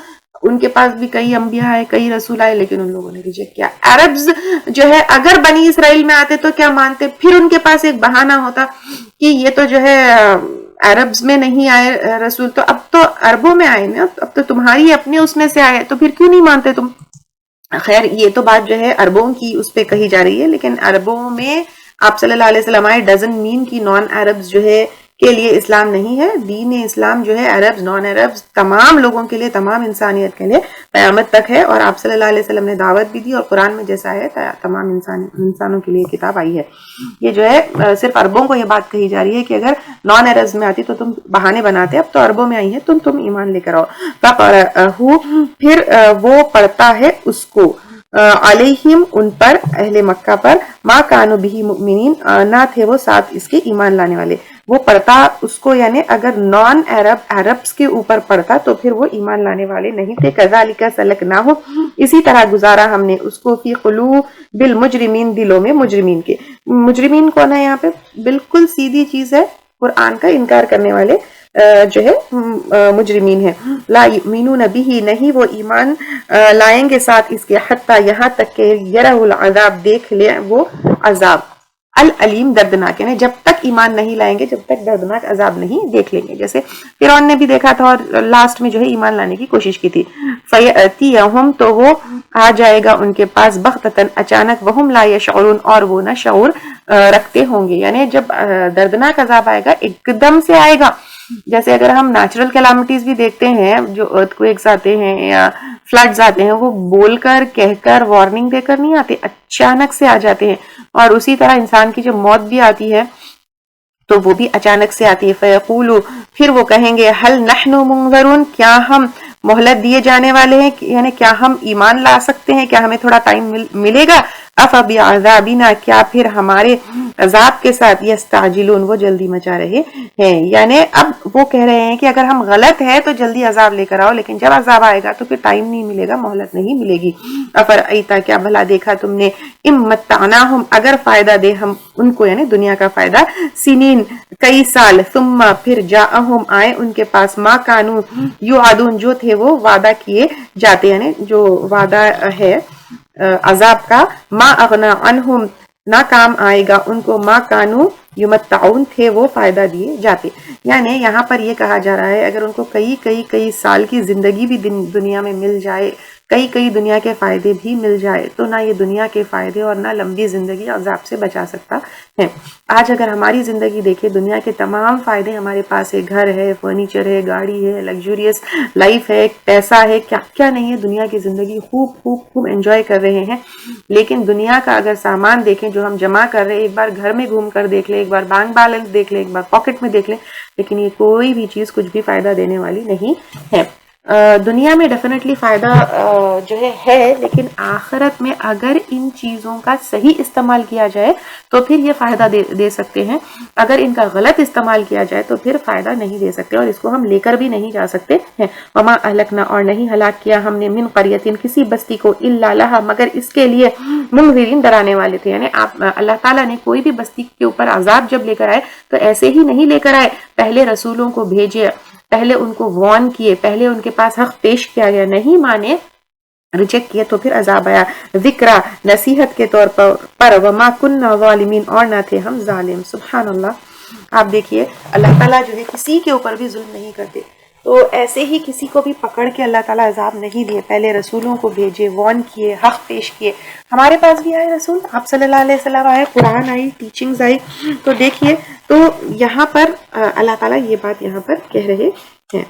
Speaker 1: ان کے پاس بھی کئی انبیاء آئے، کئی رسول آئے، لیکن ان لوگوں نے ریجیکٹ کیا. عربز جو ہے اگر بنی اسرائیل میں آتے تو کیا مانتے؟ پھر ان کے پاس ایک بہانہ ہوتا کہ یہ تو جو ہے عربز میں نہیں آئے رسول، تو اب تو عربوں میں آئے نا، اب تو تمہاری اپنے اس میں سے آئے، تو پھر کیوں نہیں مانتے تم؟ خیر یہ تو بات جو ہے عربوں کی اس پہ کہی جا رہی ہے، لیکن عربوں میں آپ صلی اللہ علیہ وسلم آئے ڈزنٹ مین کی نان عربز جو ہے کے لیے اسلام نہیں ہے. دین اسلام جو ہے عرب نان عرب تمام لوگوں کے لیے، تمام انسانیت کے لیے قیامت تک ہے. اور آپ صلی اللہ علیہ وسلم نے دعوت بھی دی اور قرآن میں جیسا ہے تمام انسانوں کے لیے کتاب آئی ہے. یہ جو ہے صرف عربوں کو یہ بات کہی جا رہی ہے کہ اگر نان عرب میں آتی تو تم بہانے بناتے، اب تو عربوں میں آئی ہے تم ایمان لے کر آؤ. پھر وہ پڑھتا ہے اس کو علیہم ان پر، اہل مکہ پر، ما کانوا بہ مؤمنین نہ تھے وہ ساتھ اس کے ایمان لانے والے. وہ پڑھتا اس کو یعنی اگر نان عربs کے اوپر پڑھتا تو پھر وہ ایمان لانے والے نہیں تھے. کذالک سلکناہ، اسی طرح گزارا ہم نے اس کو فی قلوب المجرمین، دلوں میں مجرمین کے. مجرمین کون ہے یہاں پہ؟ بالکل سیدھی چیز ہے، قرآن کا انکار کرنے والے جو ہے مجرمین ہے. لا یؤمنون بہ، نہیں وہ ایمان لائیں گے ساتھ اس کے، حتی یہاں تک کہ یروا العذاب، دیکھ لیں وہ عذاب، العلیم دردناک، یعنی جب تک ایمان نہیں لائیں گے، جب تک دردناک عذاب نہیں دیکھ لیں گے. جیسے فرعون نے بھی دیکھا تھا اور لاسٹ میں جو ہے ایمان لانے کی کوشش کی تھی. فیأتیہم، تو وہ آ جائے گا ان کے پاس، بغتتاً اچانک، وہم لا یشعرون، اور وہ نہ شعور رکھتے ہوں گے. یعنی جب دردناک عذاب آئے گا ایک دم سے آئے گا. جیسے اگر ہم نیچرل کیلامیٹیز بھی دیکھتے ہیں، جو ارتھ کویکس آتے ہیں یا فلڈز آتے ہیں، وہ بول کر کہہ کر وارننگ دے کر نہیں آتے، اچانک سے آ جاتے ہیں. اور اسی طرح انسان کی جو موت بھی آتی ہے تو وہ بھی اچانک سے آتی ہے. فیقولوا، پھر وہ کہیں گے، هل نحن منظرون، کیا ہم مہلت دیے جانے والے ہیں، یعنی کیا ہم ایمان لا سکتے ہیں، کیا ہمیں تھوڑا ٹائم ملے گا. افبعذابنا، کیا پھر ہمارے عذاب کے ساتھ، یستعجلون، وہ جلدی مچا رہے ہیں. یعنی اب وہ کہہ رہے ہیں کہ اگر ہم غلط ہے تو جلدی عذاب لے کر آؤ، لیکن جب عذاب آئے گا تو پھر ٹائم نہیں ملے گا، مہلت نہیں ملے گی. افرأیت، کیا بھلا دیکھا تم نے، ام متعناہم، اگر فائدہ دے ہم ان کو، یعنی دنیا کا فائدہ، سنین، کئی سال، ثم پھر جاءہم، آئے ان کے پاس، ما کانوا یوعدون، جو تھے وہ وعدہ کیے جاتے، یعنی جو وعدہ ہے عذاب کا، ما اغنا عنہم، نہ کام آئے گا ان کو، ما کانوا یمتعون، تھے وہ فائدہ دیے جاتے. یعنی یہاں پر یہ کہا جا رہا ہے اگر ان کو کئی سال کی زندگی بھی دنیا میں مل جائے، کئی دنیا کے فائدے بھی مل جائے، تو نہ یہ دنیا کے فائدے اور نہ لمبی زندگی عذاب سے بچا سکتا ہے. آج اگر ہماری زندگی دیکھیں، دنیا کے تمام فائدے ہمارے پاس ہے، گھر ہے، فرنیچر ہے، گاڑی ہے، لگژریس لائف ہے، پیسہ ہے، کیا کیا نہیں ہے، دنیا کی زندگی خوب انجوائے کر رہے ہیں. لیکن دنیا کا اگر سامان دیکھیں جو ہم جمع کر رہے ہیں، ایک بار گھر میں گھوم کر دیکھ لیں، ایک بار بینک بیلنس دیکھ لیں، ایک بار پاکٹ میں دیکھ لیں، لیکن یہ کوئی بھی چیز کچھ بھی فائدہ دینے والی نہیں ہے. دنیا میں ڈیفینیٹلی فائدہ جو ہے، لیکن آخرت میں اگر ان چیزوں کا صحیح استعمال کیا جائے تو پھر یہ فائدہ دے سکتے ہیں. اگر ان کا غلط استعمال کیا جائے تو پھر فائدہ نہیں دے سکتے، اور اس کو ہم لے کر بھی نہیں جا سکتے ہیں. وما اہلکنا، اور نہیں ہلاک کیا ہم نے، من قریۃ، کسی بستی کو، الا لہا، مگر اس کے لیے، منذرین، ڈرانے والے تھے. یعنی اللہ تعالیٰ نے کوئی بھی بستی کے اوپر عذاب جب لے کر آئے تو ایسے ہی نہیں لے کر آئے، پہلے رسولوں کو بھیجے، پہلے ان کو وارن کیے، پہلے ان کے پاس حق پیش کیا گیا، نہیں مانے، ریجیکٹ کیے، تو پھر عذاب آیا. ذکرہ، نصیحت کے طور پر، وما کننا ظالمین، اور نہ تھے ہم ظالم. سبحان اللہ. آپ دیکھیے اللہ تعالیٰ جو ہے کسی کے اوپر بھی ظلم نہیں کرتے، تو ایسے ہی کسی کو بھی پکڑ کے اللہ تعالیٰ عذاب نہیں دیے، پہلے رسولوں کو بھیجے، وارن کیے، حق پیش کیے. ہمارے پاس بھی آئے رسول، آپ صلی اللہ علیہ وسلم آئے، قرآن آئی، ٹیچنگز آئی. تو دیکھیے، تو یہاں پر اللہ تعالیٰ یہ بات یہاں پر کہہ رہے ہیں.